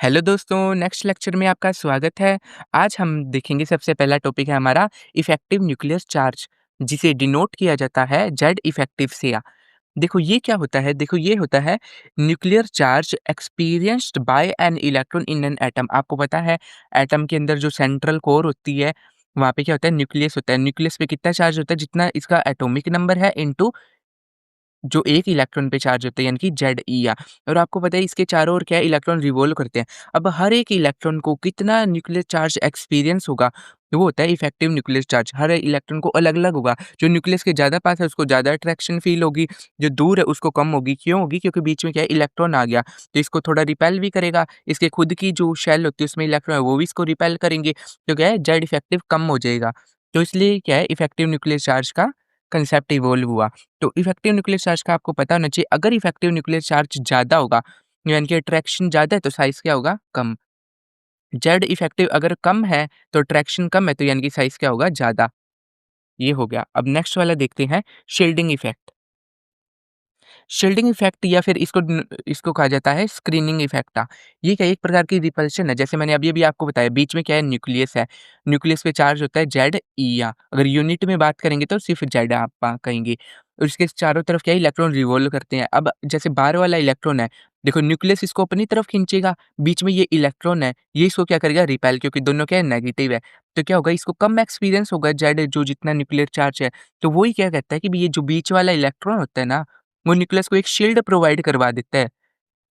Hello दोस्तों, next lecture में आपका स्वागत है। आज हम देखेंगे सबसे पहला टॉपिक है हमारा इफेक्टिव न्यूक्लियर चार्ज, जिसे डिनोट किया जाता है जेड इफेक्टिव से। देखो ये क्या होता है? देखो ये होता है nuclear charge experienced bye an electron in an atom. आपको पता है एटम के अंदर जो सेंट्रल कोर होती है, वहाँ पे क्या होता है? न्यूक्लियस होता है। न्यूक्लियस पे कितना चार्ज होता है? जितना इसका एटॉमिक नंबर है इनटू जो एक इलेक्ट्रॉन पे चार्ज होता है यानी कि Ze। और आपको पता है इसके चारों ओर क्या है, इलेक्ट्रॉन रिवॉल्व करते हैं। अब हर एक इलेक्ट्रॉन को कितना न्यूक्लियर चार्ज एक्सपीरियंस होगा, वो होता है इफेक्टिव न्यूक्लियर चार्ज। हर इलेक्ट्रॉन को अलग-अलग होगा। जो न्यूक्लियस के ज़्यादा पास है उसको ज़्यादा अट्रैक्शन फ़ील होगी, जो दूर है उसको कम होगी। क्यों होगी? क्योंकि बीच में क्या है, इलेक्ट्रॉन आ गया, तो इसको थोड़ा रिपेल भी करेगा। इसके खुद की जो शेल होती है उसमें इलेक्ट्रॉन है वो भी इसको रिपेल करेंगे, तो क्या है जेड इफेक्टिव कम हो जाएगा। तो इसलिए क्या है इफेक्टिव न्यूक्लियर चार्ज का कांसेप्ट इवॉल्व हुआ। तो इफेक्टिव न्यूक्लियर चार्ज का आपको पता होना चाहिए, अगर इफेक्टिव न्यूक्लियर चार्ज ज़्यादा होगा, यानी कि अट्रैक्शन ज़्यादा है तो साइज़ क्या होगा? कम। जेड इफेक्टिव अगर कम है तो अट्रैक्शन कम है तो यानी कि साइज़ क्या होगा? ज़्यादा। ये हो गया। अब नेक्स्ट वाला देखते हैं शील्डिंग इफेक्ट। शील्डिंग इफेक्ट या फिर इसको कहा जाता है स्क्रीनिंग इफेक्ट। ये क्या एक प्रकार की रिपल्शन है, जैसे मैंने अभी-अभी आपको बताया बीच में क्या है न्यूक्लियस है। न्यूक्लियस पे चार्ज होता है Ze। अगर यूनिट में बात करेंगे तो सिर्फ़ Z आप कहेंगे। और इसके चारों तरफ क्या है इलेक्ट्रॉन रिवॉल्व करते हैं। अब जैसे बाहर वाला इलेक्ट्रॉन है, देखो न्यूक्लियस इसको अपनी तरफ खींचेगा, बीच में ये इलेक्ट्रॉन है, ये इसको क्या करेगा रिपेल, क्योंकि दोनों क्या है नेगेटिव है। तो क्या होगा इसको कम एक्सपीरियंस होगा Z जो जितना न्यूक्लियर चार्ज है। तो वो ही क्या कहता है कि ये जो बीच वाला इलेक्ट्रॉन होता है ना, वो न्यूक्लियस को एक शील्ड प्रोवाइड करवा देता है।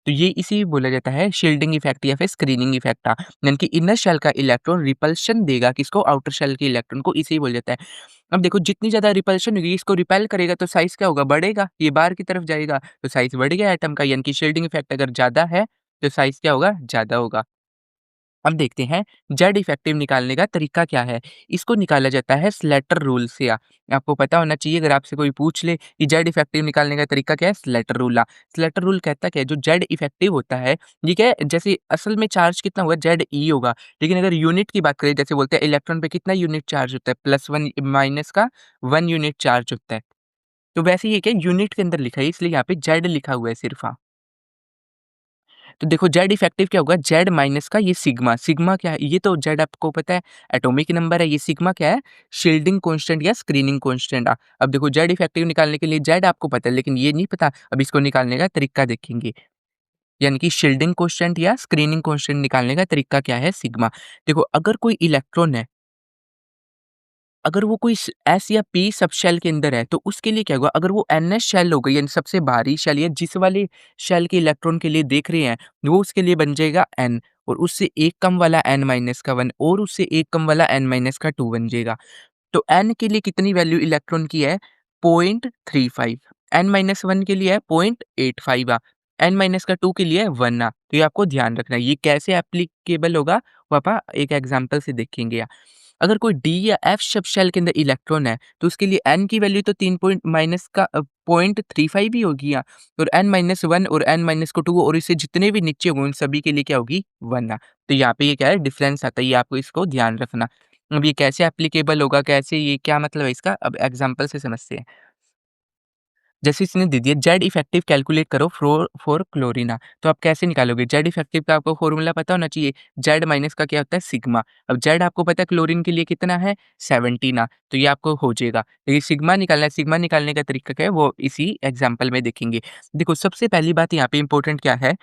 तो ये इसी बोला जाता है शील्डिंग इफेक्ट या फिर स्क्रीनिंग इफेक्ट। यानी कि इनर शेल का इलेक्ट्रॉन रिपल्शन देगा किसको? आउटर शेल के इलेक्ट्रॉन को, इसे ही बोला जाता है। अब देखो जितनी ज़्यादा रिपल्शन होगी इसको रिपेल करेगा तो साइज़ क्या होगा? बढ़ेगा, ये बाहर की तरफ जाएगा तो साइज़ बढ़ गया एटम का, यानी कि शील्डिंग इफेक्ट अगर ज़्यादा है तो साइज़ क्या होगा? ज़्यादा होगा। अब देखते हैं जेड इफेक्टिव निकालने का तरीका क्या है। इसको निकाला जाता है स्लैटर रूल से। आपको पता होना चाहिए, अगर आपसे कोई पूछ ले कि जेड इफेक्टिव निकालने का तरीका क्या है, स्लैटर रूल। स्लैटर रूल कहता क्या है, जो जेड इफेक्टिव होता है ये क्या है, जैसे असल में चार्ज कितना होगा Ze होगा, लेकिन अगर यूनिट की बात करें, जैसे बोलते हैं इलेक्ट्रॉन पे कितना यूनिट चार्ज होता है, +1 माइनस का 1 यूनिट चार्ज होता है। तो वैसे ये क्या यूनिट के अंदर लिखा है, इसलिए यहाँ पे जेड लिखा हुआ है सिर्फ। तो देखो जेड इफेक्टिव क्या होगा? जेड माइनस का ये सिग्मा। सिग्मा क्या है? ये तो जेड आपको पता है एटॉमिक नंबर है। ये सिग्मा क्या है? शील्डिंग कांस्टेंट या स्क्रीनिंग कांस्टेंट। अब देखो जेड इफेक्टिव निकालने के लिए जेड आपको पता है, लेकिन ये नहीं पता। अब इसको निकालने का तरीका देखेंगे, यानी कि शील्डिंग कांस्टेंट या स्क्रीनिंग कांस्टेंट निकालने का तरीका क्या है? सिग्मा। देखो अगर कोई इलेक्ट्रॉन है, अगर वो कोई एस या पी सब शेल के अंदर है, तो उसके लिए क्या होगा? अगर वो एनएस शेल हो गई, यानी सबसे भारी शेल, या जिस वाले शेल के इलेक्ट्रॉन के लिए देख रहे हैं, वो उसके लिए बन जाएगा एन, और उससे एक कम वाला एन माइनस का 1, और उससे एक कम वाला एन माइनस का 2 बन जाएगा। तो एन के लिए कितनी वैल्यू इलेक्ट्रॉन की है? 0.35। एन माइनस 1 के लिए है 0.85। एन माइनस का 2 के लिए है 1। तो ये आपको ध्यान रखना है। ये कैसे एप्लीकेबल होगा, वो आप एक एग्जांपल से देखेंगे। अगर कोई डी या एफ सब शेल के अंदर इलेक्ट्रॉन है, तो उसके लिए एन की वैल्यू तो 3 पॉइंट माइनस का 0.35 ही होगी, और एन माइनस 1 और एन माइनस को 2, और इससे जितने भी नीचे होंगे उन सभी के लिए क्या होगी? 1। तो यहाँ पे ये क्या है डिफरेंस आता है, ये आपको इसको ध्यान रखना। अब ये कैसे एप्लीकेबल होगा, कैसे, ये क्या मतलब है इसका, अब एग्जांपल से समझते हैं। जैसे इसने दे दिया जेड इफेक्टिव कैलकुलेट करो फॉर फॉर क्लोरीन। तो आप कैसे निकालोगे? जेड इफेक्टिव का आपको फॉर्मूला पता होना चाहिए। जेड माइनस का क्या होता है? सिग्मा। अब जेड आपको पता है क्लोरीन के लिए कितना है? 17। तो ये आपको हो जाएगा। लेकिन सिग्मा निकालना है, सिग्मा निकालने का तरीका क्या है वो इसी एग्जाम्पल में देखेंगे। देखो सबसे पहली बात यहाँ पे इंपॉर्टेंट क्या है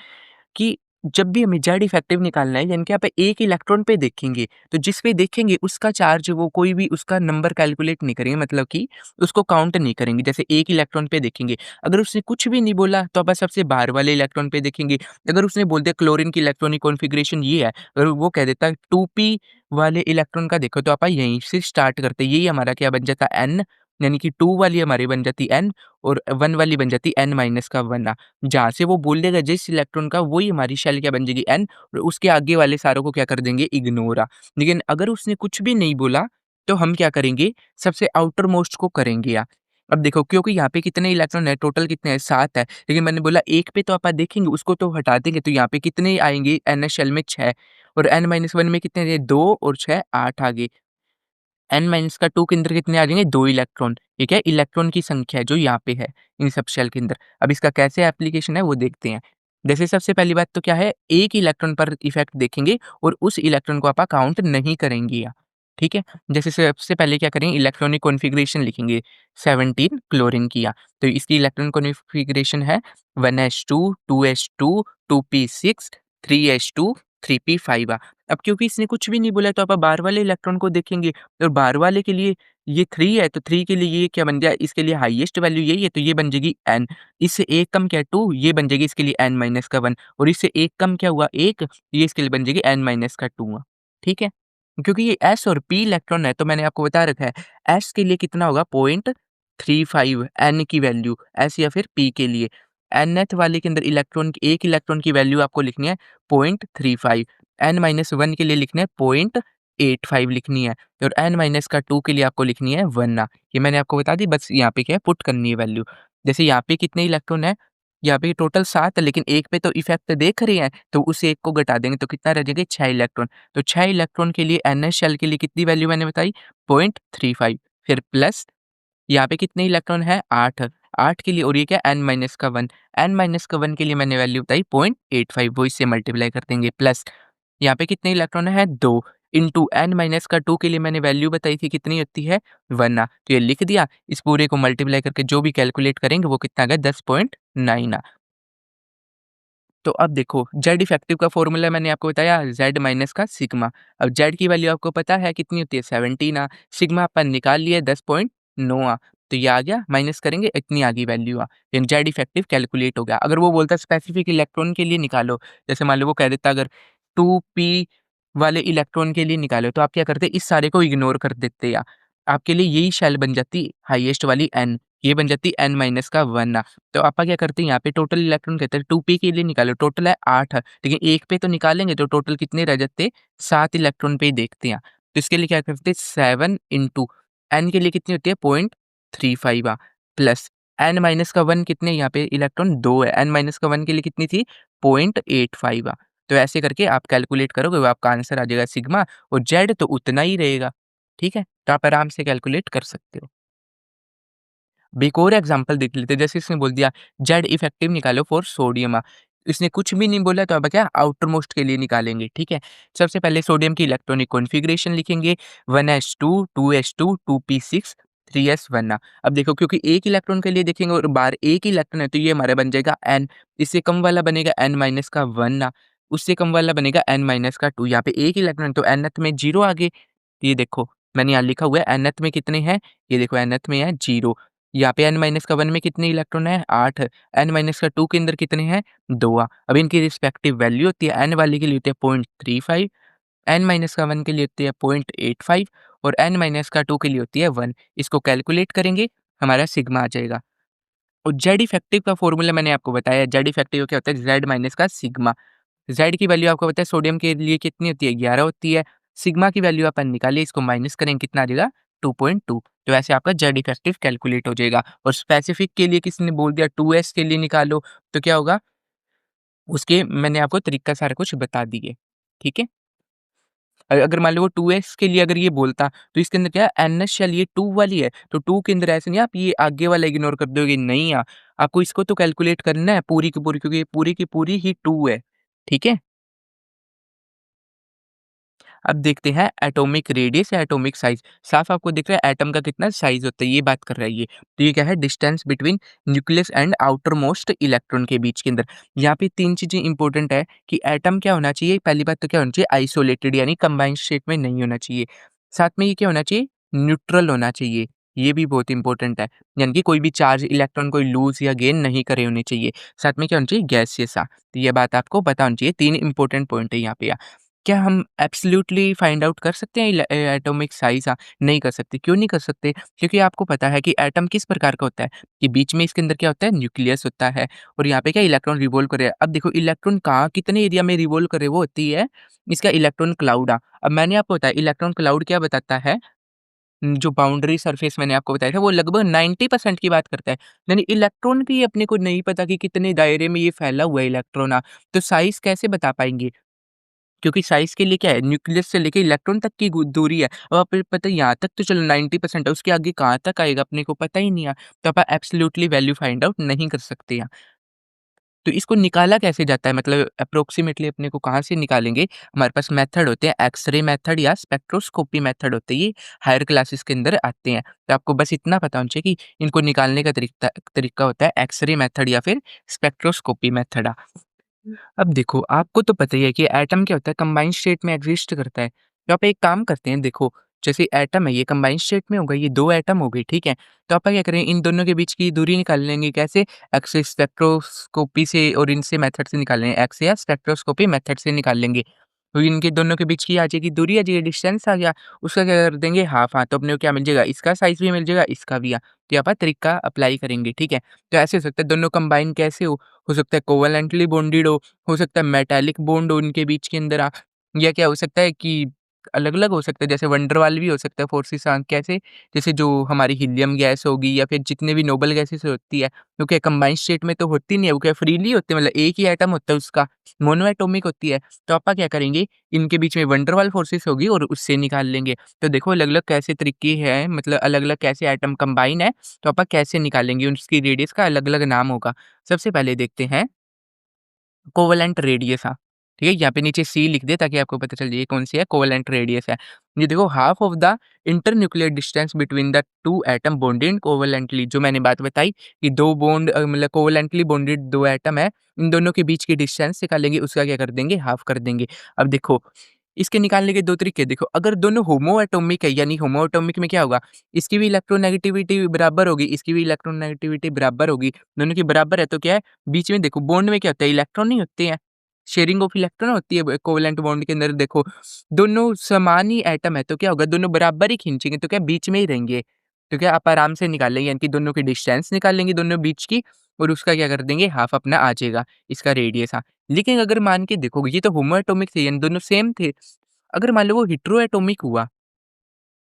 कि जब भी हमें जेड इफेक्टिव निकालना है, यानी कि आप एक इलेक्ट्रॉन पे देखेंगे, तो जिस पे देखेंगे उसका चार्ज, वो कोई भी उसका नंबर कैलकुलेट नहीं करेंगे, मतलब कि उसको काउंट नहीं करेंगे। जैसे एक इलेक्ट्रॉन पे देखेंगे, अगर उसने कुछ भी नहीं बोला तो आप सबसे बाहर वाले इलेक्ट्रॉन पे देखेंगे। अगर उसने बोल दिया क्लोरीन की इलेक्ट्रॉनिक कॉन्फ़िगरेशन ये है, अगर वो कह देता है 2p वाले इलेक्ट्रॉन का देखो, तो आप यहीं से स्टार्ट करते हैं। यही हमारा क्या बन जाता है n, यानी कि 2 वाली हमारी बन जाती n, और 1 वाली बन जाती n माइनस का 1। जहाँ से वो बोल देगा जिस इलेक्ट्रॉन का, वही हमारी शेल क्या बन जाएगी? n, और उसके आगे वाले सारों को क्या कर देंगे? इग्नोर। लेकिन अगर उसने कुछ भी नहीं बोला तो हम क्या करेंगे? सबसे आउटर मोस्ट को करेंगे। अब देखो क्योंकि यहाँ पे कितने इलेक्ट्रॉन है, टोटल कितने हैं? 7 है, लेकिन मैंने बोला एक पे तो आप देखेंगे उसको तो हटा देंगे, तो यहाँ पे कितने आएंगे? एन शेल में 6, और n माइनस 1 में कितने रहे? 2 और 6 8 आ गए। n माइनस का 2 के अंदर कितने आ जाएंगे? 2 इलेक्ट्रॉन। ठीक है, इलेक्ट्रॉन की संख्या है जो यहाँ पे है इन सब शेल के अंदर। अब इसका कैसे एप्लीकेशन है वो देखते हैं। जैसे सबसे पहली बात तो क्या है, एक इलेक्ट्रॉन पर इफ़ेक्ट देखेंगे और उस इलेक्ट्रॉन को आप काउंट नहीं करेंगे यहाँ, ठीक है? जैसे सबसे पहले क्या करेंगे, इलेक्ट्रॉनिक कॉन्फ़िगरेशन लिखेंगे, 17 क्लोरीन की यहाँ। तो इसकी इलेक्ट्रॉन कॉन्फ़िगरेशन है 1s2, 2s2, 2p6, 3s2, 3p5। अब क्योंकि इसने कुछ भी नहीं बोला तो आप बाहर वाले इलेक्ट्रॉन को देखेंगे और बाहर वाले के लिए ये 3 है, तो 3 के लिए ये क्या बन गया, इसके लिए हाईएस्ट वैल्यू यही है, तो ये बन जाएगी n। इससे 1 कम क्या है 2, ये बन जाएगी इसके लिए n माइनस का 1, और इससे 1 कम क्या हुआ 1, ये इसके लिए बन जाएगी n माइनस का 2, ठीक है? क्योंकि ये s और p इलेक्ट्रॉन है तो मैंने आपको बता रखा है, s के लिए कितना होगा 0.35 n की वैल्यू, s या फिर p के लिए। nth वाले के अंदर एक इलेक्ट्रॉन की वैल्यू आपको लिखनी है 0.35, n-1 के लिए लिखना है 0.85 लिखनी है, और n-2 के लिए आपको लिखनी है 1 ये मैंने आपको बता दी, बस यहाँ पे क्या है पुट करनी है वैल्यू। जैसे यहाँ पे कितने इलेक्ट्रॉन है, यहाँ पे टोटल 7 है, लेकिन एक पे तो इफ़ेक्ट देख रहे हैं, तो उस एक को घटा देंगे तो कितना रह जाएगा 6 इलेक्ट्रॉन। तो 6 इलेक्ट्रॉन के लिए NS शेल के लिए कितनी वैल्यू मैंने बताई 0.35, फिर प्लस यहाँ पे कितने इलेक्ट्रॉन है 8, 8 के लिए, और ये क्या n-1, n-1 के लिए मैंने वैल्यू बताई 0.85, वो इससे मल्टीप्लाई कर देंगे, प्लस यहाँ पे कितने इलेक्ट्रॉन है 2, इंटू n-2 के लिए मैंने वैल्यू बताई थी कितनी होती है 1 तो ये लिख दिया, इस पूरे को मल्टीप्लाई करके जो भी कैलकुलेट करेंगे वो कितना आ गया 10.9। तो अब देखो जेड इफेक्टिव का फ़ॉर्मूला मैंने आपको बताया जेड माइनस का सिग्मा। अब जेड की वैल्यू आपको पता है कितनी होती है 17 सिग्मा अपन निकाल लिए 10.9 तो ये आ गया, माइनस करेंगे इतनी आ गई वैल्यू यानी जेड इफेक्टिव कैलकुलेट हो गया। अगर वो बोलता स्पेसिफिक इलेक्ट्रॉन के लिए निकालो, जैसे मान लो वो कह देता अगर 2p वाले इलेक्ट्रॉन के लिए निकालो, तो आप क्या करते इस सारे को इग्नोर कर देते या आपके लिए यही शेल बन जाती हाईएस्ट वाली n, ये बन जाती n माइनस का 1 तो आपा क्या करते हैं यहाँ पे टोटल इलेक्ट्रॉन कहते हैं 2p के लिए निकालो, टोटल है 8 लेकिन एक पे तो निकालेंगे तो टोटल कितने रह जाते 7 इलेक्ट्रॉन पे ही देखते हैं। तो इसके लिए क्या करते हैं 7 इंटू n के लिए कितनी होती है 0.35 प्लस n माइनस का 1 कितने यहाँ पे इलेक्ट्रॉन 2 है, n माइनस का 1 के लिए कितनी थी 0.85 तो ऐसे करके आप कैलकुलेट करोगे वो आपका आंसर आ जाएगा सिग्मा, और जेड तो उतना ही रहेगा, ठीक है? तो आप आराम से कैलकुलेट कर सकते हो। अब एक और एग्जांपल देख लेते हैं, जैसे इसने बोल दिया जेड इफेक्टिव निकालो फॉर सोडियम। इसने कुछ भी नहीं बोला तो अब क्या आउटर मोस्ट के लिए निकालेंगे, ठीक है? सबसे पहले सोडियम की इलेक्ट्रॉनिक कॉन्फ़िगरेशन लिखेंगे 1s2, 2s2, 2p6, 3s1। अब देखो क्योंकि एक इलेक्ट्रॉन के लिए देखेंगे और बाहर एक ही इलेक्ट्रॉन है तो ये हमारा बन जाएगा n, इससे कम वाला बनेगा n का 1 उससे कम वाला बनेगा n का 2। यहाँ पे एक इलेक्ट्रॉन तो nth में 0 आ गए। ये देखो मैंने यहाँ लिखा हुआ है nth में कितने हैं, ये देखो nth में है 0, यहाँ पे n-1 में कितने इलेक्ट्रॉन है 8, n-2 के अंदर कितने हैं 2 अब इनकी रिस्पेक्टिव वैल्यू होती है, n वाले के लिए होती है 0.35, n-1 के लिए होती है 0.85 और n-2 के लिए होती है 1। इसको कैलकुलेट करेंगे हमारा सिग्मा आ जाएगा। और जेड इफेक्टिव का फॉर्मूला मैंने आपको बताया, जेड इफेक्टिव क्या होता है जेड माइनस का सिग्मा। जेड की वैल्यू आपको पता है सोडियम के लिए कितनी होती है 11 होती है, सिग्मा की वैल्यू अपन निकालिए इसको माइनस करेंगे कितना आ जाएगा 2.2। तो ऐसे आपका जेड इफेक्टिव कैलकुलेट हो जाएगा। और स्पेसिफिक के लिए किसी ने बोल दिया 2s के लिए निकालो तो क्या होगा, उसके मैंने आपको तरीका सारा कुछ बता दिए, ठीक है? अगर मान लो वो 2s के लिए अगर ये बोलता तो इसके अंदर क्या है एनएस शेल ये 2 वाली है, तो 2 के अंदर ऐसे नहीं आप ये आगे वाला इग्नोर कर दोगे, नहीं आपको इसको तो कैलकुलेट करना है पूरी की पूरी, क्योंकि ये पूरी की पूरी ही 2 है, ठीक है? अब देखते हैं एटॉमिक रेडियस या एटॉमिक साइज। साफ आपको दिख रहा है एटम का कितना साइज होता है, ये बात कर रहा है ये। तो ये क्या है distance between nucleus and outer most electron के बीच के अंदर। यहाँ पे 3 चीज़ें इंपॉर्टेंट है कि एटम क्या होना चाहिए, पहली बात तो क्या होना चाहिए आइसोलेटेड यानी कंबाइंड शेप में नहीं होना चाहिए। साथ में ये क्या होना चाहिए न्यूट्रल होना चाहिए, ये भी बहुत इंपॉर्टेंट है। यानी कि कोई भी चार्ज इलेक्ट्रॉन कोई लूज़ या गेन नहीं करे होने चाहिए। साथ में क्या होना चाहिए गैसियस सा। तो ये बात आपको पता होनी चाहिए, 3 इंपॉर्टेंट पॉइंट है यहाँ पे। क्या हम एब्सोल्यूटली फाइंड आउट कर सकते हैं एटॉमिक साइज़? नहीं कर सकते। क्यों नहीं कर सकते? क्योंकि आपको पता है कि एटम किस प्रकार का होता है, कि बीच में इसके अंदर क्या होता है न्यूक्लियस होता है और यहाँ पे क्या इलेक्ट्रॉन रिवॉल्व कर रहे हैं। अब देखो इलेक्ट्रॉन कहाँ कितने एरिया में रिवॉल्व कर रहे हैं वो होती है इसका इलेक्ट्रॉन क्लाउड। अब मैंने आपको बताया इलेक्ट्रॉन क्लाउड क्या बताता है, जो बाउंड्री सरफेस मैंने आपको बताया था वो लगभग 90% की बात करता है। यानी इलेक्ट्रॉन भी अपने को नहीं पता कि कितने दायरे में ये फैला हुआ है इलेक्ट्रॉन। तो साइज़ कैसे बता पाएँगे? क्योंकि साइज़ के लिए क्या है न्यूक्लियस से लेके इलेक्ट्रॉन तक की गु दूरी है। अब आपको पता है यहाँ तक तो चलो 90% है, उसके आगे कहाँ तक आएगा अपने को पता ही नहीं है। तो आप एब्सोल्यूटली वैल्यू फाइंड आउट नहीं कर सकते यहाँ। तो इसको निकाला कैसे जाता है मतलब अप्रोक्सिमेटली अपने को कहाँ से निकालेंगे? हमारे पास मेथड होते हैं एक्स-रे मेथड या स्पेक्ट्रोस्कोपी मेथड होते हैं, ये हायर क्लासेस के अंदर आते हैं। तो आपको बस इतना पता होना चाहिए कि इनको निकालने का तरीका होता है एक्स-रे मेथड या फिर स्पेक्ट्रोस्कोपी मेथड। अब देखो, आपको तो पता ही है कि एटम क्या होता है, कंबाइंड स्टेट में एक्सिस्ट करता है। तो आप एक काम करते हैं, देखो, जैसे एटम है, ये कंबाइंड स्टेट में होगा, ये 2 एटम हो गए, ठीक है? तो आप क्या करें, इन दोनों के बीच की दूरी निकाल लेंगे, कैसे? एक्स स्पेक्ट्रोस्कोपी से और इनसे मेथड से निकाल लेंगे, एक्स या स्पेक्ट्रोस्कोपी मेथड से निकाल लेंगे। तो इनके दोनों के बीच की आ जाएगी दूरी, आ जाएगी, डिस्टेंस आ गया, उसका क्या कर देंगे, हाफ। हाँ, तो अपने को क्या मिल जाएगा, इसका साइज़ भी मिल जाएगा, इसका भी। तो यहाँ पर तरीका अप्लाई करेंगे, ठीक है? तो ऐसे हो सकता है दोनों कंबाइन कैसे हो सकता है कोवेलेंटली बॉन्डेड हो सकता है मेटालिक बॉन्ड हो उनके बीच के अंदर या क्या हो सकता है कि अलग-अलग हो सकता है, जैसे वंडर वाल भी हो सकता है फोर्सिस कैसे? जैसे जो हमारी हीलियम गैस होगी या फिर जितने भी नोबल गैसेस होती है, तो क्या कंबाइंड स्टेट में तो होती नहीं है, वो क्या फ्रीली होती है, मतलब एक ही एटम होता है उसका, मोनो एटॉमिक होती है। तो आपा क्या करेंगे, इनके बीच में वंडर वाल फोर्सेस होगी और उससे निकाल लेंगे। तो देखो अलग-अलग कैसे तरीके हैं, मतलब अलग-अलग कैसे एटम कंबाइन है, तो आपा कैसे निकालेंगे, उसकी रेडियस का अलग-अलग नाम होगा। सबसे पहले देखते हैं कोवेलेंट रेडियस ठीक है? यहाँ पे नीचे सी लिख दिया ताकि आपको पता चल जाए ये कौन-सी है, कोवेलेंट रेडियस है। ये देखो half of the internuclear distance between the 2 atom bonded covalently, जो मैंने बात बताई कि 2 बॉन्ड मतलब कोवेलेंटली बॉन्डेड 2 एटम है, इन दोनों के बीच की डिस्टेंस निकालेंगे, उसका क्या कर देंगे, हाफ कर देंगे। अब देखो, इसके निकालने के 2 तरीके देखो, अगर दोनों होमो एटॉमिक है, यानी होमो एटॉमिक में क्या होगा, इसकी भी इलेक्ट्रोनेगेटिविटी बराबर होगी, इसकी भी इलेक्ट्रोनेगेटिविटी बराबर होगी, दोनों की बराबर है तो क्या है, बीच में देखो बॉन्ड में क्या होता है, इलेक्ट्रॉन नहीं होते हैं, शेयरिंग ऑफ इलेक्ट्रॉन होती है कोवेलेंट बॉन्ड के अंदर देखो, दोनों समान ही एटम है तो क्या होगा, दोनों बराबर ही खींचेंगे तो क्या बीच में ही रहेंगे। तो क्या आप आराम से निकाल लेंगे, यानी कि दोनों की डिस्टेंस निकाल लेंगे दोनों बीच की और उसका क्या कर देंगे, हाफ अपना आ जाएगा, इसका रेडियस लेकिन अगर मान के देखो ये तो होमो एटॉमिक थे, यानी दोनों सेम थे। अगर मान लो वो हेटेरो एटॉमिक हुआ,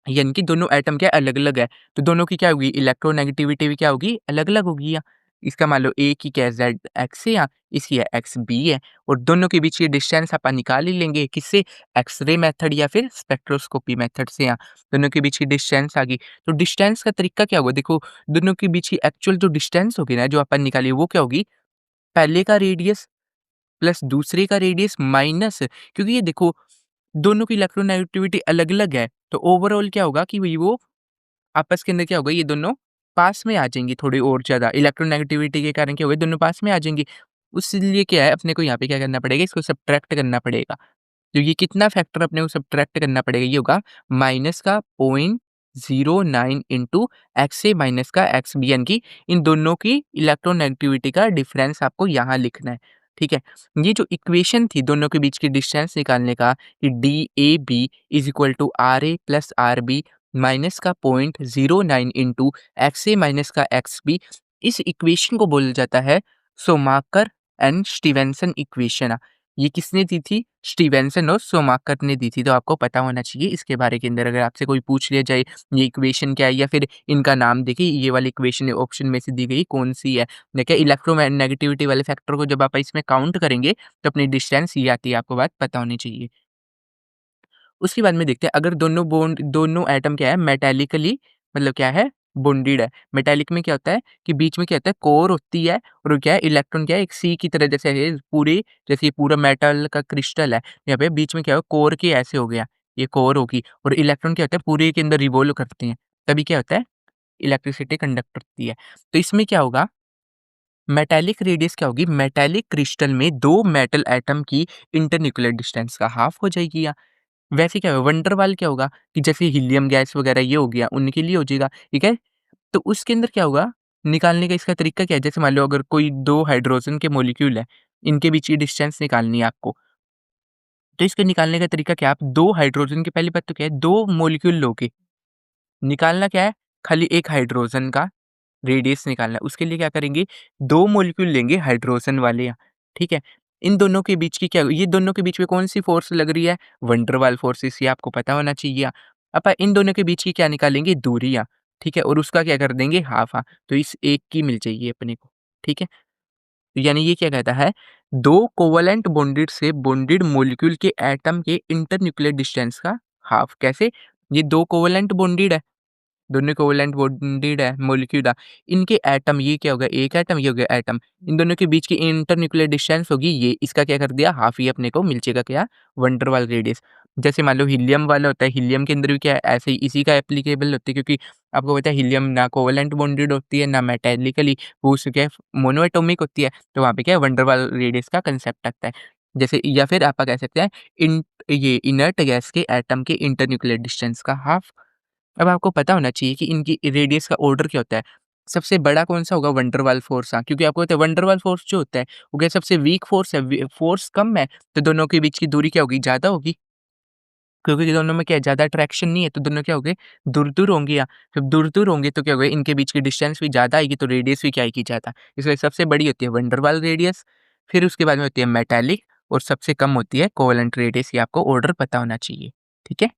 यानी कि दोनों एटम क्या अलग-अलग है, तो दोनों की क्या होगी इलेक्ट्रोनेगेटिविटी भी क्या होगी अलग-अलग होगी या इसका मान लो एक की क्या है ज़ेड एक्स है या इसकी है एक्स बी है और दोनों के बीच की डिस्टेंस अपन निकाल ही लेंगे किससे एक्स-रे मेथड या फिर स्पेक्ट्रोस्कोपी मेथड से दोनों के बीच की डिस्टेंस आ गई। तो डिस्टेंस का तरीका क्या होगा देखो, दोनों के बीच की एक्चुअल जो डिस्टेंस होगी ना जो अपन निकाली वो क्या होगी, पहले का रेडियस प्लस दूसरे का रेडियस माइनस, क्योंकि ये देखो दोनों की इलेक्ट्रोनेगेटिविटी अलग-अलग है, तो ओवरऑल क्या होगा कि वही वो आपस के अंदर क्या होगा ये दोनों पास में आ जाएँगी थोड़ी और ज़्यादा, इलेक्ट्रोनेगेटिविटी के कारण क्या होगा दोनों पास में आ जाएँगी। उसके लिए क्या है अपने को यहाँ पे क्या करना पड़ेगा, इसको सब्ट्रैक्ट करना पड़ेगा। तो ये कितना फैक्टर अपने को सब्ट्रैक्ट करना पड़ेगा, ये होगा माइनस का 0.09 इंटू एक्स ए माइनस का एक्स बी, यानी कि इन दोनों की इलेक्ट्रोनेगेटिविटी का डिफरेंस आपको यहाँ लिखना है, ठीक है? ये जो इक्वेशन थी दोनों के बीच की डिस्टेंस निकालने का कि D A B is equal to R A plus R B minus का 0.09 इंटू एक्स ए माइनस का एक्स बी, इस इक्वेशन को बोला जाता है सोमाकर एंड स्टीवेंसन इक्वेशन। ये किसने दी थी? स्टीवेंसन और सोमाकर ने दी थी, तो आपको पता होना चाहिए इसके बारे के अंदर अगर आपसे कोई पूछ लिया जाए ये इक्वेशन क्या है या फिर इनका नाम देखिए ये वाली इक्वेशन ऑप्शन में से दी गई कौन-सी है? देखिए इलेक्ट्रोनेगेटिविटी वाले फैक्टर को जब आप इसमें काउंट करेंगे तो अपनी डिस्टेंस ये आती है, आपको बात पता होनी चाहिए। उसके बाद में देखते हैं अगर दोनों एटम क्या है मेटालिकली मतलब क्या है बॉन्डेड है। मेटालिक में क्या होता है कि बीच में क्या होता है कोर होती है और वो क्या है इलेक्ट्रॉन क्या है एक सी की तरह जैसे है पूरे जैसे ये पूरा मेटल का क्रिस्टल है। यहाँ पे बीच में क्या हो कोर के ऐसे हो गया, ये कोर होगी और इलेक्ट्रॉन क्या होता है पूरे के अंदर रिवॉल्व करते हैं। तभी क्या होता है इलेक्ट्रिसिटी कंडक्ट करती है। तो इसमें क्या होगा मेटालिक रेडियस क्या होगी मेटालिक क्रिस्टल में 2 मेटल एटम की इंटरन्यूक्लियर डिस्टेंस का हाफ हो जाएगी या वैसे क्या होगा वंडर वाल क्या होगा कि जैसे हीलियम गैस वगैरह ये हो गया उनके लिए हो जाएगा, ठीक है? तो उसके अंदर क्या होगा निकालने का इसका तरीका क्या है? जैसे मान लो अगर कोई 2 हाइड्रोजन के मॉलिक्यूल है, इनके बीच की डिस्टेंस निकालनी है आपको। तो इसके निकालने का तरीका क्या है? आप 2 हाइड्रोजन की पहली बात तो क्या है 2 मॉलिक्यूल लोगे, निकालना क्या है? खाली 1 हाइड्रोजन का रेडियस निकालना है। उसके लिए क्या करेंगे 2 मॉलिक्यूल लेंगे हाइड्रोजन वाले, ठीक है? इन दोनों के बीच की क्या ये दोनों के बीच में कौन-सी फ़ोर्स लग रही है? वैन डर वाल फ़ोर्सेस, ये आपको पता होना चाहिए। अब इन दोनों के बीच की क्या निकालेंगे दूरियाँ, ठीक है? और उसका क्या कर देंगे हाफ़ तो इस एक की मिल जाएगी अपने को, ठीक है? तो यानी ये क्या कहता है 2 कोवेलेंट बॉन्डेड से बॉन्डेड मॉलिक्यूल के एटम के इंटरन्यूक्लियर डिस्टेंस का हाफ़ कैसे? ये 2 कोवेलेंट बॉन्डेड है। दोनों कोवेलेंट बॉन्डेड है, मॉलिक्यूल इनके एटम ये क्या हो गया, एक एटम, ये हो गया एटम। इन दोनों के बीच की इंटरन्यूक्लियर डिस्टेंस होगी ये, इसका क्या कर दिया, हाफ ही अपने को मिल जाएगा क्या, वैन डर वाल रेडियस। जैसे मान लो हीलियम वाला होता है, हीलियम के अंदर भी क्या है, ऐसे ही इसी का एप्लीकेबल होती है, क्योंकि आपको पता है हीलियम ना कोवेलेंट बॉन्डेड होती है, ना मेटालिकली, वो उससे क्या है, मोनोएटॉमिक होती है, तो वहाँ पे क्या है, वैन डर वाल रेडियस का कांसेप्ट आता है। जैसे या फिर आप कह सकते हैं इन ये इनर्ट गैस के एटम के इंटरन्यूक्लियर डिस्टेंस का हाफ। अब आपको पता होना चाहिए कि इनकी रेडियस का ऑर्डर क्या होता है। सबसे बड़ा कौन-सा होगा, वैन डर वाल फ़ोर्स, क्योंकि आपको पता है वैन डर वाल फ़ोर्स जो होता है, वो क्या सबसे वीक फ़ोर्स है, फ़ोर्स कम है, तो दोनों के बीच की दूरी क्या होगी, ज़्यादा होगी। क्योंकि दोनों में क्या है, ज़्यादा अट्रैक्शन नहीं है, तो दोनों क्या हो गए, दूर-दूर होंगे जब दूर-दूर होंगे तो क्या होगा, इनके बीच की डिस्टेंस भी ज़्यादा आएगी, तो रेडियस भी क्या आएगी, ज़्यादा। इसलिए सबसे बड़ी होती है वैन डर वाल रेडियस, फिर उसके बाद में होती है मेटालिक और सबसे कम होती है कोवेलेंट रेडियस। ये आपको ऑर्डर पता होना चाहिए, ठीक है?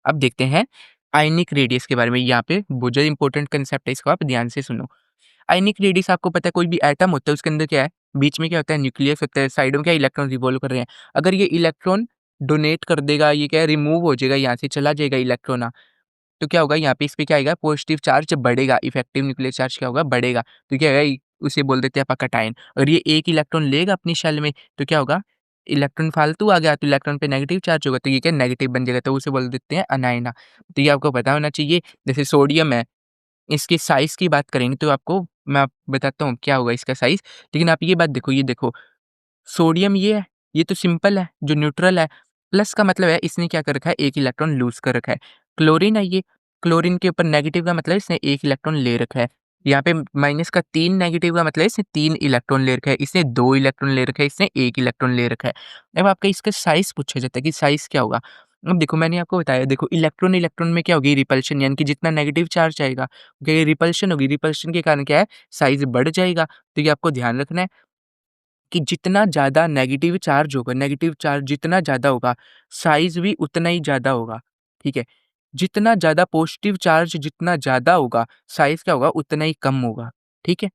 अब देखते हैं आयनिक रेडियस के बारे में। यहाँ पे वो जो इम्पोर्टेंट कांसेप्ट है, इसको आप ध्यान से सुनो। आयनिक रेडियस आपको पता है, कोई भी एटम होता है उसके अंदर क्या है, बीच में क्या होता है, न्यूक्लियस होता है, साइड में क्या इलेक्ट्रॉन रिवॉल्व कर रहे हैं। अगर ये इलेक्ट्रॉन डोनेट कर देगा, ये क्या है, रिमूव हो जाएगा, यहाँ से चला जाएगा इलेक्ट्रॉन, तो क्या होगा, यहाँ पे इस पे क्या आएगा, पॉजिटिव चार्ज बढ़ेगा, इफेक्टिव न्यूक्लियर चार्ज क्या होगा, बढ़ेगा। तो क्या होगा, उसे बोल देते हैं आपका कैटायन। और ये एक इलेक्ट्रॉन लेगा अपनी शेल में, तो क्या होगा, इलेक्ट्रॉन फालतू आ गया, तो इलेक्ट्रॉन पे नेगेटिव चार्ज होगा, तो ये क्या नेगेटिव बन जाएगा, तो उसे बोल देते हैं अनायना। तो ये आपको पता होना चाहिए। जैसे सोडियम है, इसकी साइज़ की बात करेंगे तो आपको मैं आप बताता हूँ क्या होगा इसका साइज़। लेकिन आप ये बात देखो, ये देखो सोडियम ये तो सिंपल है, जो न्यूट्रल है। प्लस का मतलब है इसने क्या कर रखा है, एक इलेक्ट्रॉन लूज़ कर रखा है। क्लोरीन है ये, क्लोरीन के ऊपर नेगेटिव का मतलब इसने एक इलेक्ट्रॉन ले रखा है। यहाँ पे माइनस का 3 नेगेटिव का मतलब है इसने 3 इलेक्ट्रॉन ले रखा है, इसने 2 इलेक्ट्रॉन ले रखा है, इसने 1 इलेक्ट्रॉन ले रखा है। अब आपका इसका साइज़ पूछा जाता है कि साइज़ क्या होगा? अब देखो मैंने आपको बताया, देखो इलेक्ट्रॉन इलेक्ट्रॉन में क्या होगी, रिपल्शन, यानी कि जितना नेगेटिव चार्ज आएगा, ये रिपल्शन होगी, रिपल्शन के कारण क्या है, साइज़ बढ़ जाएगा। तो ये आपको ध्यान रखना है कि जितना ज़्यादा नेगेटिव चार्ज होगा, नेगेटिव चार्ज जितना ज़्यादा होगा, साइज़ भी उतना ही ज़्यादा होगा, ठीक है? जितना ज़्यादा पॉज़िटिव चार्ज जितना ज़्यादा होगा, साइज़ क्या होगा, उतना ही कम होगा, ठीक है?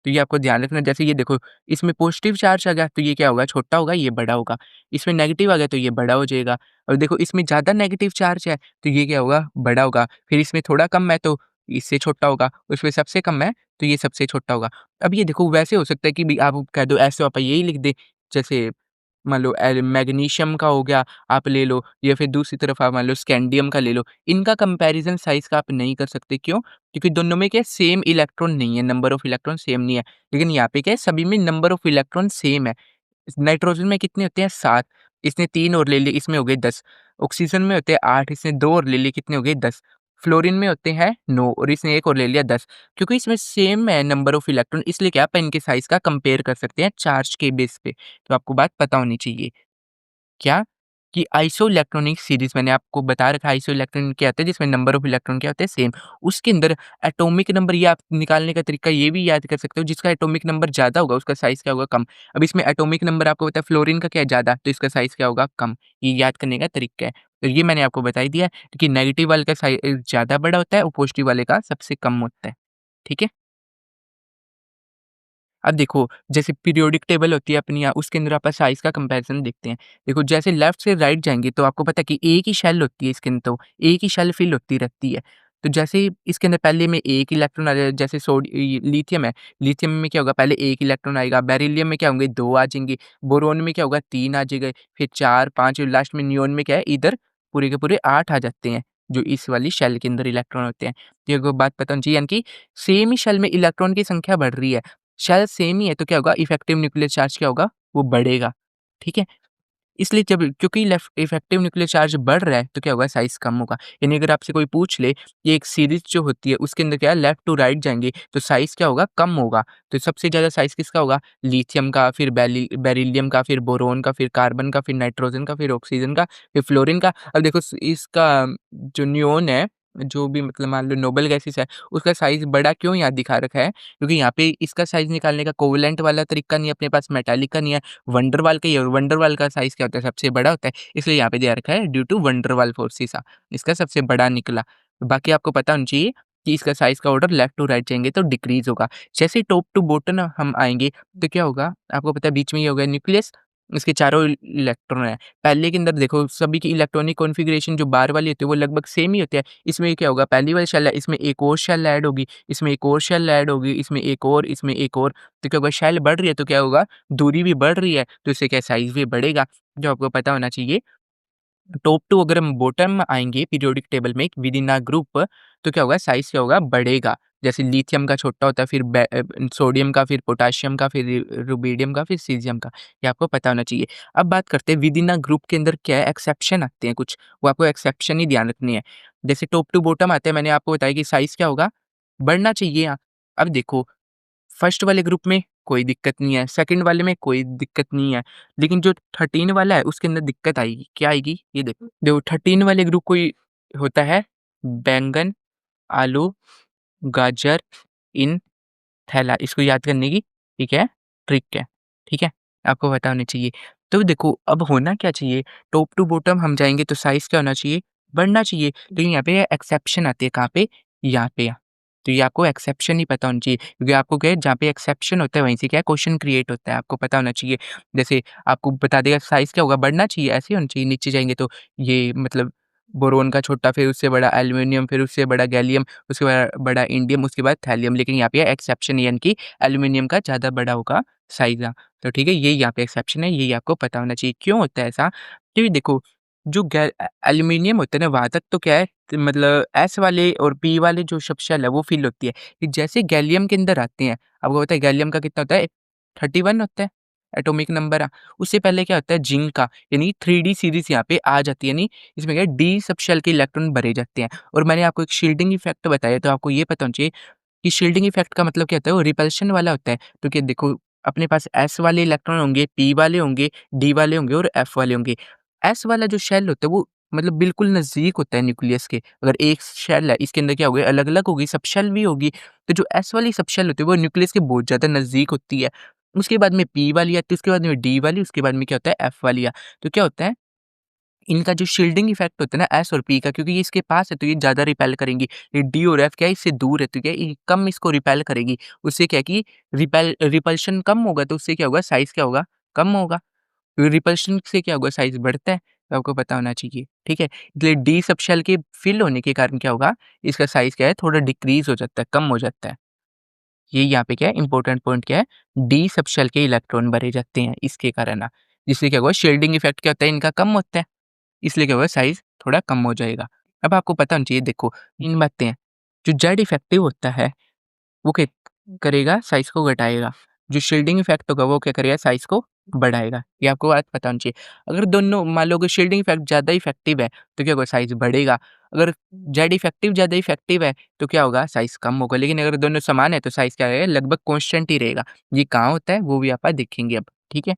तो ये आपको ध्यान रखना है। जैसे ये देखो, इसमें पॉज़िटिव चार्ज आ गया, तो ये क्या होगा, छोटा होगा, ये बड़ा होगा। इसमें नेगेटिव आ गया, तो ये बड़ा हो जाएगा। और देखो इसमें ज़्यादा नेगेटिव चार्ज है, तो ये क्या होगा, बड़ा होगा। फिर इसमें थोड़ा कम है, तो इससे छोटा होगा। उसमें सबसे कम है, तो ये सबसे छोटा होगा। अब ये देखो वैसे हो सकता है कि भई आप कह दो ऐसे आप यही लिख दें, जैसे मान लो मैग्नीशियम का हो गया, आप ले लो, या फिर दूसरी तरफ आप मान लो स्कैंडियम का ले लो। इनका कंपैरिज़न साइज़ का आप नहीं कर सकते, क्यों? क्योंकि दोनों में क्या है, सेम इलेक्ट्रॉन नहीं है, नंबर ऑफ इलेक्ट्रॉन सेम नहीं है। लेकिन यहाँ पे क्या है, सभी में नंबर ऑफ इलेक्ट्रॉन सेम है। नाइट्रोजन में कितने होते हैं, 7, इसने 3 और ले लिए, इसमें हो गए 10। ऑक्सीजन में होते हैं 8, इसने 2 और ले लिए, कितने हो गए, 10। फ्लोरीन में होते हैं 9 और इसने 1 और ले लिया, 10। क्योंकि इसमें सेम है नंबर ऑफ इलेक्ट्रॉन, इसलिए क्या आप इनके साइज़ का कंपेयर कर सकते हैं चार्ज के बेस पे। तो आपको बात पता होनी चाहिए। क्या? कि आइसोइलेक्ट्रॉनिक सीरीज़ मैंने आपको बता रखा है, आइसोइलेक्ट्रॉन क्या होता है, जिसमें नंबर ऑफ इलेक्ट्रॉन क्या होते हैं, सेम। उसके अंदर एटॉमिक नंबर, ये आप निकालने का तरीका ये भी याद कर सकते हो, जिसका एटॉमिक नंबर ज़्यादा होगा उसका साइज़ क्या होगा, कम। अब इसमें एटॉमिक नंबर आपको पता है फ्लोरीन का क्या है, ज़्यादा, तो इसका साइज़ क्या होगा, कम। ये याद करने का तरीका है। तो ये मैंने आपको बता ही दिया है कि नेगेटिव वाले का ज़्यादा बड़ा होता है और पॉज़िटिव वाले का सबसे कम होता है। ठीक है? अब देखो, जैसे पीरियोडिक टेबल होती है अपनी, उसके अंदर आप साइज़ का कंपैरिज़न देखते हैं। देखो जैसे लेफ्ट से राइट जाएँगे तो आपको पता है कि एक ही शेल होती है इसके अंदर, तो एक ही शेल फिल होती रहती है। तो जैसे ही इसके अंदर पहले में एक इलेक्ट्रॉन आ जाए, जैसे लिथियम है, लिथियम में क्या होगा, पहले 1 इलेक्ट्रॉन आएगा, बेरिलियम में क्या होंगे, 2 आ जाएँगे, बोरोन में क्या होगा, 3 आ जाएगा, फिर 4, 5, लास्ट में नियोन में क्या है, इधर पूरे के पूरे 8 आ जाते हैं, जो इस वाली शेल के अंदर इलेक्ट्रॉन होते हैं। तो ये आपको बात पता होनी चाहिए, यानी कि सेम ही शेल में इलेक्ट्रॉन की संख्या बढ़ रही है। शेल सेम ही है, तो क्या होगा, इफेक्टिव न्यूक्लियर चार्ज क्या होगा, वो बढ़ेगा, ठीक है? इसलिए जब क्योंकि लेफ इफेक्टिव न्यूक्लियर चार्ज बढ़ रहा है, तो क्या होगा, साइज़ कम होगा। यानी अगर आपसे कोई पूछ ले कि एक सीरीज़ जो होती है उसके अंदर क्या है, लेफ्ट टू राइट जाएँगे तो साइज़ क्या होगा, कम होगा। तो सबसे ज़्यादा साइज़ किसका होगा, लिथियम का, फिर बेरिलियम का, फिर बोरोन का, फिर कार्बन का, फिर नाइट्रोजन का, फिर ऑक्सीजन का, फिर फ्लोरीन का। अब देखो इसका जो नियोन है, जो भी मतलब मान लो नोबल गैसेस है, उसका साइज़ बड़ा क्यों यहाँ दिखा रखा है? क्योंकि यहाँ पे इसका साइज़ निकालने का कोवेलेंट वाला तरीका नहीं है अपने पास, मेटालिक का नहीं है, वंडर वाल का ही है, और वंडर वाल का साइज़ क्या होता है, सबसे बड़ा होता है, इसलिए यहाँ पे दिया रखा है due to van der Waals forces, इसका सबसे बड़ा निकला। बाकी आपको पता होना चाहिए कि इसका साइज़ का ऑर्डर लेफ्ट टू राइट जाएँगे तो डिक्रीज़ होगा। जैसे ही टॉप टू बॉटम हम आएँगे तो क्या होगा, आपको पता है बीच में ये हो गया न्यूक्लियस, इसके चारों इलेक्ट्रॉन हैं। पहले के अंदर देखो सभी की इलेक्ट्रॉनिक कॉन्फ़िगरेशन जो बार वाली होती है वो लगभग सेम ही होती है। इसमें क्या होगा पहली वाली शेल है, इसमें एक और शेल ऐड होगी, इसमें एक और शेल ऐड होगी, इसमें एक और, इसमें एक और। तो क्या होगा शेल बढ़ रही है तो क्या होगा दूरी भी बढ़ रही है, तो इससे क्या साइज़ भी बढ़ेगा, जो आपको पता होना चाहिए। टॉप टू अगर हम बॉटम में आएँगे पीरियोडिक टेबल में विदिन अ ग्रुप तो क्या होगा साइज़ क्या होगा बढ़ेगा। जैसे लिथियम का छोटा होता है फिर सोडियम का, फिर पोटेशियम का, फिर रुबिडियम का, फिर सीज़ियम का। ये आपको पता होना चाहिए। अब बात करते हैं विदिन अ ग्रुप के अंदर क्या है एक्सेप्शन आते हैं कुछ, वो आपको एक्सेप्शन ही ध्यान रखनी है। जैसे टॉप टू बॉटम आते हैं मैंने आपको बताया कि साइज़ क्या होगा, बढ़ना चाहिए। अब देखो फर्स्ट वाले ग्रुप में कोई दिक्कत नहीं है, सेकंड वाले में कोई दिक्कत नहीं है, लेकिन जो 13 वाला है उसके अंदर दिक्कत आएगी, क्या आएगी? ये देखो। देखो 13 वाले ग्रुप कोई होता है बैंगन, आलू, गाजर, इन, थैला इसको याद करने की ठीक है, ट्रिक है, ठीक है? आपको पता होना चाहिए। तो देखो अब होना क्या चाहिए, टॉप टू बॉटम हम जाएँगे तो साइज़ क्या होना चाहिए? बढ़ना चाहिए, लेकिन यहाँ पे एक्सेप्शन आती है कहाँ पे? यहाँ पे। तो ये आपको एक्सेप्शन ही पता होना चाहिए, क्योंकि आपको क्या है जहाँ पे एक्सेप्शन होता है वहीं से क्या है क्वेश्चन क्रिएट होता है, आपको पता होना चाहिए। जैसे आपको बता देगा साइज़ क्या होगा? बढ़ना चाहिए, ऐसे ही होना चाहिए, नीचे जाएँगे तो ये मतलब बोरोन का छोटा, फिर उससे बड़ा एल्यूमीनियम, फिर उससे बड़ा गैलियम, उसके बाद बड़ा इंडियम, उसके बाद थैलियम, लेकिन यहाँ पे एक्सेप्शन यानी कि एल्यूमीनियम का ज़्यादा बड़ा होगा साइज़ तो ठीक है, ये यहाँ पे एक्सेप्शन है, यही आपको पता होना चाहिए। क्यों होता है ऐसा? क्योंकि देखो जो एल्यूमीनियम होता है ना वहाँ तक तो क्या है मतलब एस वाले और पी वाले जो सब शेल है वो फ़िल होती है। कि जैसे गैलियम के अंदर आते हैं, आपको पता है गैलियम का कितना होता है 31 होता है एटॉमिक नंबर उससे पहले क्या होता है जिंक का यानी 3D सीरीज़ यहाँ पे आ जाती है यानी इसमें क्या है डी सब शेल के इलेक्ट्रॉन भरे जाते हैं। और मैंने आपको एक शील्डिंग इफ़ेक्ट बताया तो आपको ये पता होना चाहिए कि शील्डिंग इफ़ेक्ट का मतलब क्या होता है, वो रिपल्शन वाला होता है। तो क्या देखो अपने पास एस वाले इलेक्ट्रॉन होंगे, पी वाले होंगे, डी वाले होंगे और एफ वाले होंगे। एस वाला जो शेल होता है वो मतलब बिल्कुल नज़दीक होता है न्यूक्लियस के। अगर एक शेल है इसके अंदर क्या होगी अलग-अलग होगी, सब शेल भी होगी। तो जो एस वाली सब शेल होती है वो न्यूक्लियस के बहुत ज़्यादा नज़दीक होती है। उसके बाद में पी वाली आती है, उसके बाद में डी वाली, उसके बाद में क्या होता है एफ वाली तो क्या होता है इनका जो शील्डिंग इफ़ेक्ट होता है ना एस और पी का क्योंकि ये इसके पास है तो ये ज़्यादा रिपेल करेंगी। ये डी और एफ क्या है इससे दूर है तो क्या है ये कम इसको रिपेल करेगी। उससे क्या है कि रिपल्शन कम होगा तो उससे क्या होगा साइज़ क्या होगा? कम होगा। रिपल्शन से क्या होगा साइज़ बढ़ता है, तो आपको पता होना चाहिए, ठीक है? इसलिए डी सबशेल के फिल होने के कारण क्या होगा, इसका साइज़ क्या है थोड़ा डिक्रीज़ हो जाता है, कम हो जाता है। ये यहाँ पे क्या है इम्पोर्टेंट पॉइंट क्या है, डी सबशेल के इलेक्ट्रॉन भरे जाते हैं इसके कारण जिससे क्या होगा शील्डिंग इफ़ेक्ट क्या होता है इनका कम होता है। इसलिए क्या होगा साइज़ थोड़ा कम हो जाएगा। अब आपको पता होना चाहिए देखो 3 बातें हैं, जो जेड इफेक्टिव होता है वो क्या करेगा साइज़ को घटाएगा। जो शील्डिंग इफेक्ट होगा वो क्या करेगा साइज़ को बढ़ाएगा। ये आपको बात पता होनी चाहिए। अगर दोनों मान लो कि शील्डिंग इफेक्ट ज़्यादा इफेक्टिव है तो क्या होगा साइज़ बढ़ेगा। अगर जेड इफेक्टिव ज़्यादा इफेक्टिव है तो क्या होगा साइज़ कम होगा। लेकिन अगर दोनों समान है तो साइज़ क्या रहेगा लगभग कांस्टेंट ही रहेगा। ये कहाँ होता है वो भी आप देखेंगे अब, ठीक है?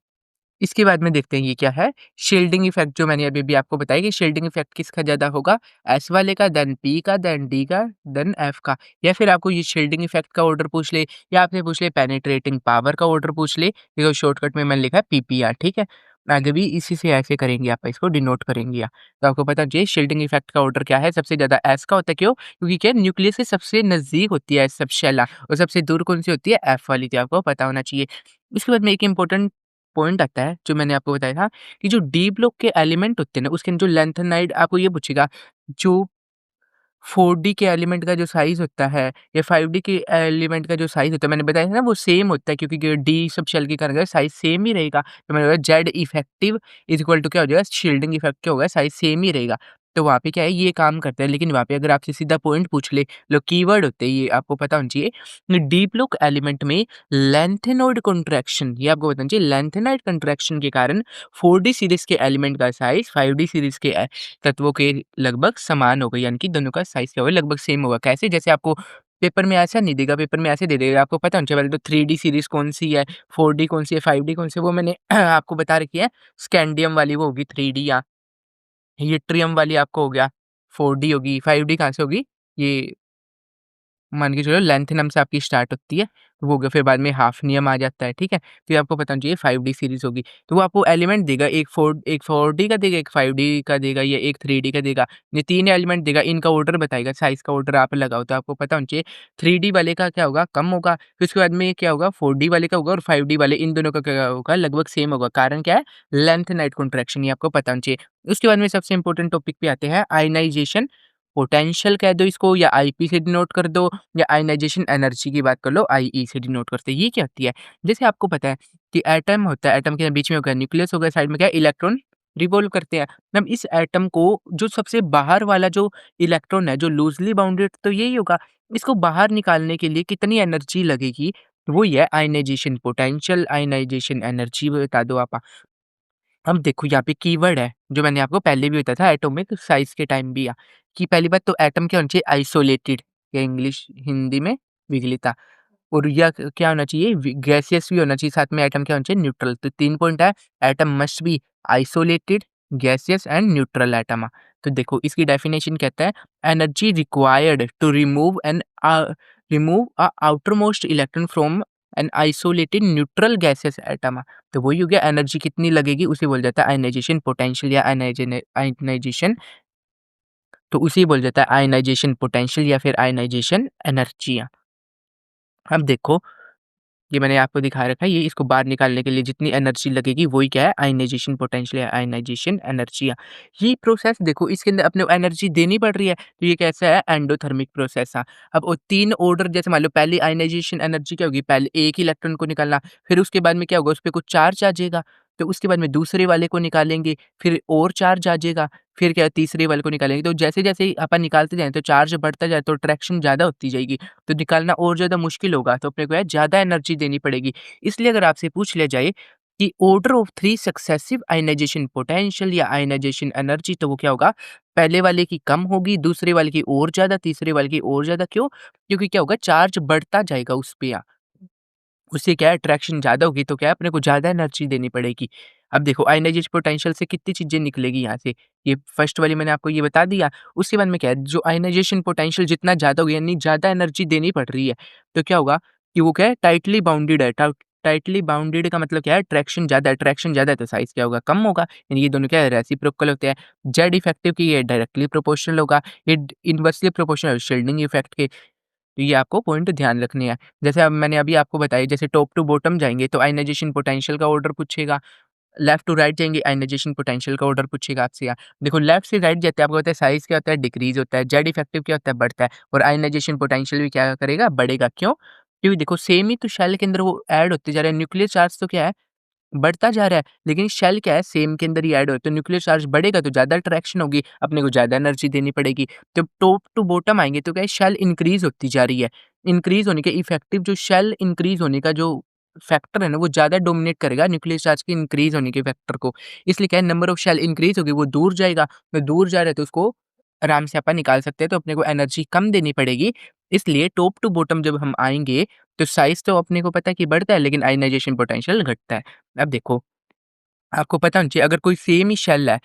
इसके बाद में देखते हैं ये क्या है? शील्डिंग इफ़ेक्ट जो मैंने अभी-अभी आपको बताया कि शील्डिंग इफ़ेक्ट किसका ज़्यादा होगा? एस वाले का, देन पी का, देन डी का, देन एफ का। या फिर आपको ये शील्डिंग इफ़ेक्ट का ऑर्डर पूछ ले या आपसे पूछ ले पेनिट्रेटिंग पावर का ऑर्डर पूछ ले, देखो शॉर्टकट में मैंने लिखा है पीपीआर, ठीक है? आगे भी इसी से ऐसे करेंगे आप इसको डिनोट करेंगे आप। तो आपको पता चाहिए शील्डिंग इफ़ेक्ट का ऑर्डर क्या है? सबसे ज़्यादा एस का होता है, क्यों? क्योंकि क्या है न्यूक्लियस के सबसे नज़दीक होती है सब शेल और सबसे दूर कौन-सी होती है? एफ वाली, तो आपको पता होना चाहिए। इसके बाद में एक इम्पोर्टेंट पॉइंट आता है, जो मैंने आपको बताया था कि जो डी ब्लॉक के एलिमेंट होते हैं ना, उसके जो लैंथेनाइड आपको ये पूछेगा, जो 4D के एलिमेंट का जो साइज़ होता है या 5D के एलिमेंट का जो साइज़ होता है, मैंने बताया था ना वो सेम होता है क्योंकि डी सब शेल के कारण साइज़ सेम ही रहेगा। तो मैंने बोला Z effective is equal to क्या हो जाएगा, शील्डिंग इफेक्ट क्या होगा, साइज़ सेम ही रहेगा। तो वहाँ पे क्या है ये काम करता है, लेकिन वहाँ पे अगर आपसे सीधा पॉइंट पूछ ले, लो कीवर्ड होते हैं ये आपको पता होना चाहिए। डी ब्लॉक एलिमेंट में लैंथेनॉइड कंट्रैक्शन, ये आपको बताना चाहिए। लैंथेनॉइड कंट्रैक्शन के कारण 4D सीरीज़ के एलिमेंट का साइज़ 5D सीरीज़ के तत्वों के लगभग समान होगा, यानी कि दोनों का साइज़ क्या होगा लगभग सेम होगा। कैसे? जैसे आपको पेपर में ऐसा नहीं देगा, पेपर में ऐसे दे देगा। आपको पता होना चाहिए पहले तो 3D सीरीज़ कौन-सी है, 4D कौन-सी है, 5D कौन-सी है, वो मैंने आपको बता रखी है। स्कैंडियम वाली वो होगी 3D यट्रियम वाली आपको हो गया 4D होगी, 5D कहाँ से होगी? ये मान के चलो लेंथेनम से आपकी स्टार्ट होती है, तो वो हो गया, फिर बाद में हाफनियम आ जाता है, ठीक है? फिर आपको पता होना चाहिए 5D सीरीज़ होगी, तो वो आपको एलिमेंट देगा, एक 4D का देगा, एक 5D का देगा या एक 3D का देगा। ये 3 एलिमेंट देगा, इनका ऑर्डर बताएगा, साइज़ का ऑर्डर आप लगाओ, तो आपको पता होना चाहिए 3D वाले का क्या होगा, कम होगा, फिर उसके बाद में क्या होगा, 4D वाले का होगा और 5D वाले, इन दोनों का क्या होगा, लगभग सेम होगा। कारण क्या है? लेंथ नाइट कॉन्ट्रैक्शन, ये आपको पता होना चाहिए। उसके बाद में सबसे इम्पोर्टेंट टॉपिक पे आते हैं आयनाइज़ेशन पोटेंशियल कह दो इसको या आईपी से डिनोट कर दो या आयनाइजेशन एनर्जी की बात कर लो आईई से डिनोट करते हैं। ये क्या होती है? जैसे आपको पता है कि एटम होता है, एटम के बीच में होगा न्यूक्लियस होगा, साइड में क्या है इलेक्ट्रॉन रिवॉल्व करते हैं। अब इस एटम को जो सबसे बाहर वाला जो इलेक्ट्रॉन है जो लूज़ली बाउंडेड तो यही होगा। इसको बाहर निकालने के लिए कितनी एनर्जी लगेगी? वो ही है आयनाइजेशन पोटेंशियल, आयनाइजेशन एनर्जी बता दो आप। अब देखो यहाँ पे कीवर्ड है, जो मैंने आपको पहले भी बताया था एटॉमिक साइज़ के टाइम भी कि पहली बात तो एटम क्या होना चाहिए आइसोलेटेड या इंग्लिश हिंदी में विघलित और या क्या होना चाहिए गैसियस भी होना चाहिए, साथ में एटम क्या होना चाहिए न्यूट्रल। तो 3 पॉइंट है, atom must be isolated, gaseous and neutral atom. तो देखो इसकी डेफिनेशन कहता है energy required to remove a outermost electron from an isolated neutral gaseous atom. तो वही हो गया एनर्जी कितनी लगेगी उसे बोला जाता है आयनाइजेशन पोटेंशियल या आयनाइजेशन। तो उसे बोला जाता है आयनाइजेशन पोटेंशियल या फिर आयनाइजेशन एनर्जी। अब देखो ये मैंने आपको दिखा रखा है, ये इसको बाहर निकालने के लिए जितनी एनर्जी लगेगी वही क्या है आयनाइजेशन पोटेंशियल या आयनाइजेशन एनर्जी। ये प्रोसेस देखो इसके अंदर अपने को एनर्जी देनी पड़ रही है, तो ये कैसा है एंडोथर्मिक प्रोसेस। अब वो 3 ऑर्डर जैसे मान लो पहली आयनाइजेशन एनर्जी क्या होगी, पहले एक इलेक्ट्रॉन को निकालना, फिर उसके बाद में क्या होगा उस पे कुछ चार्ज आ जाएगा, तो उसके बाद में दूसरे वाले को निकालेंगे, फिर और चार्ज आ जाएगा, फिर क्या तीसरे वाले को निकालेंगे। तो जैसे-जैसे ही अपन निकालते जाएँ तो चार्ज बढ़ता जाए तो अट्रैक्शन ज़्यादा होती जाएगी। तो निकालना और ज़्यादा मुश्किल होगा, तो अपने को है ज़्यादा एनर्जी देनी पड़ेगी। इसलिए अगर आपसे पूछ लिया जाए कि order of 3 successive ionization potential या आयनाइजेशन एनर्जी तो वो क्या होगा? पहले वाले की कम होगी, दूसरे वाले की और ज़्यादा, तीसरे वाले की और ज़्यादा क्यों? क्योंकि क्या होगा चार्ज बढ़ता जाएगा उस पे उससे क्या है अट्रैक्शन ज़्यादा होगी तो क्या है अपने को ज़्यादा एनर्जी देनी पड़ेगी। अब देखो आयनाइज़ेशन पोटेंशियल से कितनी चीज़ें निकलेगी यहाँ से, ये फर्स्ट वाली मैंने आपको ये बता दिया। उसके बाद में क्या है जो आयनाइज़ेशन पोटेंशियल जितना ज़्यादा होगा यानी ज़्यादा एनर्जी देनी पड़ रही है, तो क्या होगा कि वो क्या है टाइटली बाउंडेड है। टाइटली बाउंडेड का मतलब क्या है अट्रैक्शन ज़्यादा है तो साइज़ क्या होगा कम होगा। यानी ये दोनों क्या है रेसिप्रोकल होते हैं। जेड इफेक्टिव की ये डायरेक्टली प्रोपोर्शनल होगा, ये इनवर्सली प्रोपोर्शनल शील्डिंग इफेक्ट के। तो ये आपको पॉइंट ध्यान रखने हैं। जैसे अब मैंने अभी आपको बताया जैसे टॉप टू बॉटम जाएँगे तो आयनाइज़ेशन पोटेंशियल का ऑर्डर पूछेगा, लेफ्ट टू राइट जाएँगे आयनाइज़ेशन पोटेंशियल का ऑर्डर पूछेगा आपसे यहाँ। देखो लेफ्ट से राइट जाते हैं आपको पता है साइज़ क्या होता है डिक्रीज़ होता है, जेड इफेक्टिव क्या होता है बढ़ता है और आयनाइज़ेशन पोटेंशियल भी क्या करेगा बढ़ेगा क्यों? क्योंकि देखो सेम ही तो शेल के अंदर वो ऐड होते जा रहे हैं, न्यूक्लियर चार्ज तो क्या है बढ़ता जा रहा है, लेकिन शेल क्या है सेम के अंदर ही ऐड हो तो न्यूक्लियर चार्ज बढ़ेगा तो ज़्यादा अट्रैक्शन होगी, अपने को ज़्यादा एनर्जी देनी पड़ेगी। जब टॉप टू बॉटम आएँगे तो क्या है शेल इंक्रीज़ होती जा रही है। इंक्रीज़ होने के इफेक्टिव जो शेल इंक्रीज़ होने का जो फैक्टर है ना वो ज़्यादा डोमिनेट करेगा न्यूक्लियर चार्ज के इंक्रीज़ होने के फैक्टर को। इसलिए क्या है नंबर ऑफ शेल इंक्रीज़ होगी वो दूर जाएगा, तो दूर जा रहा है तो उसको आराम से अपन निकाल सकते हैं तो अपने को एनर्जी कम देनी पड़ेगी। इसलिए टॉप टू बॉटम जब हम आएँगे तो साइज़ तो अपने को पता है कि बढ़ता है लेकिन आयनाइज़ेशन पोटेंशियल घटता है। अब देखो, आपको पता होना चाहिए अगर कोई सेम ही शेल है,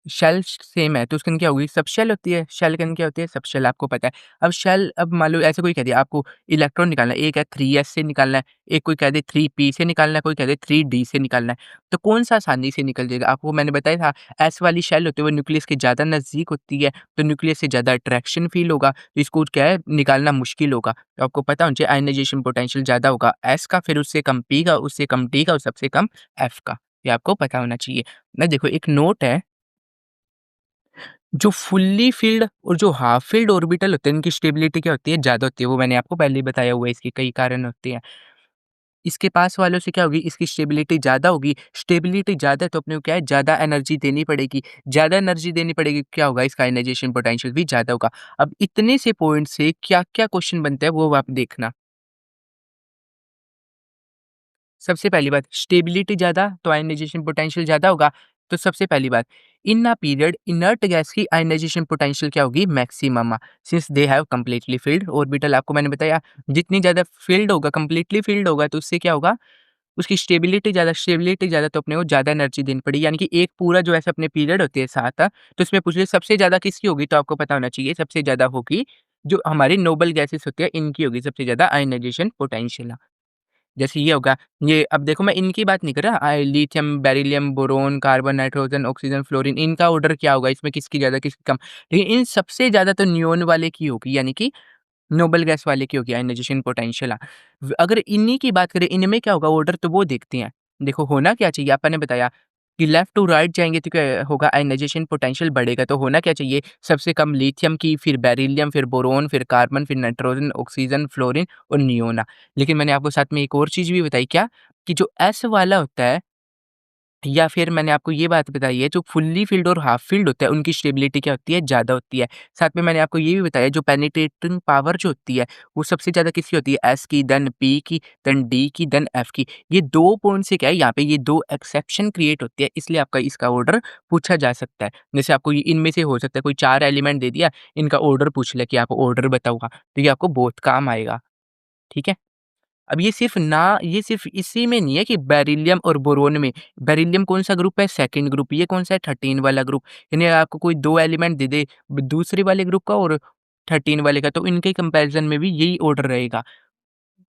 शेल सेम है तो उसके अंदर क्या होगी सबशेल होती है, शेल के अंदर क्या होती है सबशेल आपको पता है। अब शेल अब मान लो ऐसे कोई कह दिया आपको इलेक्ट्रॉन निकालना है, एक है 3s से निकालना है, एक कोई कह दे 3p से निकालना है, कोई कह दे 3d से निकालना है। तो कौन-सा आसानी से निकल जाएगा? आपको मैंने बताया था s वाली शेल होती है वो न्यूक्लियस के ज़्यादा नज़दीक होती है, तो न्यूक्लियस से ज़्यादा अट्रैक्शन फ़ील होगा, तो इसको क्या है निकालना मुश्किल होगा। तो आपको पता होना चाहिए आयनाइज़ेशन पोटेंशियल ज़्यादा होगा s का, फिर उससे कम p का, उससे कम d का और सबसे कम f का। ये आपको पता होना चाहिए। ना देखो एक नोट है जो फुल्ली फ़िल्ड और जो हाफ़ फ़िल्ड ऑर्बिटल होते हैं, इनकी स्टेबिलिटी क्या होती है? ज़्यादा होती है, वो मैंने आपको पहले ही बताया हुआ है, इसके कई कारण होते हैं। इसके पास वालों से क्या होगी, इसकी स्टेबिलिटी ज़्यादा है तो अपने को क्या है, ज़्यादा एनर्जी देनी पड़ेगी। ज़्यादा एनर्जी देनी पड़ेगी, क्या होगा? इसका आयनाइज़ेशन पोटेंशियल भी ज़्यादा होगा। अब इतने से पॉइंट से क्या-क्या क्वेश्चन बनता है, वो आप देखना। सबसे पहली बात स्टेबिलिटी ज़्यादा तो आयनाइज़ेशन पोटेंशियल ज़्यादा होगा। तो सबसे पहली बात इन अ पीरियड इनर्ट गैस की आयनाइज़ेशन पोटेंशियल क्या होगी maximum since they have completely filled orbital आपको मैंने बताया जितनी ज़्यादा फिल्ड होगा कंप्लीटली फिल्ड होगा तो उससे क्या होगा उसकी स्टेबिलिटी ज़्यादा तो अपने को ज़्यादा एनर्जी देनी पड़ेगी यानी कि एक पूरा जो ऐसे अपने पीरियड होते हैं 7 तो इसमें पूछ रहे सबसे ज़्यादा किसकी होगी तो आपको पता होना चाहिए सबसे ज़्यादा होगी जो हमारी नोबल गैसेस होती है इनकी होगी सबसे ज़्यादा आयनाइज़ेशन पोटेंशियल। जैसे ये होगा, ये अब देखो मैं इनकी बात नहीं कर रहा lithium, beryllium, boron, carbon, nitrogen, oxygen, fluorine इनका ऑर्डर क्या होगा, इसमें किसकी ज़्यादा किसकी कम। लेकिन इन सबसे ज़्यादा तो नियोन वाले की होगी, यानी कि नोबल गैस वाले की होगी आयनाइज़ेशन पोटेंशियल। अगर इन्हीं की बात करें, इनमें क्या होगा ऑर्डर, तो वो देखते हैं। देखो होना क्या चाहिए, आपने बताया कि लेफ्ट टू राइट जाएँगे तो क्या होगा, आयनाइज़ेशन पोटेंशियल बढ़ेगा, तो होना क्या चाहिए, सबसे कम लिथियम की, फिर बेरिलियम, फिर बोरोन, फिर कार्बन, फिर नाइट्रोजन, ऑक्सीजन, फ्लोरीन और नियोन। लेकिन मैंने आपको साथ में एक और चीज़ भी बताई, क्या? कि जो एस वाला होता है, या फिर मैंने आपको ये बात बताई है, जो फुल्ली फ़िल्ड और हाफ़ फ़िल्ड होता है, उनकी स्टेबिलिटी क्या होती है, ज़्यादा होती है। साथ में मैंने आपको ये भी बताया, जो पेनिट्रेटिंग पावर जो होती है, वो सबसे ज़्यादा किसकी होती है, एस की, देन पी की, देन डी की, देन एफ की। ये 2 पॉइंट से क्या है, यहाँ पे ये 2 एक्सेप्शन क्रिएट होती है, इसलिए आपका इसका ऑर्डर पूछा जा सकता है। जैसे आपको ये इनमें से हो सकता है कोई 4 एलिमेंट दे दिया, इनका ऑर्डर पूछ ले कि आप ऑर्डर बताऊँगा, तो ये आपको बहुत काम आएगा, ठीक है? अब ये सिर्फ़ इसी में नहीं है कि बेरिलियम और बोरोन में, बेरिलियम कौन-सा ग्रुप है? सेकंड ग्रुप, ये कौन-सा है? 13 वाला ग्रुप। यानी आपको कोई 2 एलिमेंट दे दे, दूसरे वाले ग्रुप का और 13 वाले का, तो इनके कंपैरिज़न में भी यही ऑर्डर रहेगा।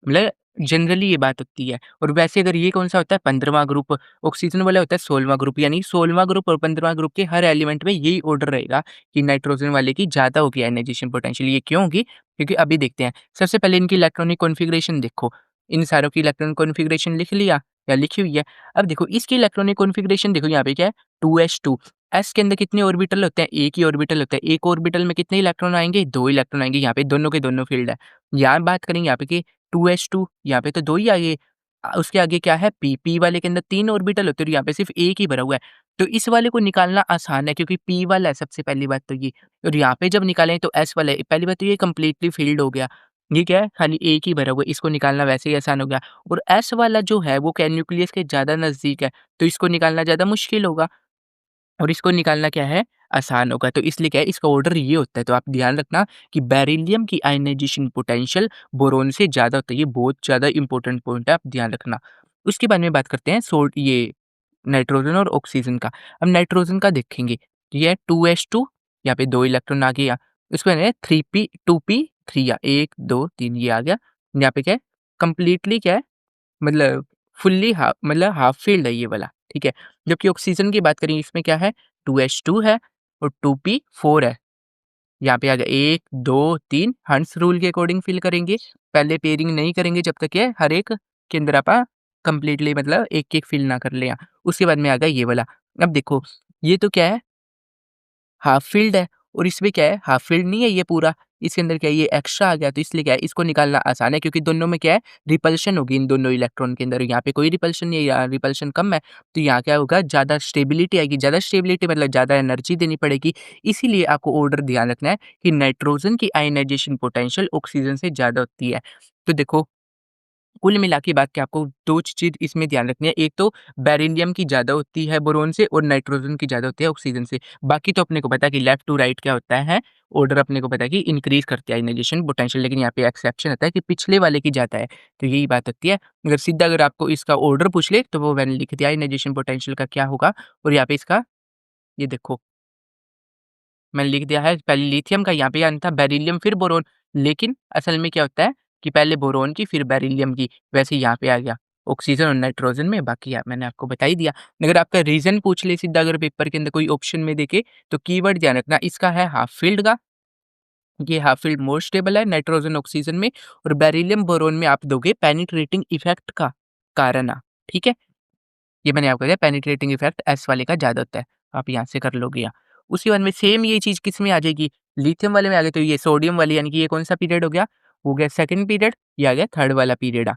मतलब जनरली ये बात होती है। और वैसे अगर ये कौन-सा होता है, 15वां ग्रुप, ऑक्सीजन वाला होता है 16वां ग्रुप, यानी 16वां ग्रुप और 15वां ग्रुप के हर एलिमेंट में यही ऑर्डर रहेगा कि नाइट्रोजन वाले की ज़्यादा होगी आयनाइज़ेशन पोटेंशियल। ये क्यों होगी? क्योंकि अभी देखते हैं। सबसे पहले इनकी इलेक्ट्रॉनिक कॉन्फ़िगरेशन देखो। इन सारों की इलेक्ट्रॉनिक कॉन्फ़िगरेशन लिख लिया या लिखी हुई है। अब देखो इसकी इलेक्ट्रॉनिक कॉन्फ़िगरेशन देखो, यहाँ पे क्या है, 2s2। s के अंदर कितने ऑर्बिटल होते हैं? एक ही ऑर्बिटल होता है। एक ऑर्बिटल में कितने इलेक्ट्रॉन आएँगे? 2 इलेक्ट्रॉन आएँगे। यहाँ पे दोनों के दोनों फ़ील्ड है। यहाँ बात करेंगे यहाँ पे कि 2s2, यहाँ पे तो 2 ही आए। उसके आगे क्या है, p, p वाले के अंदर 3 ऑर्बिटल होते हैं और यहाँ पे सिर्फ़ 1 ही भरा हुआ है। तो इस वाले को निकालना आसान है, क्योंकि p वाला है सबसे पहली बात तो ये। और यहाँ पे जब निकालें तो s वाला है। पहली बात तो ये कंप्लीटली फ़िल्ड हो गया। ये क्या है, खाली 1 ही भरा हुआ है, इसको निकालना वैसे ही आसान हो गया। और s वाला जो है वो क्या न्यूक्लियस के ज़्यादा नज़दीक है, तो इसको निकालना ज़्यादा मुश्किल होगा। और इसको निकालना क्या है, आसान होगा। तो इसलिए क्या है, इसका ऑर्डर ये होता है। तो आप ध्यान रखना कि बेरिलियम की आयनाइज़ेशन पोटेंशियल बोरोन से ज़्यादा होता है। ये बहुत ज़्यादा इम्पोर्टेंट पॉइंट है, आप ध्यान रखना। उसके बाद में बात करते हैं ये नाइट्रोजन और ऑक्सीजन का। अब नाइट्रोजन का देखेंगे, ये है 2s2, यहाँ पे 2 इलेक्ट्रॉन आ गया। उसके बाद है 3p 2p3 या 1, 2, 3 ये आ गया। यहाँ पे क्या है, कंप्लीटली क्या है, मतलब फुल्ली मतलब हाफ फ़िल्ड है ये वाला, ठीक है। जबकि ऑक्सीजन की बात करें, इसमें क्या है, 2s2 है और 2p4 है। यहाँ पे आ गया 1, 2, 3 हंस रूल के अकॉर्डिंग फिल करेंगे। पहले पेयरिंग नहीं करेंगे जब तक ये हर एक के अंदर आपा कंप्लीटली मतलब एक-एक फिल ना कर लें। उसके बाद में आ गया ये वाला। अब देखो, ये तो क्या है, हाफ फ़ील्ड है और इसमें क्या है, हाफ फ़ील्ड नहीं है ये पूरा, इसके अंदर क्या है, ये एक्स्ट्रा आ गया, तो इसलिए क्या है, इसको निकालना आसान है, क्योंकि दोनों में क्या है, रिपल्शन होगी इन दोनों इलेक्ट्रॉन के अंदर। यहाँ पे कोई रिपल्शन नहीं है, यहाँ रिपल्शन कम है, तो यहाँ क्या होगा, ज़्यादा स्टेबिलिटी आएगी। ज़्यादा स्टेबिलिटी मतलब ज़्यादा एनर्जी देनी पड़ेगी। इसीलिए आपको ऑर्डर ध्यान रखना है कि नाइट्रोजन की आयनाइज़ेशन पोटेंशियल ऑक्सीजन से ज़्यादा होती है। तो देखो, कुल मिला के बात कि आपको 2 चीज़ इसमें ध्यान रखनी है। एक तो बेरिलियम की ज़्यादा होती है बोरोन से और नाइट्रोजन की ज़्यादा होती है ऑक्सीजन से। बाकी तो अपने को पता है कि लेफ्ट टू राइट क्या होता है, ऑर्डर अपने को पता है कि इंक्रीज़ करती है आयनाइज़ेशन पोटेंशियल, लेकिन यहाँ पे एक्सेप्शन होता है कि पिछले वाले की ज़्यादा है। तो यही बात होती है। अगर आपको इसका ऑर्डर पूछ ले, तो वो मैंने लिख दिया आयनाइज़ेशन पोटेंशियल का क्या होगा, और यहाँ पे इसका ये देखो मैंने लिख दिया है, पहले लिथियम का, यहाँ पे आना था बेरिलियम फिर बोरोन, लेकिन असल में क्या होता है कि पहले बोरोन की फिर बेरिलियम की, वैसे यहाँ पे आ गया ऑक्सीजन और नाइट्रोजन में, बाकी मैंने आपको बता ही दिया। अगर आपका रीज़न पूछ ले सीधा, अगर पेपर के अंदर कोई ऑप्शन में देखे, तो कीवर्ड ध्यान रखना, इसका है हाफ फ़ील्ड का, ये हाफ फ़ील्ड मोर स्टेबल है नाइट्रोजन ऑक्सीजन में, और बेरिलियम बोरोन में आप दोगे पेनिट्रेटिंग इफेक्ट का कारण ठीक है? ये मैंने आपको बताया पेनिट्रेटिंग इफेक्ट एस वाले का ज़्यादा होता है। आप यहाँ से कर लोगे यहाँ। उसके बाद में सेम ये चीज़ किस में आ जाएगी? लिथियम वाले में आ गई, तो ये सोडियम वाले, यानी कि ये कौन-सा पीरियड हो गया सेकंड पीरियड, ये आ गया थर्ड वाला पीरियड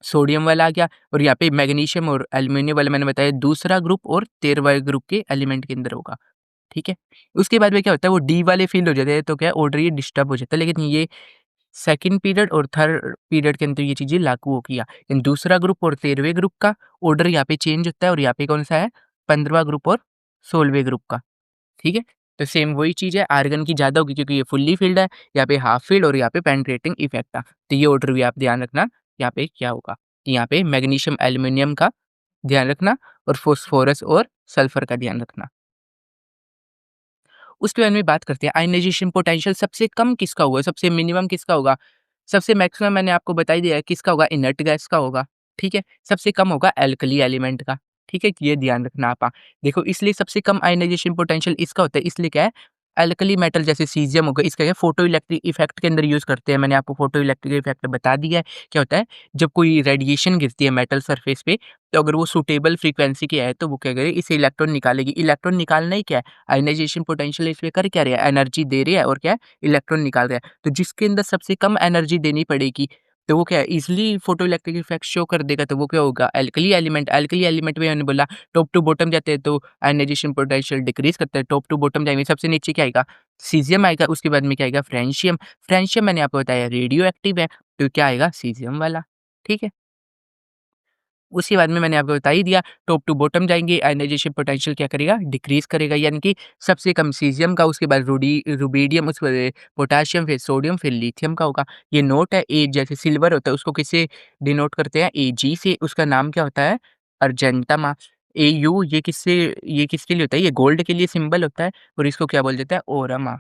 सोडियम वाला आ गया, और यहाँ पे मैग्नीशियम और एल्युमिनियम वाला मैंने बताया दूसरा ग्रुप और 13वां ग्रुप के एलिमेंट के अंदर होगा, ठीक है? उसके बाद में क्या होता है, वो डी वाले फ़ील्ड हो जाते हैं, तो क्या है, ऑर्डर ये डिस्टर्ब हो जाता है, लेकिन ये सेकंड पीरियड और थर्ड पीरियड के अंदर ये चीज़ें लागू होगी। इन दूसरा ग्रुप और 13वें ग्रुप का ऑर्डर यहाँ पे चेंज होता है, और यहाँ पे कौन-सा है, 15वां ग्रुप और 16वें ग्रुप का, ठीक है? तो सेम वही चीज़ है, आर्गन की ज़्यादा होगी क्योंकि ये फुल्ली फ़िल्ड है, यहाँ पे हाफ फ़िल्ड और यहाँ पे पेनिट्रेटिंग इफ़ेक्ट था। तो ये ऑर्डर भी आप ध्यान रखना, यहाँ पे क्या होगा, कि यहाँ पे मैग्नीशियम, एल्युमिनियम का ध्यान रखना और फास्फोरस और सल्फर का ध्यान रखना। उसके बारे में बात करते हैं, आयनाइज़ेशन पोटेंशियल सबसे कम किसका होगा, सबसे मिनिमम किसका होगा? सबसे मैक्सिमम मैंने आपको बता ही दिया है किसका होगा, इनर्ट गैस का होगा, ठीक है? सबसे कम होगा अल्कली एलिमेंट का, ठीक है? ये ध्यान रखना आप। देखो इसलिए सबसे कम आयनाइज़ेशन पोटेंशियल इसका होता है, इसलिए क्या है, अल्कली मेटल जैसे सीज़ियम हो गया, इसका क्या है फोटो इलेक्ट्रिक इफ़ेक्ट के अंदर यूज़ करते हैं। मैंने आपको फोटो इलेक्ट्रिक इफ़ेक्ट बता दिया है। क्या होता है, जब कोई रेडिएशन गिरती है मेटल सरफेस पे, तो अगर वो सूटेबल फ्रीक्वेंसी की है, तो वो क्या करेगी, इसे इलेक्ट्रॉन निकालेगी। इलेक्ट्रॉन निकालना ही क्या है, आयनाइज़ेशन पोटेंशियल इसमें कर क्या रहा है, एनर्जी दे रही है और क्या है, इलेक्ट्रॉन निकाल रहा है। तो जिसके अंदर सबसे कम एनर्जी देनी पड़ेगी, तो वो क्या है, easily photo electric effect show कर देगा, तो वो क्या होगा, अल्कली एलिमेंट में मैंने बोला टॉप टू बॉटम जाते हैं तो आयनाइज़ेशन पोटेंशियल डिक्रीज़ करता है, टॉप टू बॉटम जाएँगे, सबसे नीचे क्या आएगा, सीज़ियम आएगा, उसके बाद में क्या आएगा, फ्रेंशियम। फ्रेंशियम मैंने आपको बताया रेडियो एक्टिव है, तो क्या आएगा, सीज़ियम वाला, ठीक है? उसके बाद में मैंने आपको बता ही दिया, टॉप टू बॉटम जाएँगे, आयनाइज़ेशन पोटेंशियल क्या करेगा, डिक्रीज़ करेगा, यानी कि सबसे कम सीज़ियम का, उसके बाद रुबिडियम, उसके बाद पोटेशियम, फिर सोडियम, फिर लिथियम का होगा। ये नोट है, ए जैसे सिल्वर होता है, उसको किससे डिनोट करते हैं, एजी से, उसका नाम क्या होता है, अर्जेंटम। एयू ये किसके लिए होता है, ये गोल्ड के लिए सिंबल होता है और इसको क्या बोल देता है, ओरम।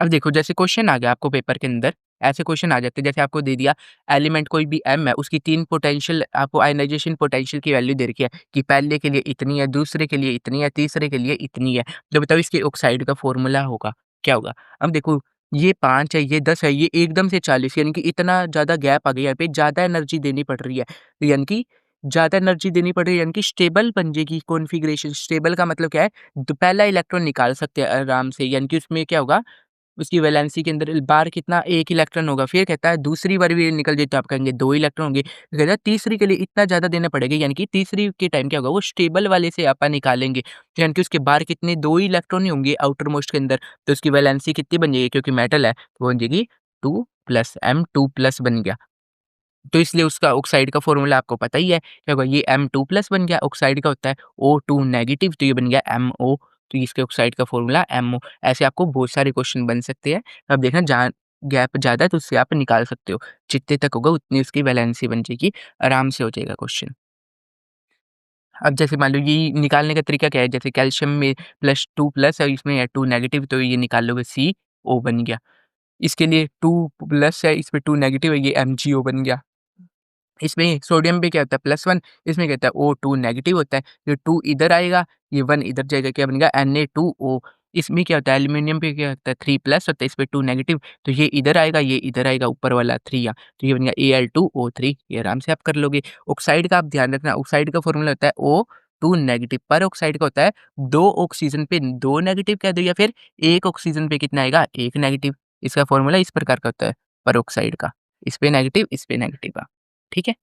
अब देखो जैसे क्वेश्चन आ गया आपको पेपर के अंदर, ऐसे क्वेश्चन आ जाते हैं जैसे आपको दे दिया एलिमेंट कोई भी एम है, उसकी 3 पोटेंशियल आपको आयनाइज़ेशन पोटेंशियल की वैल्यू दे रखी है कि पहले के लिए इतनी है, दूसरे के लिए इतनी है, तीसरे के लिए इतनी है। तो बताओ इसके ऑक्साइड का फ़ॉर्मूला होगा, क्या होगा? अब देखो ये 5 है, ये 10 है, ये एकदम से 40 यानी कि इतना ज़्यादा गैप आ गया यहाँ पे, ज़्यादा एनर्जी देनी पड़ रही है। तो यानी कि ज़्यादा एनर्जी देनी पड़ रही है यानी कि स्टेबल बन जाएगी कॉन्फ़िगरेशन। स्टेबल का मतलब क्या है? द पहला इलेक्ट्रॉन निकाल सकते हैं आराम से यानी कि उसमें क्या होगा उसकी वैलेंसी के अंदर बार कितना 1 इलेक्ट्रॉन होगा। फिर कहता है दूसरी बार भी निकल जाए तो आप कहेंगे 2 इलेक्ट्रॉन होंगे। फिर कहता है तीसरी के लिए इतना ज़्यादा देना पड़ेगा यानी कि तीसरी के टाइम क्या होगा वो स्टेबल वाले से अपन निकालेंगे। तो यानी कि उसके बाहर कितने 2 ही इलेक्ट्रॉन ही होंगे आउटर मोस्ट के अंदर। तो उसकी वैलेंसी कितनी बन जाएगी क्योंकि मेटल है तो वो बन जाएगी 2 प्लस M2 प्लस बन गया। तो इसलिए उसका ऑक्साइड का फ़ॉर्मूला आपको पता ही है, क्या होगा ये M2 प्लस बन गया, ऑक्साइड का होता है O2 नेगेटिव तो ये बन गया MO तो इसके ऑक्साइड का फ़ॉर्मूला MO ऐसे आपको बहुत सारे क्वेश्चन बन सकते हैं। अब देखना जहाँ गैप ज़्यादा है तो उससे आप निकाल सकते हो, जितने तक होगा उतनी उसकी वैलेंसी बन जाएगी, आराम से हो जाएगा क्वेश्चन। अब जैसे मान लो ये निकालने का तरीका क्या है, जैसे कैल्शियम में +2 प्लस है इसमें है 2 नेगेटिव तो ये निकाल लोगे CO बन गया। इसके लिए 2 प्लस है, इसमें 2 नेगेटिव है, ये MgO बन गया। इसमें सोडियम पे क्या होता है +1 इसमें क्या होता है O2 नेगेटिव होता है, ये 2 इधर आएगा, ये 1 इधर जाएगा, क्या बनेगा Na2O। इसमें क्या होता है एल्यूमीनियम पे क्या होता है 3 प्लस होता है, इस पे 2 नेगेटिव, तो ये इधर आएगा ऊपर वाला 3 यहाँ, तो ये बनेगा Al2O3 ये आराम से आप कर लोगे। ऑक्साइड का आप ध्यान रखना, ऑक्साइड का फ़ॉर्मूला होता है O2 नेगेटिव, पर ऑक्साइड का होता है 2 ऑक्सीजन पे 2 नेगेटिव कह दो या फिर 1 ऑक्सीजन पे कितना आएगा 1 नेगेटिव। इसका फ़ॉर्मूला इस प्रकार का होता है पेरोक्साइड का, इस पे नेगेटिव का, ठीक है?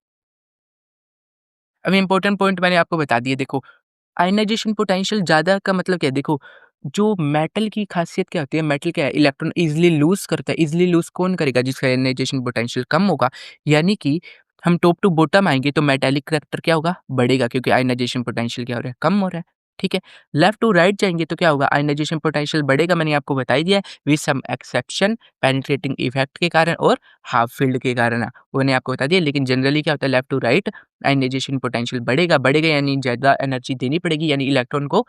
अब इम्पोर्टेंट पॉइंट मैंने आपको बता दिए देखो, आयनाइज़ेशन पोटेंशियल ज़्यादा का मतलब क्या है? देखो, जो मेटल की ख़ासियत क्या होती है? मेटल क्या है? इलेक्ट्रॉन ईज़िली लूज़ करता है। ईज़िली लूज़ कौन करेगा? जिसका आयनाइज़ेशन पोटेंशियल कम होगा। यानी कि हम टॉप टू बॉटम आएँगे तो मेटालिक करैक्टर क्या होगा? बढ़ेगा क्योंकि आयनाइज़ेशन पोटेंशियल क्या हो रहा है? कम हो रहा है। ठीक है? लेफ्ट टू राइट जाएँगे तो क्या होगा? आयनाइज़ेशन पोटेंशियल बढ़ेगा, मैंने आपको बता ही दिया है, with some exception, penetrating effect के कारण और हाफ फ़ील्ड के कारण। वो मैंने आपको बता दिया, लेकिन जनरली क्या होता है लेफ्ट टू राइट आयनाइज़ेशन पोटेंशियल बढ़ेगा यानी ज़्यादा एनर्जी देनी पड़ेगी यानी इलेक्ट्रॉन को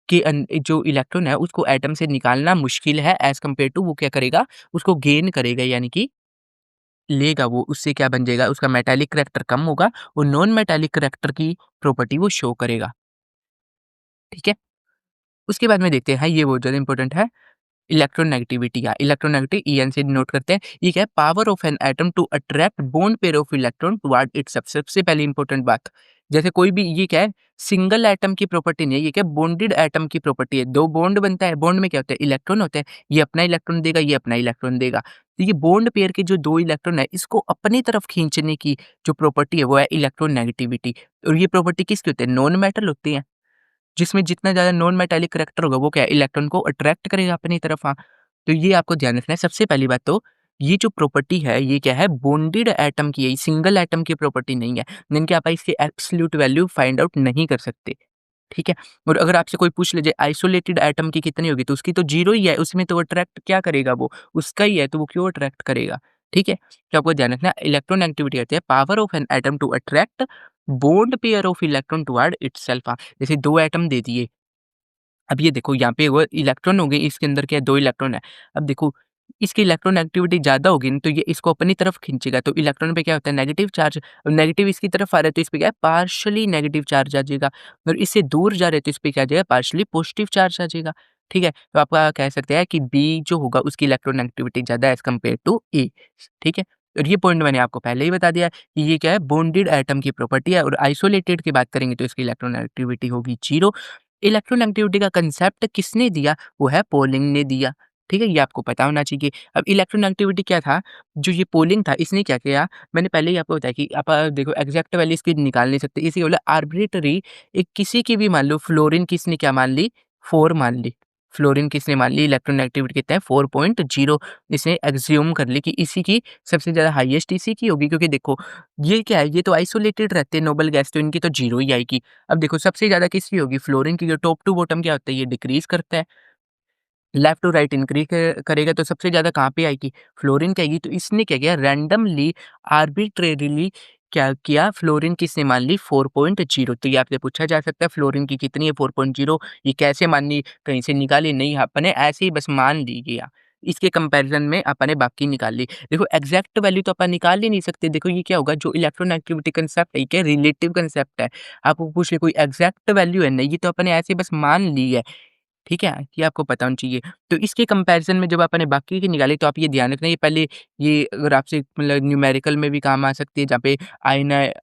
जो इलेक्ट्रॉन है उसको एटम से निकालना मुश्किल है एज़ कम्पेयर टू वो क्या करेगा, उसको गेन करेगा यानी कि लेगा वो, उससे क्या बन जाएगा उसका मेटालिक करैक्टर कम होगा और नॉन मेटालिक करैक्टर की प्रॉपर्टी वो शो करेगा, ठीक है? उसके बाद में देखते हैं ये बहुत ज़्यादा इंपॉर्टेंट है इलेक्ट्रोनेगेटिविटी या इलेक्ट्रोनेगेटिव EN से डिनोट करते हैं। ये क्या है power of an atom to attract bond pair of electron toward itself सबसे पहली इंपॉर्टेंट बात। जैसे कोई भी ये क्या है सिंगल एटम की प्रॉपर्टी नहीं है, ये क्या बॉन्डेड एटम की प्रॉपर्टी है। 2 बॉन्ड बनता है, बॉन्ड में क्या होता है इलेक्ट्रॉन होता है, ये अपना इलेक्ट्रॉन देगा, ये अपना इलेक्ट्रॉन देगा। तो ये बॉन्ड पेयर के जो 2 इलेक्ट्रॉन है इसको अपनी तरफ खींचने की जो प्रॉपर्टी है वो है इलेक्ट्रोनेगेटिविटी और ये प्रॉपर्टी किसकी होती है नॉन मेटल होती है। जिसमें जितना ज़्यादा नॉन मेटालिक करैक्टर होगा वो क्या है इलेक्ट्रॉन को अट्रैक्ट करेगा अपनी तरफ। हाँ, तो ये आपको ध्यान रखना है। सबसे पहली बात तो ये जो प्रॉपर्टी है ये क्या है बॉन्डेड एटम की है, ये सिंगल एटम की प्रॉपर्टी नहीं है। यानी कि आप इसकी एब्सोल्यूट वैल्यू फाइंड आउट नहीं कर सकते। ठीक है? और अगर आपसे कोई पूछ ले आइसोलेटेड एटम की कितनी होगी तो उसकी तो 0 ही है, उसमें तो अट्रैक्ट क्या करेगा वो? उसका ही है तो वो क्यों अट्रैक्ट करेगा? ठीक है? तो आपको ध्यान रखना है इलेक्ट्रोनेगेटिविटी कहते हैं power of an atom to attract bond pair of electron toward itself. जैसे 2 एटम दे दिए अब ये देखो यहाँ पे वो इलेक्ट्रॉन हो गए, इसके अंदर क्या है 2 इलेक्ट्रॉन है। अब देखो इसकी इलेक्ट्रॉन एक्टिविटी ज़्यादा होगी न तो ये इसको अपनी तरफ खींचेगा, तो इलेक्ट्रॉन पे क्या होता है नेगेटिव चार्ज, नेगेटिव इसकी तरफ आ रहा है तो इस पे क्या है पार्शियली नेगेटिव चार्ज आ जाएगा, और इससे दूर जा रहे हैं तो इस पे क्या आ जाएगा पार्शियली पॉजिटिव चार्ज आ जाएगा। ठीक है? तो आपका कह सकते हैं कि बी जो होगा उसकी इलेक्ट्रॉन एक्टिविटी ज़्यादा है एज़ कम्पेयर टू ए। ठीक है? और ये पॉइंट मैंने आपको पहले ही बता दिया है कि ये क्या है बॉन्डेड एटम की प्रॉपर्टी है, और आइसोलेटेड की बात करेंगे तो इसकी इलेक्ट्रॉन एक्टिविटी होगी 0। इलेक्ट्रॉन एक्टिविटी का कांसेप्ट किसने दिया? वो है पोलिंग ने दिया। ठीक है? ये आपको पता होना चाहिए। अब इलेक्ट्रॉन एक्टिविटी क्या था? जो ये पोलिंग था इसने क्या किया? मैंने पहले ही आपको बताया कि आप देखो एग्ज़ैक्ट वैल्यू इसकी निकाल नहीं सकते। इसे बोला आर्बिट्रेरी एक किसी की भी मान लो फ्लोरीन किसने क्या मान ली? 4 मान ली। फ्लोरीन किसने मान ली? इलेक्ट्रॉन एक्टिविटी कितना है? 4.0। इसने अज़्यूम कर ली कि इसी की सबसे ज़्यादा हाईएस्ट इसी की होगी, क्योंकि देखो ये क्या है? ये तो आइसोलेटेड रहते हैं नोबल गैस, तो इनकी तो 0 ही आएगी। अब देखो सबसे ज़्यादा किसकी होगी? फ्लोरीन की, जो टॉप टू बॉटम क्या होता है? ये डिक्रीज़ करता है। लेफ्ट टू राइट इंक्रीज़ करेगा तो सबसे ज़्यादा कहाँ पे आएगी? फ्लोरीन की आएगी। तो इसने क्या किया रैंडमली आर्बिट्रेरीली क्या किया फ्लोरीन किसने मान ली 4.0। तो ये आपसे पूछा जा सकता है फ्लोरीन की कितनी है 4.0, ये कैसे मान ली? कहीं से निकाली? नहीं, आपने ऐसे ही बस मान ली गया। इसके कंपैरिज़न में आपने बाकी निकाल ली। देखो एग्ज़ैक्ट वैल्यू तो अपन निकाल ही नहीं सकते। देखो ये क्या होगा जो इलेक्ट्रॉन एक्टिविटी कांसेप्ट है ये क्या रिलेटिव कांसेप्ट है। आपको पूछ ले कोई एग्ज़ैक्ट वैल्यू है नहीं, ये तो अपने ऐसे बस मान ली है। ठीक है? ये आपको पता होना चाहिए। तो इसके कंपैरिज़न में जब आपने बाकी की निकाली तो आप ये ध्यान रखना ये पहले ये अगर आपसे मतलब न्यूमेरिकल में भी काम आ सकती है जहाँ पे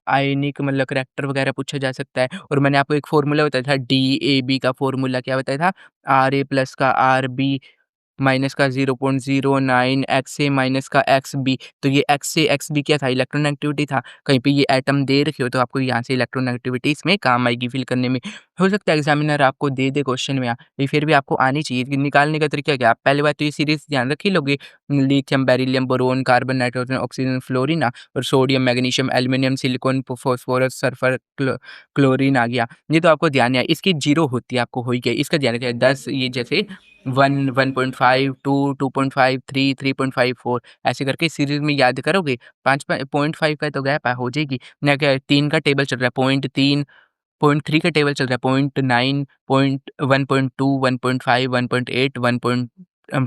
आयनिक मतलब करैक्टर वगैरह पूछा जा सकता है। और मैंने आपको एक फ़ॉर्मूला बताया था डीएबी का फ़ॉर्मूला क्या बताया था? आरए प्लस का आरबी माइनस का 0.09 एक्स ए माइनस का एक्स बी। तो ये एक्स से एक्स बी क्या था? इलेक्ट्रॉन एक्टिविटी था। कहीं पे ये एटम दे रखे हो तो आपको यहाँ से इलेक्ट्रॉन एक्टिविटी इसमें काम आएगी फिल करने में। हो सकता है एग्ज़ामिनर आपको दे दे क्वेश्चन में ये फिर भी आपको आनी चाहिए कि निकालने का तरीका क्या है? आप पहली बात तो ये सीरीज़ ध्यान रख ही लोगे। Lithium, beryllium, boron, carbon, nitrogen, oxygen, fluorine और sodium, magnesium, aluminium, silicon, phosphorus, sulphur, chlorine आ गया। ये तो आपको ध्यान है। इसकी 0 होती है आपको हो ही गया। इसका ध्यान रखिए 10 ये जैसे 1, 1.5, 2, 2.5, 3, 3.54 ऐसे करके सीरीज़ में याद करोगे 5 पॉइंट 5 का तो गैप है हो जाएगी। ना क्या 3 का टेबल चल रहा है 0.3, 0.3 का टेबल चल रहा है 0.9, 1.2, 1.5, 1.8,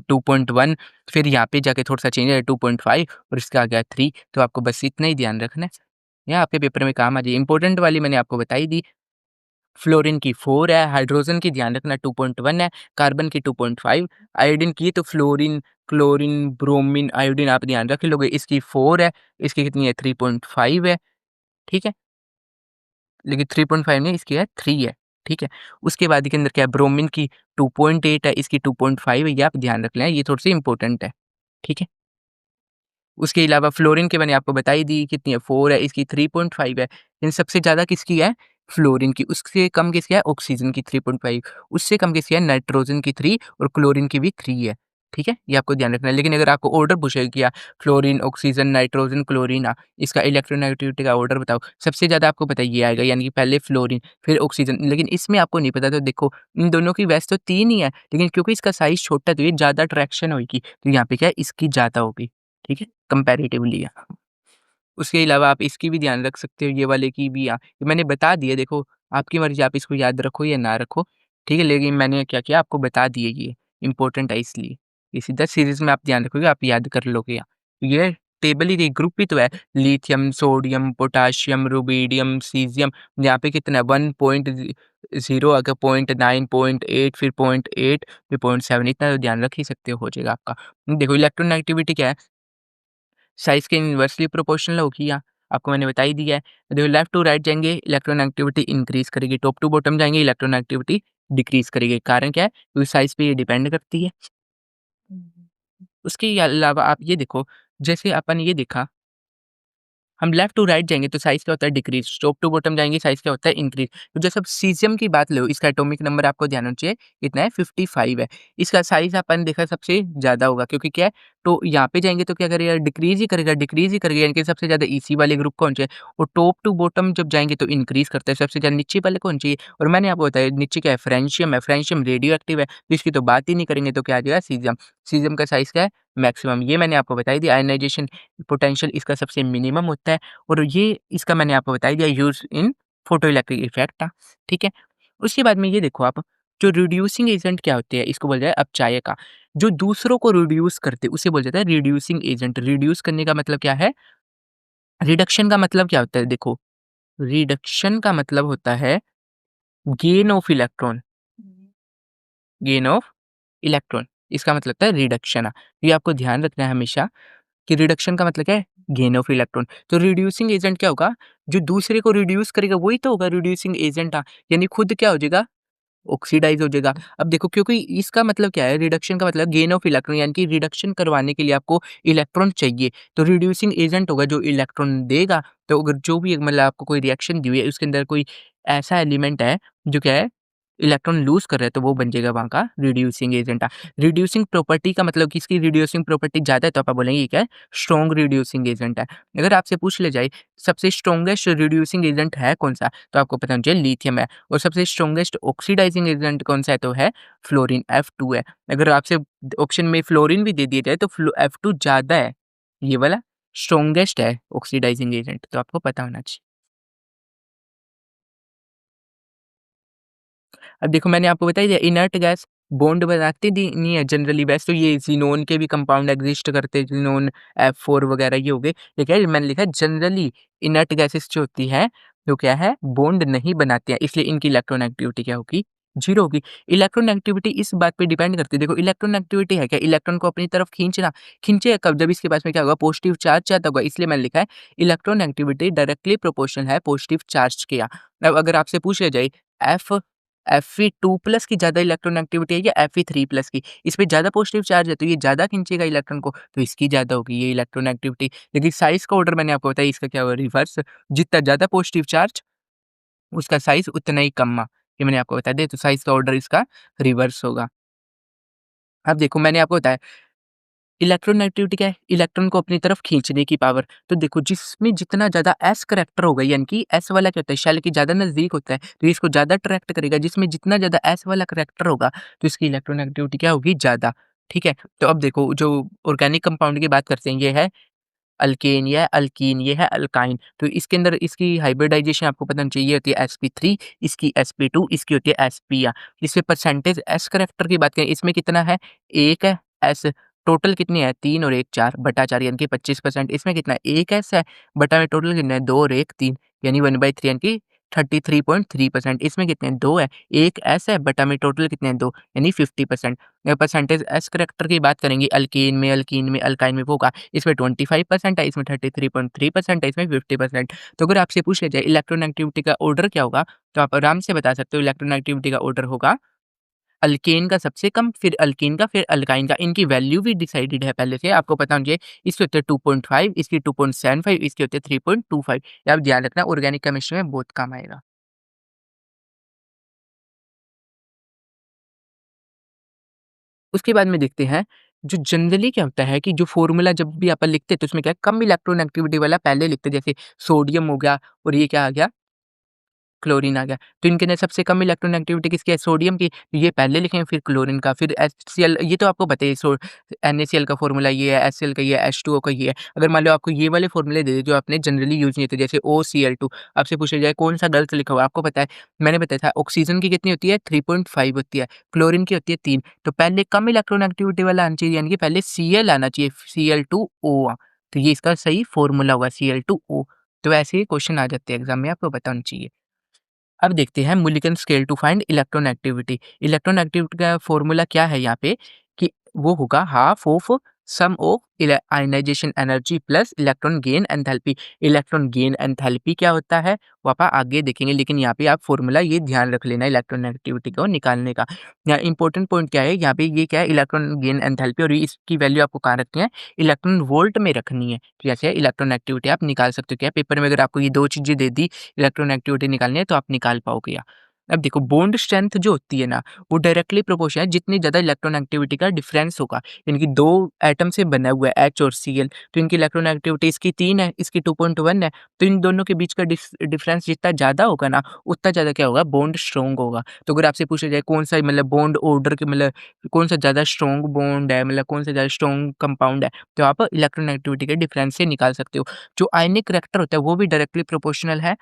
2.1 फिर यहाँ पे जाके थोड़ा-सा चेंज है 2.5 और इसका आ गया 3। तो आपको बस इतना ही ध्यान रखना है। या आपके पेपर में काम आ जाए। इम्पोर्टेंट वाली मैंने आपको बता ही दी। फ्लोरीन की 4 है, हाइड्रोजन की ध्यान रखना 2.1 है, कार्बन की 2.5, आयोडीन की तो फ्लोरीन, क्लोरीन, ब्रोमीन, आयोडीन आप ध्यान रख लोगे इसकी 4 है, इसकी कितनी है 3.5 है, ठीक है? लेकिन 3.5 नहीं इसकी है 3 है, ठीक है? उसके बाद के अंदर क्या है ब्रोमीन की 2.8 है, इसकी 2.5 है, ये आप ध्यान रख लें, ये थोड़ी-सी इम्पोर्टेंट है, ठीक है? उसके अलावा फ्लोरीन की मैंने आपको बता ही दी कितनी है 4 है, इसकी 3.5 है। इन सबसे ज़्यादा किसकी है? फ्लोरीन की, उससे कम किसकी है? ऑक्सीजन की 3.5, उससे कम किसकी है? नाइट्रोजन की 3 और क्लोरीन की भी 3 है। ठीक है? ये आपको ध्यान रखना है। लेकिन अगर आपको ऑर्डर पूछेगा कि फ्लोरीन, ऑक्सीजन, नाइट्रोजन, क्लोरीन इसका इलेक्ट्रोनेगेटिविटी का ऑर्डर बताओ। सबसे ज़्यादा आपको पता है ये आएगा यानी कि पहले फ्लोरीन फिर ऑक्सीजन। लेकिन इसमें आपको नहीं पता तो देखो इन दोनों की वैसे तो 3 ही है, लेकिन क्योंकि इसका साइज़ छोटा है तो ये ज़्यादा अट्रैक्शन होएगी। तो यहाँ पे क्या है इसकी ज़्यादा होगी। ठीक है? कंपैरेटिवली उसके अलावा आप इसकी भी ध्यान रख सकते हो, ये वाले की भी ये मैंने बता दिया देखो, आपकी मर्ज़ी आप इसको याद रखो या ना रखो, ठीक है? लेकिन मैंने क्या किया आपको बता दिए ये, इम्पोर्टेंट है इसलिए। ये सीधा सीरीज़ में आप ध्यान रखोगे, आप याद कर लोगे ये टेबल ही ग्रुप ही तो है, lithium, sodium, potassium, rubidium, caesium यहाँ पे कितना है 1.0 अगर 0.9, 0.8 फिर 0.8 फिर 0.7 इतना तो ध्यान रख ही सकते हो जाएगा आपका। देखो इलेक्ट्रोनेगेटिविटी क्या है? साइज़ के इनवर्सली प्रोपोर्शनल होगी आपको मैंने बता ही दिया है। देखो लेफ्ट टू राइट जाएँगे इलेक्ट्रॉन एक्टिविटी इंक्रीज़ करेगी, टॉप टू बॉटम जाएँगे इलेक्ट्रॉन एक्टिविटी डिक्रीज़ करेगी। कारण क्या है? क्योंकि साइज़ पे ये डिपेंड करती है। उसके अलावा आप ये देखो, जैसे अपन ये देखा हम लेफ्ट टू राइट जाएँगे तो साइज़ क्या होता है डिक्रीज़, टॉप टू बॉटम जाएँगे साइज़ क्या होता है इंक्रीज़। तो जैसे अब सीज़ियम की बात लो, इसका एटॉमिक नंबर आपको ध्यान होना चाहिए कितना है 55 है। इसका साइज़ अपन देखा सबसे ज़्यादा होगा क्योंकि क्या है तो यहाँ पे जाएँगे तो क्या करेगा डिक्रीज़ ही करेगा यानी कि सबसे ज़्यादा ईसी वाले ग्रुप कौन से है और टॉप टू बॉटम जब जाएँगे तो इंक्रीज़ करता है, सबसे ज़्यादा नीचे वाले कौन चाहिए और मैंने आपको बताया नीचे क्या है, फ्रेंशियम रेडियो एक्टिव है, तो इसकी तो बात ही नहीं करेंगे तो क्या आ जाएगा सीज़ियम। सीज़ियम का साइज़ क्या है मैक्सिमम, ये मैंने आपको बता ही दिया आयनाइज़ेशन पोटेंशियल इसका सबसे मिनिमम होता है। और ये इसका मैंने आपको बता ही दिया use in photo electric effect ठीक है? उसके बाद में ये देखो आप जो रिड्यूसिंग एजेंट क्या होते हैं, इसको बोला जाए अपचायक। जो दूसरों को रिड्यूस करते उसे बोला जाता है रिड्यूसिंग एजेंट। रिड्यूस करने का मतलब क्या है? रिडक्शन का मतलब क्या होता है? देखो, रिडक्शन का मतलब होता है gain of electron, gain of electron, इसका मतलब होता है रिडक्शन। ये आपको ध्यान रखना है हमेशा कि रिडक्शन का मतलब क्या है? Gain of electron. तो रिड्यूसिंग एजेंट क्या होगा? जो दूसरे को रिड्यूस करेगा वही तो होगा रिड्यूसिंग एजेंट। यानी खुद क्या हो जाएगा? ऑक्सीडाइज़ हो जाएगा। अब देखो, क्योंकि इसका मतलब क्या है? रिडक्शन का मतलब गेन ऑफ इलेक्ट्रॉन, यानी कि रिडक्शन करवाने के लिए आपको इलेक्ट्रॉन चाहिए। तो रिड्यूसिंग एजेंट होगा जो इलेक्ट्रॉन देगा। तो अगर जो भी मतलब आपको कोई रिएक्शन दी हुई है, उसके अंदर कोई ऐसा एलिमेंट है जो क्या है? इलेक्ट्रॉन लूज़ कर रहा है, तो वो बन जाएगा वहाँ का रिड्यूसिंग एजेंट। रिड्यूसिंग प्रॉपर्टी का मतलब कि इसकी रिड्यूसिंग प्रॉपर्टी ज़्यादा है, तो आप बोलेंगे ये क्या है? स्ट्रॉन्ग रिड्यूसिंग एजेंट है। अगर आपसे पूछ लिया जाए सबसे स्ट्रॉन्गेस्ट रिड्यूसिंग एजेंट है कौन-सा? तो आपको पता होना चाहिए लिथियम है। और सबसे स्ट्रॉन्गेस्ट ऑक्सीडाइजिंग एजेंट कौन-सा है? तो है फ्लोरीन, F2 है। अगर आपसे ऑप्शन में फ्लोरीन भी दे दिया जाए तो F2 ज़्यादा है। ये वाला स्ट्रॉन्गेस्ट है ऑक्सीडाइजिंग एजेंट, तो आपको पता होना चाहिए। अब देखो, मैंने आपको बता ही दिया इनर्ट गैस बॉन्ड बनाती दी नहीं है जनरली। वैसे तो ये ज़ीनोन के भी कंपाउंड एग्जिस्ट करते हैं, ज़ीनोन F4 वगैरह ये हो गए। ये क्या है? मैंने लिखा है जनरली इनर्ट गैसेस जो होती है, वो क्या है? बॉन्ड नहीं बनाती हैं, इसलिए इनकी इलेक्ट्रॉन एक्टिविटी क्या होगी? 0 होगी। इलेक्ट्रॉन एक्टिविटी इस बात पे डिपेंड करती है। देखो, इलेक्ट्रॉन एक्टिविटी है क्या? इलेक्ट्रॉन को अपनी तरफ खींचना। खींचेगा कब? जब इसके पास में क्या होगा? पॉजिटिव चार्ज ज़्यादा होगा, इसलिए मैंने लिखा है इलेक्ट्रॉन एक्टिविटी डायरेक्टली प्रोपोर्शनल है पॉजिटिव चार्ज के। अब अगर आपसे पूछ लिया जाए एफ Fe2+ की ज़्यादा इलेक्ट्रॉन एक्टिविटी है या Fe3+ की? इसमें ज़्यादा पॉजिटिव चार्ज है तो ये ज़्यादा खींचेगा इलेक्ट्रॉन को, तो इसकी ज़्यादा होगी ये इलेक्ट्रॉन एक्टिविटी। लेकिन साइज़ का ऑर्डर मैंने आपको बताया, इसका क्या होगा? रिवर्स। जितना ज़्यादा पॉजिटिव चार्ज उसका साइज़ उतना ही कम। ये मैंने आपको बता दिया, तो साइज़ का ऑर्डर इसका रिवर्स होगा। अब देखो, मैंने आपको बताया इलेक्ट्रॉन एक्टिविटी क्या है? इलेक्ट्रॉन को अपनी तरफ खींचने की पावर। तो देखो, जिसमें जितना ज़्यादा एस करैक्टर होगा, यानी कि एस वाला क्या होता है? शेल के ज़्यादा नज़दीक होता है, तो ये इसको ज़्यादा अट्रैक्ट करेगा। जिसमें जितना ज़्यादा एस वाला करैक्टर होगा, तो इसकी इलेक्ट्रॉन एक्टिविटी क्या होगी? ज़्यादा। ठीक है? तो अब देखो, जो ऑर्गेनिक कंपाउंड की बात करते हैं, ये है अल्केन, ये है अल्कीन, ये है अल्काइन। तो इसके अंदर इसकी हाइब्रिडाइज़ेशन आपको पता होनी चाहिए, ये होती है sp3, इसकी sp2, इसकी होती है sp। इसमें परसेंटेज एस करैक्टर की बात करें, इसमें कितना है? 1 है एस। टोटल कितनी है? 3 और 1 4 बटा 4, यानी कि 25%। इसमें कितना है? 1 एस है, बटा में टोटल कितना है? 2 और 1 3, यानी 1/3, यानी कि 33.3%। इसमें कितने हैं? 2 है, 1 एस है, बटा में टोटल कितने हैं? 2, यानी 50%। परसेंटेज एस करैक्टर की बात करेंगे अल्कीन में, अल्काइन में, वो होगा इसमें 25% है, इसमें 33.3% है, इसमें 50%। तो अगर आपसे पूछ लिया जाए इलेक्ट्रॉन एक्टिविटी का ऑर्डर क्या होगा? तो आप आराम से बता सकते हो इलेक्ट्रॉन एक्टिविटी का ऑर्डर होगा अल्केन का सबसे कम, फिर अल्कीन का, फिर अल्काइन का। इनकी वैल्यू भी डिसाइडेड है पहले से, आपको पता होना चाहिए। इसके होते हैं 2.5, इसकी 2.75, इसके होते हैं 3.25। ये आप ध्यान रखना, ऑर्गेनिक केमिस्ट्री में बहुत काम आएगा। उसके बाद में देखते हैं, जो जनरली क्या होता है कि जो फ़ॉर्मूला जब भी अपन लिखते हैं तो उसमें क्या है, कम इलेक्ट्रॉन एक्टिविटी वाला पहले लिखते हैं। जैसे सोडियम हो गया और ये क्या आ गया? क्लोरीन आ गया। तो इनके अंदर सबसे कम इलेक्ट्रॉन एक्टिविटी किसकी है? सोडियम की। तो ये पहले लिखेंगे, फिर क्लोरीन का, फिर HCl। ये तो आपको पता ही है, NaCl का फ़ॉर्मूला ये है, HCl का ये है, H2O का ये है। अगर मान लो आपको ये वाले फ़ॉर्मूले दे दें जो आपने जनरली यूज़ नहीं होते, जैसे OCl2, आपसे पूछा जाए कौन-सा गलत लिखा हुआ है? आपको पता है, मैंने बताया था ऑक्सीजन की कितनी होती है? 3.5 होती है, क्लोरीन की होती है 3। तो पहले कम इलेक्ट्रॉन एक्टिविटी वाला आना चाहिए, यानी कि पहले Cl आना चाहिए, Cl2O। तो ये इसका सही फ़ॉर्मूला हुआ Cl2O। तो ऐसे ही क्वेश्चन आ जाते हैं एग्ज़ाम में, आपको पता होना चाहिए। अब देखते हैं Mulliken scale to find electron activity. Electron activity का फॉर्मूला क्या है यहाँ पे कि वो होगा half of sum of ionization energy plus electron gain enthalpy. Electron gain enthalpy क्या होता है वो आप आगे देखेंगे, लेकिन यहाँ पे आप फॉर्मूला ये ध्यान रख लेना इलेक्ट्रॉन एक्टिविटी को निकालने का। यहाँ इंपॉर्टेंट पॉइंट क्या है, यहाँ पे ये क्या है इलेक्ट्रॉन गेन एंथैल्पी, और इसकी वैल्यू आपको कहाँ रखनी है? इलेक्ट्रॉन वोल्ट में रखनी है। तो जैसे इलेक्ट्रॉन एक्टिविटी आप निकाल सकते हो। क्या पेपर में अगर आपको ये दो चीजें दे दी, इलेक्ट्रॉन एक्टिविटी निकालनी है, तो आप निकाल पाओगे या। अब देखो, बॉन्ड स्ट्रेंथ जो होती है ना, वो डायरेक्टली प्रोपोर्शनल है जितनी ज़्यादा इलेक्ट्रॉन एक्टिविटी का डिफरेंस होगा। इनकी 2 एटम से बना हुआ है H और Cl, तो इनकी इलेक्ट्रॉन एक्टिविटी इसकी 3 है, इसकी 2.1 है। तो इन दोनों के बीच का डिफरेंस जितना ज़्यादा होगा ना, उतना ज़्यादा क्या होगा? बॉन्ड स्ट्रॉन्ग होगा। तो अगर आपसे पूछा जाए कौन-सा मतलब बॉन्ड ऑर्डर के मतलब कौन-सा ज़्यादा स्ट्रॉन्ग बॉन्ड है, मतलब कौन-सा ज़्यादा स्ट्रॉन्ग कंपाउंड है, तो आप इलेक्ट्रॉन एक्टिविटी के डिफरेंस से निकाल सकते हो। जो आयनिक रिएक्टर होता है, वो भी डायरेक्टली प्रोपोर्शनल है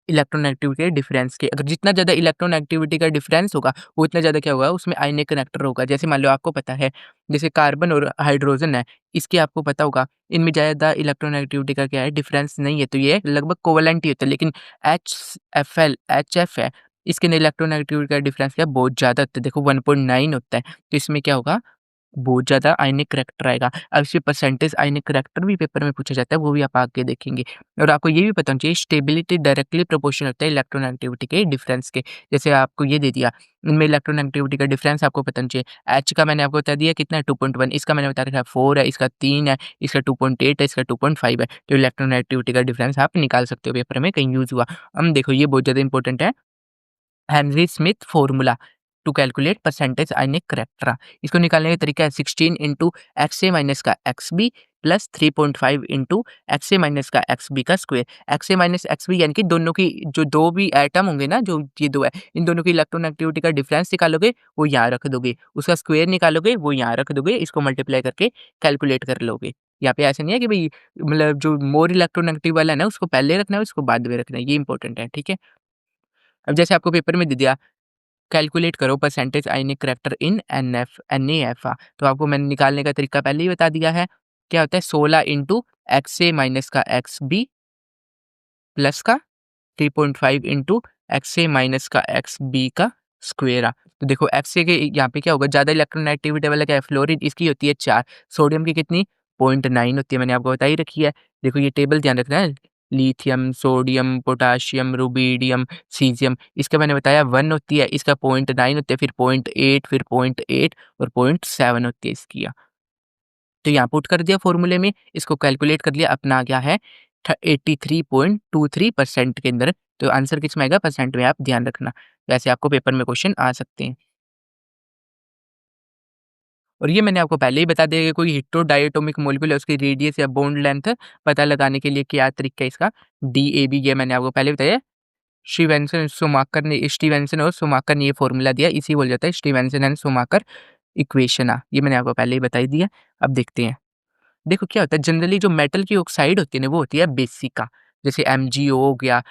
इलेक्ट्रोनेगेटिविटी के डिफरेंस के। अगर जितना ज़्यादा इलेक्ट्रोनेगेटिविटी का डिफरेंस होगा, वो उतना ज़्यादा क्या होगा उसमें आयनिक कनेक्टर होगा। जैसे मान लो आपको पता है, जैसे कार्बन और हाइड्रोजन है, इसके आपको पता होगा इनमें ज़्यादा इलेक्ट्रोनेगेटिविटी का क्या है डिफरेंस नहीं है, तो ये लगभग कोवेलेंट ही होता है। लेकिन HFl HF है, इसके अंदर इलेक्ट्रोनेगेटिविटी का डिफरेंस क्या है बहुत ज़्यादा होता है। देखो 1.9 होता है, तो इसमें क्या होगा बहुत ज़्यादा आयनिक करैक्टर आएगा। अब इसमें परसेंटेज आयनिक करैक्टर भी पेपर में पूछा जाता है, वो भी आप आगे देखेंगे। और आपको ये भी पता होना चाहिए स्टेबिलिटी डायरेक्टली प्रोपोर्शनल होता है इलेक्ट्रोनेगेटिविटी के डिफरेंस के। जैसे आपको ये दे दिया, इनमें इलेक्ट्रोनेगेटिविटी का डिफरेंस आपको पता होना चाहिए। H का मैंने आपको बता दिया कितना है 2.1, इसका मैंने बता रखा है 4 है, इसका 3 है, इसका 2.8 है, इसका 2.5 है। तो इलेक्ट्रोनेगेटिविटी का डिफरेंस आप निकाल सकते हो पेपर में कहीं यूज़ हुआ। देखो ये बहुत ज़्यादा इंपॉर्टेंट है। Henry Smith formula to calculate percentage ionic character. इसको निकालने का तरीका है 16 इंटू एक्स ए माइनस का X B plus 3.5 into X A minus का एक्स बी का square. X A minus X B यानी कि दोनों की जो दो भी एटम होंगे ना, जो ये दो है, इन दोनों की इलेक्ट्रोनेगेटिविटी का डिफरेंस निकालोगे वो यहाँ रख दोगे, उसका स्क्वायर निकालोगे वो यहाँ रख दोगे, इसको मल्टीप्लाई करके कैलकुलेट कर लोगे। यहाँ पे ऐसा नहीं है कि भाई मतलब जो मोर इलेक्ट्रोनेगेटिव वाला है ना उसको पहले रखना है उसको बाद में रखना है, ये इंपॉर्टेंट है, ठीक है। अब जैसे आपको पेपर में दे दिया कैलकुलेट करो परसेंटेज आयनिक करैक्टर इन NaFA, तो आपको मैंने निकालने का तरीका पहले ही बता दिया है। क्या होता है 16 इंटू एक्स ए माइनस का एक्स बी प्लस का 3.5 इंटू एक्स ए माइनस का एक्स बी का स्क्वायर। तो देखो एक्स ए के यहाँ पे क्या होगा ज़्यादा इलेक्ट्रोनेगेटिविटी वाला क्या है फ्लोरीन, इसकी होती है 4, सोडियम की कितनी 0.9 होती है, मैंने आपको बता ही रखी है। देखो ये टेबल ध्यान रखना है, lithium, sodium, potassium, rubidium, caesium, इसका मैंने बताया 1 होती है, इसका 0.9 होती है, फिर 0.8 फिर 0.8 और 0.7 होती है इसकी। तो यहाँ पुट कर दिया फ़ॉर्मूले में, इसको कैलकुलेट कर लिया, अपना आ गया है 83.23% के अंदर, तो आंसर किसमें आएगा परसेंट में, आप ध्यान रखना। वैसे आपको पेपर में क्वेश्चन आ सकते हैं। और ये मैंने आपको पहले ही बता दिया कि कोई हेटेरोडायटोमिक मॉलिक्यूल है, उसकी रेडियस या बॉन्ड लेंथ पता लगाने के लिए क्या तरीका है इसका, DAB, ये मैंने आपको पहले बताया। स्टीवेंसन और शुमाकर ने ये फ़ॉर्मूला दिया, इसी बोला जाता है स्टीवेंसन एंड शुमाकर इक्वेशन। ये मैंने आपको पहले ही बता ही दिया। अब देखते हैं। देखो क्या होता है जनरली जो मेटल की ऑक्साइड होती है ना वो होती है बेसिका, जैसे MgO हो गया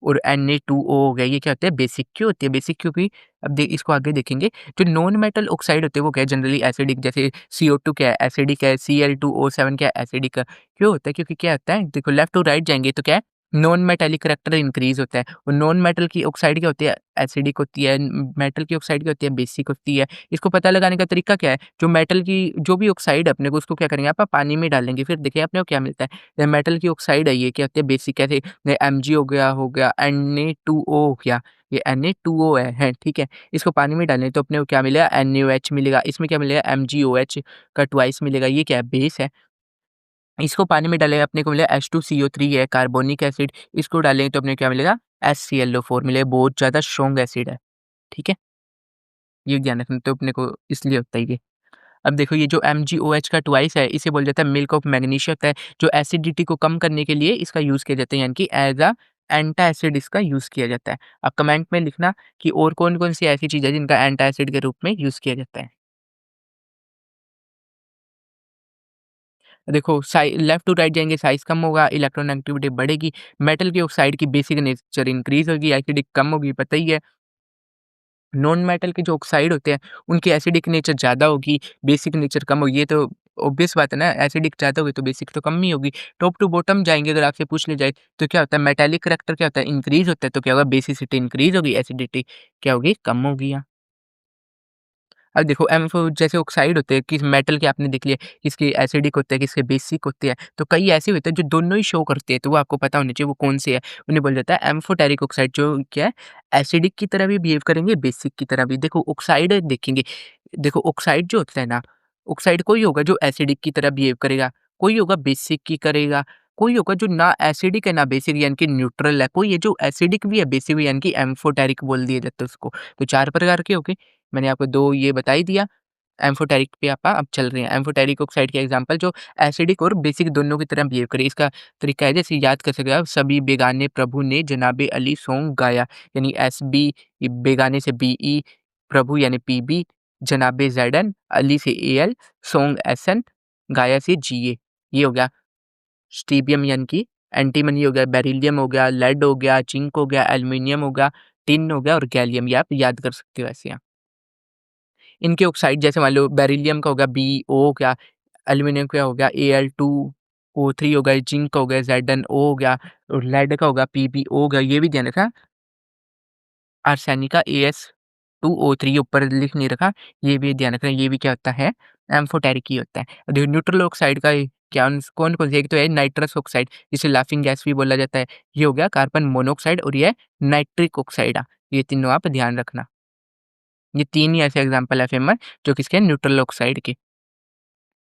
और Na2O हो गया, ये क्या होता है बेसिक। क्यों होती है बेसिक, क्योंकि अब इसको आगे देखेंगे। जो नॉन मेटल ऑक्साइड होते हैं वो क्या है जनरली एसिडिक, जैसे CO2 क्या है एसिडिक है, Cl2O7 क्या है एसिडिक है। क्यों होता है, क्योंकि क्या होता है देखो लेफ्ट टू राइट जाएंगे तो क्या है नॉन मेटालिक करैक्टर इंक्रीज होता है, और नॉन मेटल की ऑक्साइड क्या होती है एसिडिक होती है, मेटल की ऑक्साइड क्या होती है बेसिक होती है। इसको पता लगाने का तरीका क्या है, जो मेटल की जो भी ऑक्साइड है अपने को उसको क्या करेंगे आप पानी में डालेंगे, फिर देखिए अपने को क्या मिलता है। मेटल की ऑक्साइड है ये क्या होती है बेसिक, कैसे Mg हो गया Na2O हो गया, ये Na2O है, ठीक है। इसको पानी में डालें तो अपने को क्या मिलेगा NaOH मिलेगा, इसमें क्या मिलेगा MgOH का ट्वाइस मिलेगा, ये क्या है बेस है। इसको पानी में डालें अपने को मिलेगा H2CO3 है कार्बोनिक एसिड, इसको डालेंगे तो अपने को क्या मिलेगा HClO4 मिलेगा, बहुत ज़्यादा स्ट्रॉन्ग एसिड है, ठीक है। ये ध्यान रखना तो अपने को इसलिए होता है ये। अब देखो ये जो MgOH का ट्वाइस है इसे बोला जाता है मिल्क ऑफ मैग्नीशिया होता है, जो एसिडिटी को कम करने के लिए इसका यूज़ किया जाता है, यानी कि एज़ अ एंटा एसिड इसका यूज़ किया जाता है। आप कमेंट में लिखना कि और कौन-कौन सी ऐसी चीज़ है जिनका एंटा एसिड के रूप में यूज़ किया जाता है। देखो लेफ्ट टू राइट जाएँगे साइज़ कम होगा, इलेक्ट्रोनेगेटिविटी बढ़ेगी, मेटल की ऑक्साइड की बेसिक नेचर इंक्रीज़ होगी, एसिडिक कम होगी, पता ही है। नॉन मेटल के जो ऑक्साइड होते हैं, उनकी एसिडिक नेचर ज़्यादा होगी, बेसिक नेचर कम होगी, ये तो ऑब्वियस बात है ना, एसिडिक ज़्यादा होगी तो बेसिक तो कम ही होगी। टॉप टू बॉटम जाएँगे अगर आपसे पूछ लिया जाए, तो क्या होता है मेटालिक करैक्टर क्या होता है इंक्रीज़ होता है, तो क्या होगा बेसिसिटी इंक्रीज़ होगी, एसिडिटी क्या होगी कम होगी। अब देखो जैसे ऑक्साइड होते हैं, किस मेटल के आपने देख लिया, किसके एसिडिक होते हैं, किसके बेसिक होते हैं, तो कई ऐसे होते हैं जो दोनों ही शो करते हैं, तो वो आपको पता होना चाहिए वो कौन से है। उन्हें बोला जाता है एम्फोटेरिक ऑक्साइड, जो क्या है एसिडिक की तरह भी बिहेव करेंगे, बेसिक की तरह भी। देखो ऑक्साइड देखेंगे, देखो ऑक्साइड जो होता है ना, ऑक्साइड कोई होगा जो एसिडिक की तरह बिहेव करेगा, कोई होगा बेसिक की करेगा, कोई होगा जो ना एसिडिक है ना बेसिक यानी कि न्यूट्रल है, कोई है जो एसिडिक भी है बेसिक भी यानी कि एम्फोटेरिक बोल दिया जाता है उसको। तो 4 प्रकार के हो गए। मैंने आपको 2 ये बता ही दिया। एम्फोटेरिक पे अब चल रहे हैं। एम्फोटेरिक ऑक्साइड के एग्ज़ाम्पल जो एसिडिक और बेसिक दोनों की तरह बिहेव करे। इसका तरीका है जैसे याद कर सकते हो आप, सभी बेगाने प्रभु ने जनाबे अली सॉन्ग गाया, यानी एसबी, बेगाने से बीई, प्रभु यानी पीबी, जनाबे ज़ेडएन, अली से एएल, सॉन्ग एसएन, गाया से जीए। ये हो गया स्ट्रीबियम यानी कि एंटीमनी हो गया, बेरिलियम हो गया, लेड हो गया, जिंक हो गया, एल्यूमीनियम हो गया, टिन हो गया और गैलियम, ये आप याद कर सकते हो ऐसे यहाँ। इनके ऑक्साइड जैसे मान लो बेरिलियम का हो गया BO हो गया, एल्यूमीनियम का हो गया Al2O3 हो गया, जिंक का हो गया ZnO हो गया और लेड का होगा PbO हो गया, ये भी ध्यान रखना। आर्सेनिक का As2O3 ऊपर लिख नहीं रखा, ये भी ध्यान रखना, ये भी क्या होता है एम्फोटेरिक ही होता है। देखो न्यूट्रल ऑक्साइड का क्या कौन-कौन से, एक तो है नाइट्रस ऑक्साइड जिसे लाफिंग गैस भी बोला जाता है, ये हो गया कार्बन मोनोऑक्साइड और ये है नाइट्रिक ऑक्साइड, ये तीनों आप ध्यान रखना। ये 3 ही ऐसे एग्ज़ाम्पल है फेमस जो किसके न्यूट्रल ऑक्साइड के।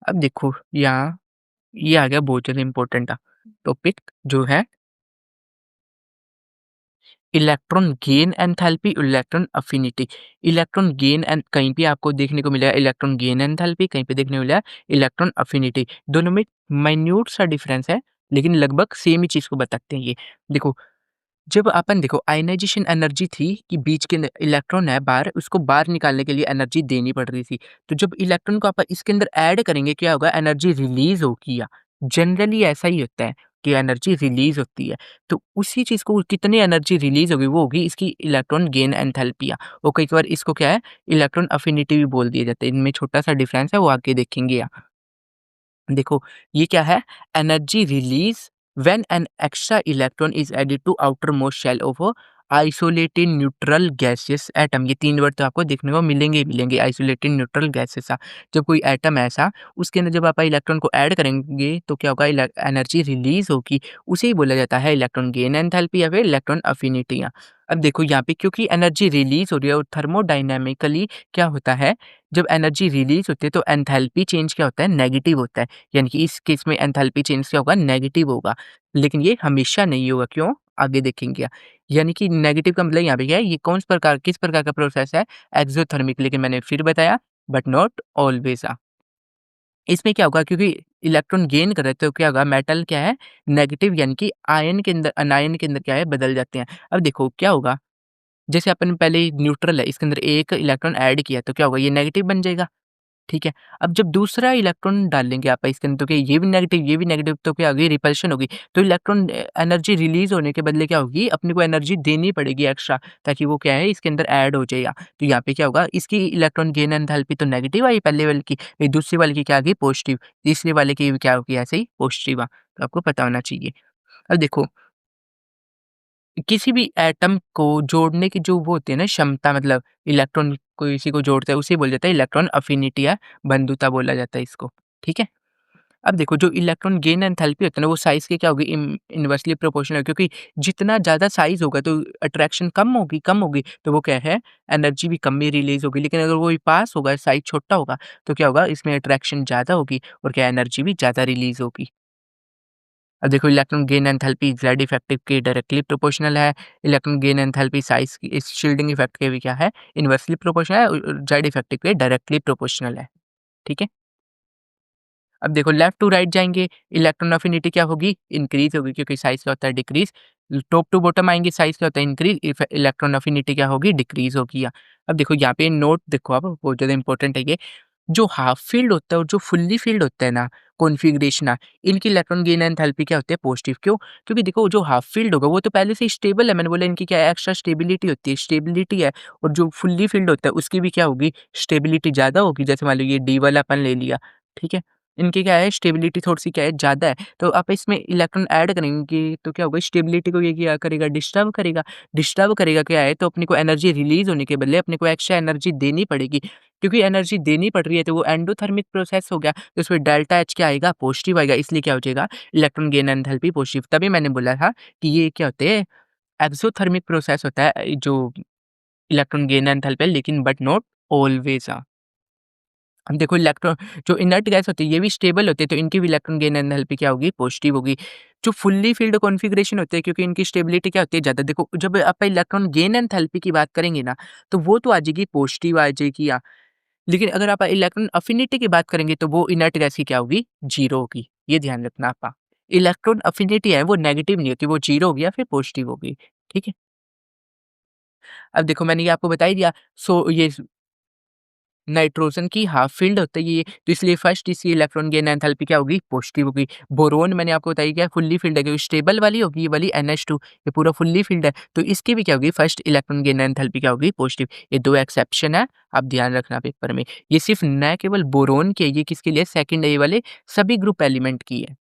अब देखो यहाँ ये आ गया बहुत ज़्यादा इम्पोर्टेंट टॉपिक जो है electron gain enthalpy, electron affinity. Electron gain and कहीं पे आपको देखने को मिलेगा इलेक्ट्रॉन गेन एंथैल्पी, कहीं पे देखने को मिलेगा इलेक्ट्रॉन अफिनिटी। दोनों में माइन्यूट सा डिफरेंस है, लेकिन लगभग सेम ही चीज़ को बताते हैं ये। देखो जब अपन देखो आयनाइज़ेशन एनर्जी थी कि बीच के अंदर इलेक्ट्रॉन है बाहर, उसको बाहर निकालने के लिए एनर्जी देनी पड़ रही थी। तो जब इलेक्ट्रॉन को अपन इसके अंदर ऐड करेंगे क्या होगा एनर्जी रिलीज़ होगी या जनरली ऐसा ही होता है कि एनर्जी रिलीज़ होती है। तो उसी चीज़ को कितनी एनर्जी रिलीज़ होगी वो होगी इसकी इलेक्ट्रॉन गेन एंथैल्पी और कई बार इसको क्या है इलेक्ट्रॉन अफिनिटी भी बोल दिया जाता है। इनमें छोटा-सा डिफरेंस है वो आगे देखेंगे। देखो ये क्या है energy release when an extra electron is added to outer most shell of isolated neutral gases atom, ये 3 वर्ड तो आपको देखने को मिलेंगे ही मिलेंगे आइसोलेटेड न्यूट्रल गैसेस। जब कोई एटम है ऐसा उसके अंदर जब आप इलेक्ट्रॉन को ऐड करेंगे तो क्या होगा एनर्जी रिलीज होगी, उसे ही बोला जाता है इलेक्ट्रॉन गेन एंथैल्पी या फिर इलेक्ट्रॉन अफिनिटी। अब देखो यहाँ पे क्योंकि एनर्जी रिलीज हो रही है और थर्मोडायनेमिकली क्या होता है जब एनर्जी रिलीज होती है तो एंथैल्पी चेंज क्या होता है नेगेटिव होता है, यानी कि इस केस में एंथैल्पी चेंज क्या होगा नेगेटिव होगा, लेकिन ये हमेशा नहीं होगा, क्यों आगे देखेंगे। यानी कि नेगेटिव का मतलब यहाँ पे क्या है ये किस प्रकार का प्रोसेस है एक्सोथर्मिक, लेकिन मैंने फिर बताया बट नॉट ऑलवेज। इसमें क्या होगा क्योंकि इलेक्ट्रॉन गेन कर रहे थे तो क्या होगा मेटल क्या है नेगेटिव यानी कि आयन के अंदर अनायन के अंदर क्या है बदल जाते हैं। अब देखो क्या होगा जैसे अपन पहले न्यूट्रल है इसके अंदर एक इलेक्ट्रॉन ऐड किया तो क्या होगा ये नेगेटिव बन जाएगा, ठीक है। अब जब दूसरा इलेक्ट्रॉन डालेंगे आप इसके अंदर तो क्या ये भी नेगेटिव तो क्या होगी रिपल्शन होगी। तो इलेक्ट्रॉन एनर्जी रिलीज़ होने के बदले क्या होगी अपने को एनर्जी देनी पड़ेगी एक्स्ट्रा ताकि वो क्या है इसके अंदर ऐड हो जाएगा। तो यहाँ पे क्या होगा इसकी इलेक्ट्रॉन गेन एंथैल्पी तो नेगेटिव आई पहले वाले की, ये दूसरी वाले की क्या आ गई पॉजिटिव, तीसरे वाले की भी क्या होगी ऐसे ही पॉजिटिव तो आपको पता होना चाहिए। अब देखो किसी भी एटम को जोड़ने की जो वो होती है ना क्षमता मतलब इलेक्ट्रॉन को किसी को जोड़ता है उसे बोला जाता है इलेक्ट्रॉन अफिनिटी या बंधुता बोला जाता है इसको, ठीक है। अब देखो जो इलेक्ट्रॉन गेन एंथैल्पी होता है ना वो साइज़ के क्या होगी इनवर्सली प्रोपोर्शनल, क्योंकि जितना ज़्यादा साइज़ होगा तो अट्रैक्शन कम होगी तो वो क्या है एनर्जी भी कम ही रिलीज़ होगी, लेकिन अगर वो पास होगा साइज़ छोटा होगा तो क्या होगा इसमें अट्रैक्शन ज़्यादा होगी और क्या एनर्जी भी ज़्यादा रिलीज़ होगी। अब देखो electron gain enthalpy Z effective के डायरेक्टली प्रोपोर्शनल है। इलेक्ट्रॉन गेन एंथैल्पी साइज़ की इस शील्डिंग इफेक्ट के भी क्या है इनवर्सली प्रोपोर्शनल है और जेड इफेक्टिव के डायरेक्टली प्रोपोर्शनल है, ठीक है। अब देखो लेफ्ट टू राइट जाएँगे, इलेक्ट्रॉन अफिनिटी क्या होगी? इंक्रीज़ होगी क्योंकि साइज़ क्या होता है डिक्रीज़। टॉप टू बॉटम आएँगे साइज़ क्या होता है इंक्रीज़, इलेक्ट्रॉन अफिनिटी क्या होगी? डिक्रीज़ होगी। अब देखो यहाँ पे नोट देखो आप बहुत ज़्यादा इंपॉर्टेंट है ये, जो हाफ फ़ील्ड होता है और जो फुल्ली फ़ील्ड होता है ना कॉन्फ़िगरेशन इनकी इलेक्ट्रॉन गेन एंथैल्पी क्या होती है? पॉज़िटिव। क्यों? क्योंकि देखो जो हाफ फ़ील्ड होगा वो तो पहले से ही स्टेबल है, मैंने बोला इनकी क्या है एक्स्ट्रा स्टेबिलिटी होती है, स्टेबिलिटी है और जो फुल्ली फ़ील्ड होता है उसकी भी क्या होगी? स्टेबिलिटी ज़्यादा होगी। जैसे मान लो ये डी वाला अपन ले लिया, ठीक है? इनकी क्या है स्टेबिलिटी थोड़ी-सी क्या है ज़्यादा है, तो आप इसमें इलेक्ट्रॉन ऐड करेंगे तो क्या होगा स्टेबिलिटी को ये क्या करेगा डिस्टर्ब करेगा। डिस्टर्ब करेगा क्या है तो अपने को एनर्जी रिलीज़ होने के बदले अपने को एक्स्ट्रा एनर्जी देनी पड़ेगी। क्योंकि एनर्जी देनी पड़ रही है तो वो एंडोथर्मिक प्रोसेस हो गया, तो उसमें डेल्टा H क्या आएगा पॉजिटिव आएगा, इसलिए क्या हो जाएगा इलेक्ट्रॉन गेन एंथैल्पी पॉजिटिव। तभी मैंने बोला था कि ये क्या होते हैं एक्ज़ोथर्मिक प्रोसेस होता है जो इलेक्ट्रॉन गेन एंथैल्पी है लेकिन बट नॉट ऑलवेज़। अब देखो इलेक्ट्रॉन जो इनर्ट गैस होती है ये भी स्टेबल होती है तो इनकी भी इलेक्ट्रॉन गेन एंथैल्पी क्या होगी पॉजिटिव होगी। जो फुल्ली फील्ड कॉन्फ़िगरेशन होते हैं क्योंकि इनकी स्टेबिलिटी क्या होती है ज़्यादा, देखो जब आप इलेक्ट्रॉन गेन एंथैल्पी की बात करेंगे ना तो वो तो आ जाएगी पॉजिटिव आ जाएगी लेकिन अगर आप इलेक्ट्रॉन अफिनिटी की बात करेंगे तो वो इनर्ट गैस की क्या होगी 0 होगी। ये ध्यान रखना आप। इलेक्ट्रॉन अफिनिटी है वो नेगेटिव नहीं होती, वो 0 होगी या फिर पॉजिटिव होगी, ठीक है। अब देखो मैंने ये आपको बता ही दिया। सो ये नाइट्रोजन की हाफ फ़ील्ड होता है ये, तो इसलिए फर्स्ट इसकी इलेक्ट्रॉन गेन एंथैल्पी क्या होगी? पॉज़िटिव होगी। बोरोन मैंने आपको बताई क्या फुल्ली फ़ील्ड है, क्योंकि स्टेबल वाली होगी ये वाली NH2, ये पूरा फुल्ली फ़ील्ड है, तो इसकी भी क्या होगी? फर्स्ट इलेक्ट्रॉन गेन एंथैल्पी क्या होगी? पॉज़िटिव। ये 2 एक्सेप्शन है, आप ध्यान रखना पेपर में। ये सिर्फ़ न केवल बोरोन की है, ये किसके लिए? सेकंड ए वाले सभी ग्रुप एलिमेंट की है।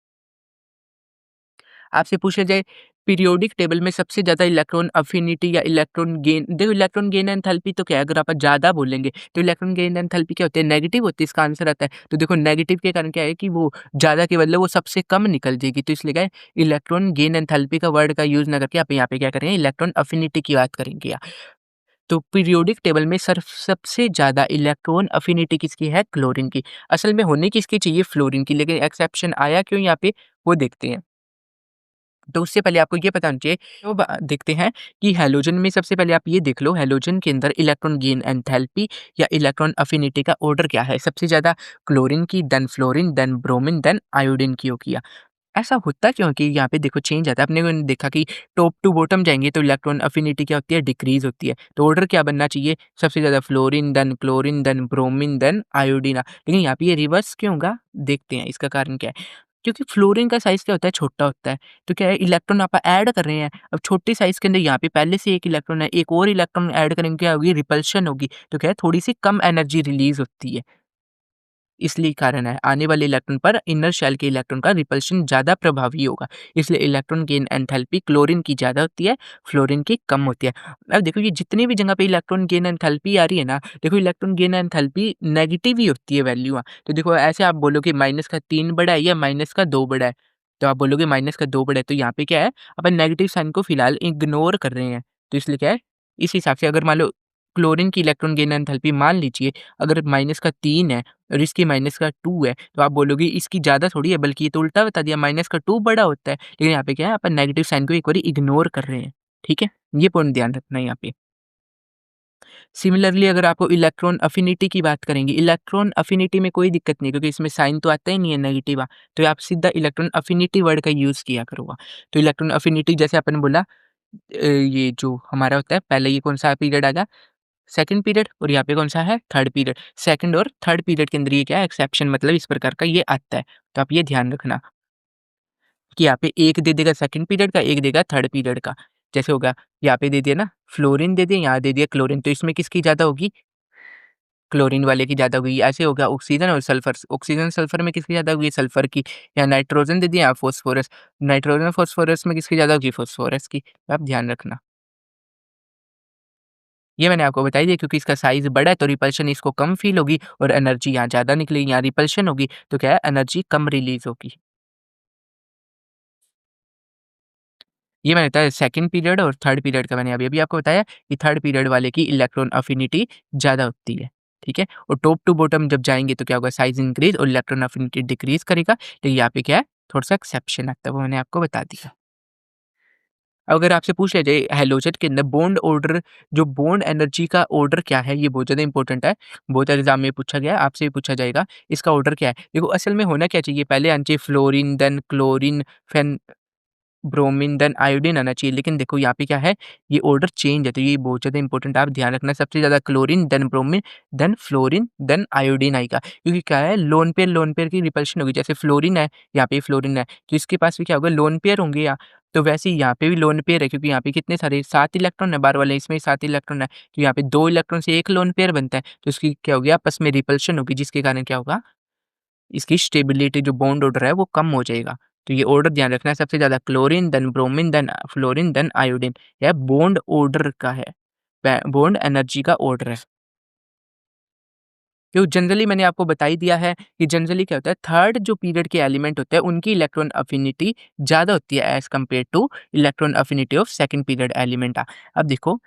आपसे पूछा जाए पीरियोडिक टेबल में सबसे ज़्यादा इलेक्ट्रॉन अफ़िनिटी या इलेक्ट्रॉन गेन, देखो इलेक्ट्रॉन गेन एंथैल्पी तो क्या है, अगर आप ज़्यादा बोलेंगे तो इलेक्ट्रॉन गेन एंथैल्पी क्या होती है? नेगेटिव होती है, इसका आंसर आता है। तो देखो नेगेटिव के कारण क्या है कि वो ज़्यादा के बदले वो सबसे कम निकल जाएगी, तो इसलिए क्या है इलेक्ट्रॉन गेन एंथैल्पी का वर्ड का यूज़ ना करके आप यहाँ पे क्या करेंगे? इलेक्ट्रॉन अफ़िनिटी की बात करेंगे तो पीरियोडिक टेबल में सर्फ सबसे ज़्यादा इलेक्ट्रॉन अफ़िनिटी किसकी है? क्लोरीन की। असल में होनी किसकी चाहिए? फ्लोरीन की, लेकिन एक्सेप्शन आया क्यों यहाँ पे? वो देखते हैं। तो उससे पहले आपको ये पता होना चाहिए तो देखते हैं कि हैलोजन में सबसे पहले आप ये देख लो हैलोजन के अंदर इलेक्ट्रॉन गेन एंथैल्पी या इलेक्ट्रॉन अफिनिटी का ऑर्डर क्या है? सबसे ज़्यादा क्लोरीन की, then fluorine, then bromine, then iodine की होगी। ऐसा होता क्यों है कि यहाँ पे देखो चेंज आता है? आपने देखा कि टॉप टू बॉटम जाएँगे तो इलेक्ट्रॉन अफिनिटी क्या होती है? डिक्रीज़ होती है। तो ऑर्डर क्या बनना चाहिए? सबसे ज़्यादा fluorine, then chlorine, then bromine, then iodine. लेकिन यहाँ पे ये रिवर्स क्यों होगा? देखते हैं इसका कारण क्या है? क्योंकि फ्लोरीन का साइज़ क्या होता है? छोटा होता है। तो क्या है इलेक्ट्रॉन आप ऐड कर रहे हैं। अब छोटे साइज़ के अंदर यहाँ पे पहले से एक इलेक्ट्रॉन है, एक और इलेक्ट्रॉन ऐड करेंगे क्या होगी? रिपल्शन होगी। तो क्या है थोड़ी-सी कम एनर्जी रिलीज़ होती है। इसलिए कारण है, आने वाले इलेक्ट्रॉन पर इनर शेल के इलेक्ट्रॉन का रिपल्शन ज़्यादा प्रभावी होगा। इसलिए इलेक्ट्रॉन गेन एंथैल्पी क्लोरीन की ज़्यादा होती है, फ्लोरीन की कम होती है। अब देखो ये जितनी भी जगह पे इलेक्ट्रॉन गेन एंथैल्पी आ रही है ना, देखो इलेक्ट्रॉन गेन एंथैल्पी नेगेटिव ही होती है वैल्यू तो देखो ऐसे आप बोलोगे माइनस का 3 बड़ा है या माइनस का 2 बड़ा है, तो आप बोलोगे माइनस का 2 बड़ा है, तो यहाँ पे क्या है, अपन नेगेटिव साइन को फिलहाल इग्नोर कर रहे हैं। तो इसलिए क्या है, इस हिसाब से अगर मान लो क्लोरीन की इलेक्ट्रॉन गेन एंथैल्पी मान लीजिए अगर माइनस का 3 है और इसकी माइनस का 2 है, तो आप बोलोगे इसकी ज़्यादा थोड़ी है बल्कि ये तो उल्टा बता दिया माइनस का 2 बड़ा होता है। लेकिन यहाँ पे क्या है अपन नेगेटिव साइन को एक बारी इग्नोर कर रहे हैं, ठीक है? ये पॉइंट ध्यान रखना है यहाँ पे। सिमिलरली अगर आपको इलेक्ट्रॉन अफ़िनिटी की बात करेंगे, इलेक्ट्रॉन अफ़िनिटी में कोई दिक्कत नहीं है क्योंकि इसमें साइन तो आता ही नहीं है नेगेटिव तो आप सीधा इलेक्ट्रॉन अफ़िनिटी वर्ड का यूज़ किया करो। तो इलेक्ट्रॉन अफ़िनिटी जैसे अपन बोला ये जो हमारा होता है पहले ये कौन-सा पीरियड आएगा? सेकंड पीरियड और यहाँ पे कौन-सा है? Third period. सेकंड और थर्ड पीरियड के अंदर ये क्या है? एक्सेप्शन मतलब इस प्रकार का ये आता है। तो आप ये ध्यान रखना कि यहाँ पे एक दे देगा सेकंड पीरियड का, एक देगा थर्ड पीरियड का। जैसे हो गया, यहाँ पे दे दिया ना फ्लोरीन दे दिया, यहाँ दे दिया क्लोरीन, तो इसमें किसकी ज़्यादा होगी? क्लोरीन वाले की ज़्यादा होगी। ऐसे हो गया ऑक्सीजन और सल्फर, ऑक्सीजन सल्फर में किसकी ज़्यादा होगी? सल्फर की। या नाइट्रोजन दे दिया, या फास्फोरस, नाइट्रोजन फास्फोरस में किसकी ज़्यादा होगी? फास्फोरस की। तो आप ध्यान रखना। ये मैंने आपको बताई दी क्योंकि इसका साइज़ बड़ा है तो रिपल्शन इसको कम फ़ील होगी और एनर्जी यहाँ ज़्यादा निकलेगी, यहाँ रिपल्शन होगी तो क्या है एनर्जी कम रिलीज़ होगी। ये मैंने बताया सेकंड पीरियड और थर्ड पीरियड का मैंने अभी-अभी आपको बताया कि थर्ड पीरियड वाले की इलेक्ट्रॉन अफ़िनिटी ज़्यादा होती है, ठीक है? और टॉप टू बॉटम जब जाएँगे तो क्या होगा साइज़ इंक्रीज़ और इलेक्ट्रॉन अफ़िनिटी डिक्रीज़ करेगा, तो यहाँ पे क्या है थोड़ा-सा एक्सेप्शन आता है, वो मैंने आपको बता दिया। अगर आपसे पूछ लिया जाए हैलोजन के अंदर बॉन्ड ऑर्डर जो बॉन्ड एनर्जी का ऑर्डर क्या है? ये बहुत ज़्यादा इंपॉर्टेंट है। बहुत एग्ज़ाम में पूछा गया है, आपसे भी पूछा जाएगा। इसका ऑर्डर क्या है? देखो असल में होना क्या चाहिए? पहले आना चाहिए फ्लोरीन, देन क्लोरीन, फिर ब्रोमीन, देन आयोडीन आना चाहिए। लेकिन देखो यहाँ पे क्या है? ये ऑर्डर चेंज है, तो ये बहुत ज़्यादा इंपॉर्टेंट है। आप ध्यान रखना सबसे ज़्यादा chlorine, then bromine, then fluorine, then iodine आएगा। क्योंकि क्या है लोन पेयर की रिपल्शन होगी। जैसे फ्लोरीन है, यहाँ पे फ्लोरीन है, तो इसके पास भी क्या होगा लोन पेयर होंगे तो वैसे ही यहाँ पे भी लोन पेयर है क्योंकि यहाँ पे कितने सारे 7 इलेक्ट्रॉन है बार वाले इसमें 7 इलेक्ट्रॉन है। तो यहाँ पे 2 इलेक्ट्रॉन से 1 लोन पेयर बनता है। तो इसकी क्या होगी आपस में रिपल्शन होगी जिसके कारण क्या होगा इसकी स्टेबिलिटी जो बॉन्ड ऑर्डर है वो कम हो जाएगा। तो ये ऑर्डर ध्यान रखना है सबसे ज़्यादा chlorine, then bromine, then fluorine, then iodine. यह बॉन्ड ऑर्डर का है। बॉन्ड एनर्जी का ऑर्डर है। क्यों जनरली मैंने आपको बता ही दिया है कि जनरली क्या होता है थर्ड जो पीरियड के एलिमेंट होते हैं उनकी इलेक्ट्रॉन अफिनिटी ज़्यादा होती है as compare two electron affinity of second period element. अब देखो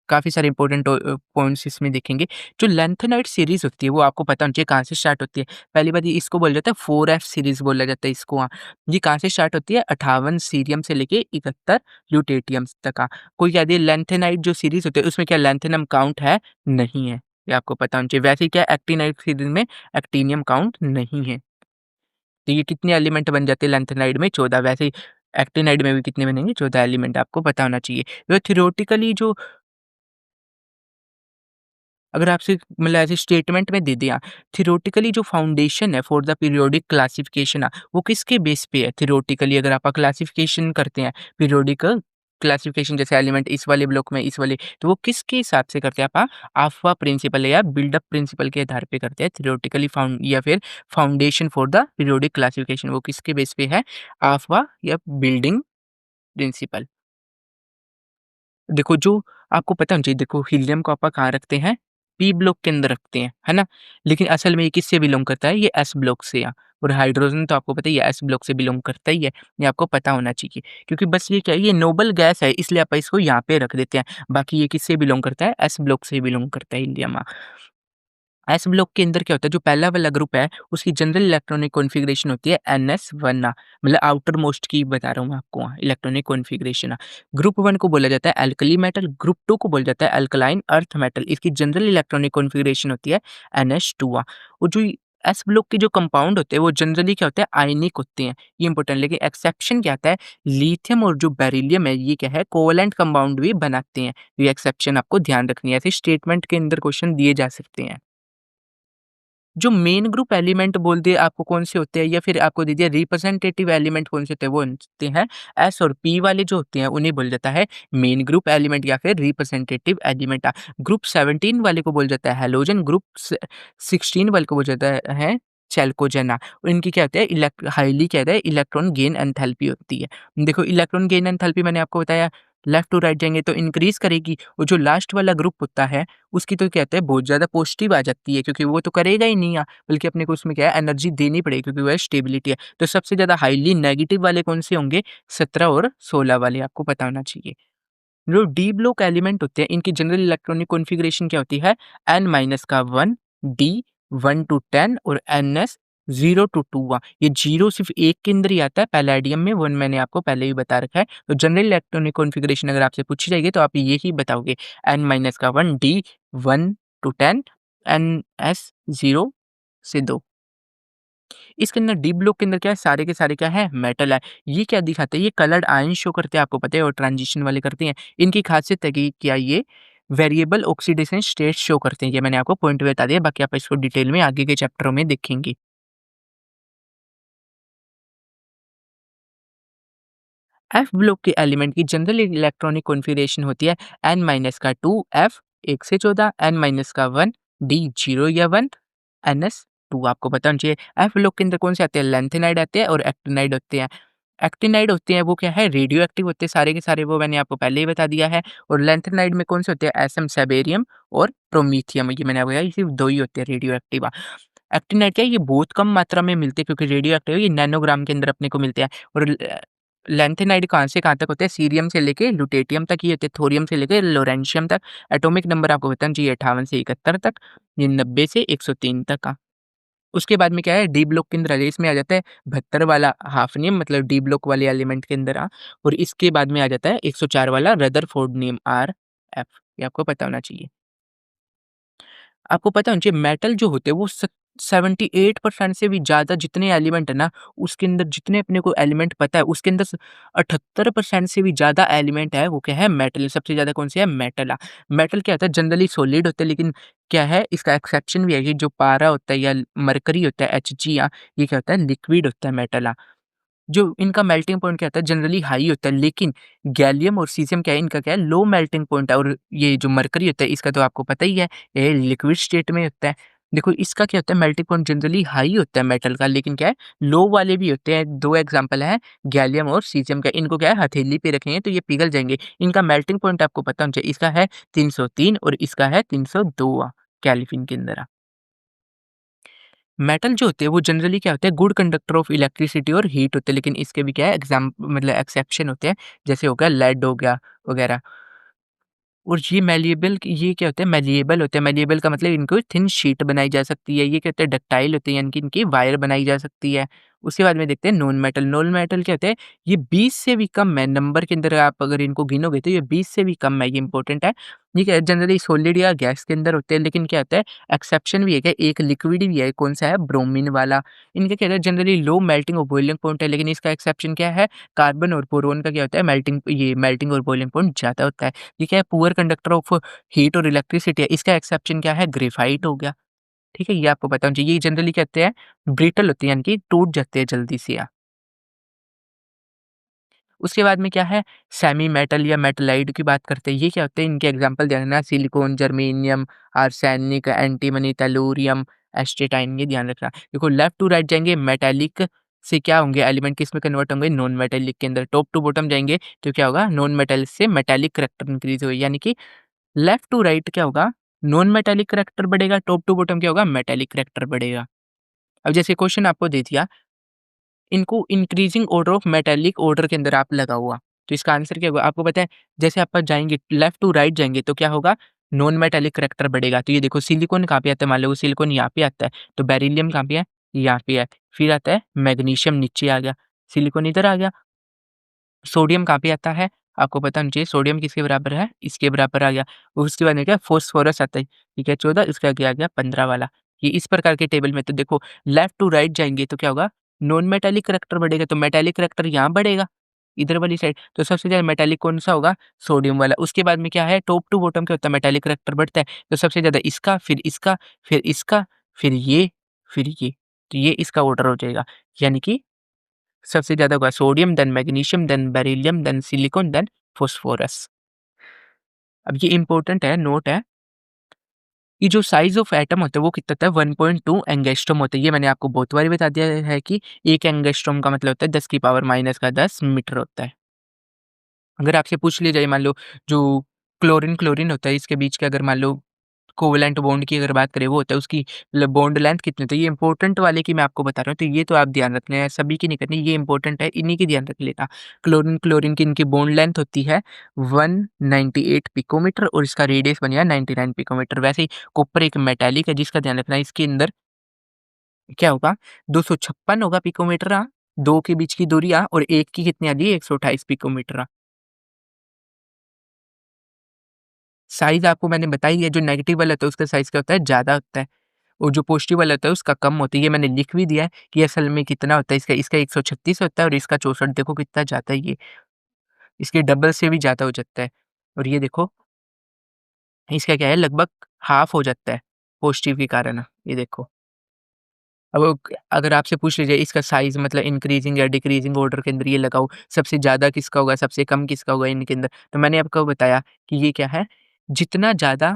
काफ़ी सारे इंपॉर्टेंट पॉइंट्स इसमें देखेंगे। जो लैंथेनाइड सीरीज़ होती है वो आपको पता होना चाहिए कहाँ से स्टार्ट होती है। पहली बात ये इसको बोला जाता है 4F सीरीज़ बोला जाता है इसको ये कहाँ से स्टार्ट होती है 58 सीरियम से लेके 71 ल्यूटेटियम तक का। कोई कह दे लैंथेनाइड जो सीरीज़ होती है उसमें क्या लैंथेनम काउंट है? नहीं है। ये आपको पता होना चाहिए। वैसे ही क्या एक्टिनाइड सीरीज़ में एक्टिनियम काउंट नहीं है। तो ये कितने एलिमेंट बन जाते हैं लैंथेनाइड में 14 वैसे ही एक्टिनाइड में भी कितने बनेंगे 14 एलिमेंट आपको पता होना चाहिए। तो थ्योरेटिकली जो अगर आपसे मतलब ऐसे स्टेटमेंट में दे दिया, थियोरेटिकली जो फाउंडेशन है फॉर द पीरियोडिक क्लासिफिकेशन वो किसके बेस पे है? थियोरेटिकली अगर आप क्लासिफिकेशन करते हैं, पीरियोडिक क्लासिफिकेशन जैसे एलिमेंट इस वाले ब्लॉक में, इस वाले, तो वो किसके हिसाब से करते हैं? आफवा प्रिंसिपल या बिल्डअप प्रिंसिपल के आधार पे करते हैं, थियोरेटिकली फाउंड या फिर foundation for the periodic classification वो किसके बेस पे है? आफवा या बिल्डिंग प्रिंसिपल। देखो जो आपको पता होना चाहिए, देखो हीलियम को आप कहाँ रखते हैं? पी ब्लॉक के अंदर रखते हैं, है ना? लेकिन असल में ये किससे बिलॉन्ग करता है? ये एस ब्लॉक से और हाइड्रोजन तो आपको पता ही है एस ब्लॉक से बिलॉन्ग करता ही है, ये आपको पता होना चाहिए। क्योंकि बस ये क्या है, ये नोबल गैस है इसलिए आप इसको यहाँ पे रख देते हैं। बाकी ये किससे बिलॉन्ग करता है? एस ब्लॉक से बिलॉन्ग करता है हीलियम। एस ब्लॉक के अंदर क्या होता है, जो पहला वाला ग्रुप है उसकी जनरल इलेक्ट्रॉनिक कॉन्फ़िगरेशन होती है NS1 मतलब आउटर मोस्ट की बता रहा हूँ मैं आपको इलेक्ट्रॉनिक कॉन्फ़िगरेशन। ग्रुप 1 को बोला जाता है एल्कली मेटल, ग्रुप 2 को बोला जाता है अल्कलाइन अर्थ मेटल। इसकी जनरल इलेक्ट्रॉनिक कॉन्फ़िगरेशन होती है NH2 और जो एस ब्लॉक के जो कंपाउंड होते हैं वो जनरली क्या होते हैं? आयनिक होते हैं। ये इंपॉर्टेंट, लेकिन एक्सेप्शन क्या आता है? लिथियम और जो बेरिलियम है ये क्या है? कोवेलेंट कंपाउंड भी बनाते हैं। ये एक्सेप्शन आपको ध्यान रखनी है, ऐसे स्टेटमेंट के अंदर क्वेश्चन दिए जा सकते हैं। जो मेन ग्रुप एलिमेंट बोल दिए आपको कौन से होते हैं या फिर आपको दे दिया रिप्रेजेंटेटिव एलिमेंट कौन से होते हैं, वो होते हैं एस और पी वाले जो होते हैं उन्हें बोल जाता है मेन ग्रुप एलिमेंट या फिर रिप्रेजेंटेटिव एलिमेंट। ग्रुप 17 वाले को बोल जाता है हैलोजन, ग्रुप 16 वाले को बोल जाता है चैल्कोजेन। इनकी क्या होता है हाईली क्या होता है इलेक्ट्रॉन गेन एंथैल्पी होती है। देखो इलेक्ट्रॉन गेन एंथैल्पी मैंने आपको बताया लेफ्ट टू राइट जाएंगे तो इंक्रीज करेगी और जो लास्ट वाला ग्रुप होता है उसकी तो कहते हैं बहुत ज़्यादा पॉजिटिव आ जाती है क्योंकि वो तो करेगा ही नहीं बल्कि अपने को उसमें क्या है एनर्जी देनी पड़ेगी क्योंकि वो है स्टेबिलिटी है। तो सबसे ज़्यादा हाईली नेगेटिव वाले कौन से होंगे? 17 और 16 वाले आपको पता होना चाहिए। जो डी ब्लॉक एलिमेंट होते हैं इनकी जनरल इलेक्ट्रॉनिक कॉन्फ़िगरेशन क्या होती है? n माइनस का 1 डी 1 टू 10 और ns 0 टू 2 ये 0 सिर्फ़ एक के अंदर ही आता है पैलेडियम में, 1 मैंने आपको पहले ही बता रखा है। तो जनरल इलेक्ट्रॉनिक कॉन्फ़िगरेशन अगर आपसे पूछी जाएगी तो आप ये ही बताओगे n माइनस का 1 डी 1 टू 10 ns 0 से 2। इसके अंदर डी ब्लॉक के अंदर क्या है सारे के सारे क्या है मेटल है। ये क्या दिखाते हैं? ये कलर्ड आयन शो करते हैं आपको पता है और ट्रांजिशन वाले करते हैं। इनकी खासियत है कि क्या ये वेरिएबल ऑक्सीडेशन स्टेट शो करते हैं। ये मैंने आपको पॉइंट बता दिया, बाकी आप इसको डिटेल में आगे के चैप्टरों में देखेंगे। एफ ब्लॉक के एलिमेंट की जनरल इलेक्ट्रॉनिक कॉन्फ़िगरेशन होती है n माइनस का 2 f 1 से 14 n माइनस का 1 d 0 या 1 ns 2 आपको पता होना चाहिए। एफ ब्लॉक के अंदर कौन से आते हैं? लैंथेनाइड आते हैं और एक्टिनाइड होते हैं। एक्टिनाइड होते हैं वो क्या है? रेडियो एक्टिव होते हैं सारे के सारे, वो मैंने आपको पहले ही बता दिया है। और लैंथेनाइड में कौन से होते हैं? एसएम सेबेरियम और प्रोमीथियम, ये मैंने आपको बताया, ये सिर्फ 2 ही होते हैं रेडियो एक्टिव। एक्टिनाइड क्या है? ये बहुत कम मात्रा में मिलते हैं क्योंकि रेडियो एक्टिव है, ये नैनोग्राम के अंदर अपने को मिलते हैं। और लैंथेनाइड कहाँ से कहाँ तक होते हैं? सीरियम से लेके लुटेटियम तक ही होते हैं, थोरियम से लेके लॉरेंशियम तक। एटॉमिक नंबर आपको बताना चाहिए 58 से 71 तक, ये 90 से 103 तक का। उसके बाद में क्या है डी ब्लॉक के अंदर आ जाए, इसमें आ जाता है 72 वाला हाफनियम मतलब डी ब्लॉक वाले एलिमेंट के अंदर और इसके बाद में आ जाता है 104 वाला रदरफोर्ड नेम RF, ये आपको पता होना चाहिए। आपको पता होना चाहिए मेटल जो होते हैं वो 78% से भी ज़्यादा जितने एलिमेंट है ना, उसके अंदर जितने अपने को एलिमेंट पता है उसके अंदर 78% से भी ज़्यादा एलिमेंट है वो क्या है? मेटल। सबसे ज़्यादा कौन सी है? मेटल। मेटल क्या होता है? जनरली सॉलिड होता है, लेकिन क्या है इसका एक्सेप्शन भी है कि जो पारा होता है या मरकरी होता है Hg ये क्या होता है? लिक्विड होता है मेटल। जो इनका मेल्टिंग पॉइंट क्या होता है? जनरली हाई होता है, लेकिन गैलियम और सीज़ियम क्या है? इनका क्या है? लो मेल्टिंग पॉइंट है। और ये जो मरकरी होता है इसका तो आपको पता ही है, ये लिक्विड स्टेट में होता है। देखो इसका क्या होता है? मेल्टिंग पॉइंट जनरली हाई होता है मेटल का, लेकिन क्या है लो वाले भी होते हैं। 2 एग्ज़ाम्पल हैं गैलियम और सीज़ियम का। इनको क्या है हथेली पे रखेंगे तो ये पिघल जाएँगे। इनका मेल्टिंग पॉइंट आपको पता होना चाहिए। इसका है 303 और इसका है 302 केल्विन के अंदर। मेटल जो होते हैं वो जनरली क्या होते हैं? गुड कंडक्टर ऑफ इलेक्ट्रिसिटी और हीट होते हैं, लेकिन इसके भी क्या है मतलब एक्सेप्शन होते हैं, जैसे हो गया लेड हो गया वगैरह। और ये मैलिएबल ये क्या होते हैं? मैलिएबल होते हैं। मैलिएबल का मतलब इनको थिन शीट बनाई जा सकती है। ये क्या होते हैं? डक्टाइल होते हैं, यानी कि इनकी वायर बनाई जा सकती है। उसके बाद में देखते हैं नॉन मेटल। नॉन मेटल क्या होते हैं? ये 20 से भी कम है, नंबर के अंदर आप अगर इनको गिनोगे तो ये 20 से भी कम है, ये इम्पोर्टेंट है। ठीक है, जनरली सॉलिड या गैस के अंदर होते हैं, लेकिन क्या होता है एक्सेप्शन भी है क्या, एक लिक्विड भी है, कौन-सा है? ब्रोमीन वाला। इनका क्या है जनरली लो मेल्टिंग और बॉइलिंग पॉइंट है, लेकिन इसका एक्सेप्शन क्या है? कार्बन और बोरोन का क्या होता है मेल्टिंग और बॉइलिंग पॉइंट ज़्यादा होता है। ये क्या है? पुअर कंडक्टर ऑफ हीट और इलेक्ट्रिसिटी है, इसका एक्सेप्शन क्या है? ग्रेफाइट हो गया। ठीक है, ये आपको पता होना चाहिए। ये जनरली कहते हैं ब्रिटल होती है, यानी कि टूट जाते हैं जल्दी से या उसके बाद में क्या है सेमी मेटल या मेटलाइट की बात करते हैं। ये क्या होते हैं? इनके एग्जांपल ध्यान रखना silicon, germanium, arsenic, antimony, tellurium, astatine ये ध्यान रखना। देखो लेफ्ट टू राइट जाएँगे मेटालिक से क्या होंगे एलिमेंट किसमें कन्वर्ट होंगे? नॉन मेटालिक के अंदर। टॉप टू बॉटम जाएँगे तो क्या होगा? नॉन मेटालिक से मेटालिक करैक्टर इंक्रीज़ होगा यानी कि लेफ्ट टू राइट क्या होगा? नॉन मेटालिक करैक्टर बढ़ेगा, टॉप टू बॉटम क्या होगा? मेटालिक करैक्टर बढ़ेगा। अब जैसे क्वेश्चन आपको दे दिया इनको increasing order of metallic order के अंदर आप लगा हुआ। तो इसका आंसर क्या होगा? आपको पता है जैसे आप जाएँगे लेफ्ट टू राइट जाएँगे तो क्या होगा? नॉन मेटालिक करैक्टर बढ़ेगा। तो ये देखो सिलिकॉन कहाँ पे आता है? मान लो सिलिकॉन यहाँ पे आता है, तो बेरिलियम कहाँ पे है? यहाँ पे है। फिर आता है मैग्नीशियम नीचे आ गया, सिलिकॉन इधर आ गया। सोडियम कहाँ पे आता है? आपको पता होना चाहिए सोडियम किसके बराबर है? इसके बराबर आ गया। उसके बाद में क्या फास्फोरस आता है, ठीक है 14 इसका आगे आ गया 15 वाला। ये इस प्रकार के टेबल में तो देखो लेफ्ट टू राइट जाएँगे तो क्या होगा? नॉन मेटालिक करैक्टर बढ़ेगा तो मेटालिक करैक्टर यहाँ बढ़ेगा, इधर वाली साइड। तो सबसे ज़्यादा मेटालिक कौन-सा होगा? सोडियम वाला। उसके बाद में क्या है टॉप टू बॉटम क्या होता है मेटालिक करैक्टर बढ़ता है। तो सबसे ज़्यादा इसका, फिर इसका, फिर इसका, फिर ये, फिर ये। तो ये इसका ऑर्डर हो जाएगा। यानी कि सबसे ज़्यादा होगा sodium, then magnesium, then beryllium, then silicon, then phosphorus. अब ये इम्पोर्टेंट है, नोट है, ये जो साइज़ ऑफ एटम होता है वो कितना होता है 1.2 एंगस्ट्रॉम होता है। ये मैंने आपको बहुत बारी बता दिया है कि 1 एंगस्ट्रॉम का मतलब होता है 10 की पावर माइनस का 10 मीटर होता है। अगर आपसे पूछ लिया जाए मान लो जो क्लोरीन होता है इसके बीच के अगर मान लो कोवेलेंट बॉन्ड की अगर बात करें वो होता है उसकी बॉन्ड लेंथ कितनी होती है? ये इंपॉर्टेंट वाले की मैं आपको बता रहा हूँ, तो ये तो आप ध्यान रखना है, सभी की नहीं करनी, ये इंपॉर्टेंट है, इन्हीं की ध्यान रख लेना। क्लोरीन क्लोरीन की इनकी बॉन्ड लेंथ होती है 198 पिकोमीटर और इसका रेडियस बन गया 99 पिकोमीटर। वैसे ही कॉपर एक मेटालिक है जिसका ध्यान रखना है, इसके अंदर क्या होगा 256 होगा पिकोमीटर 2 के बीच की दूरी और 1 की कितनी आ गई 128 पिकोमीटर साइज़ आपको मैंने बता ही दिया, जो नेगेटिव वाला होता है उसका साइज़ क्या होता है? ज़्यादा होता है। और जो पॉज़िटिव वाला होता है उसका कम होता है। ये मैंने लिख भी दिया है कि असल में कितना होता है इसका, इसका 136 होता है और इसका 64 देखो कितना जाता है ये, इसके डबल से भी ज़्यादा हो जाता है। और ये देखो इसका क्या है लगभग हाफ़ हो जाता है पॉज़िटिव के कारण, ये देखो। अब अगर आपसे पूछ लिया जाए इसका साइज़ मतलब इंक्रीज़िंग या डिक्रीज़िंग ऑर्डर के अंदर ये लगाओ, सबसे ज़्यादा किसका होगा, सबसे कम किसका होगा इनके अंदर? तो मैंने आपको बताया कि ये क्या है, जितना ज़्यादा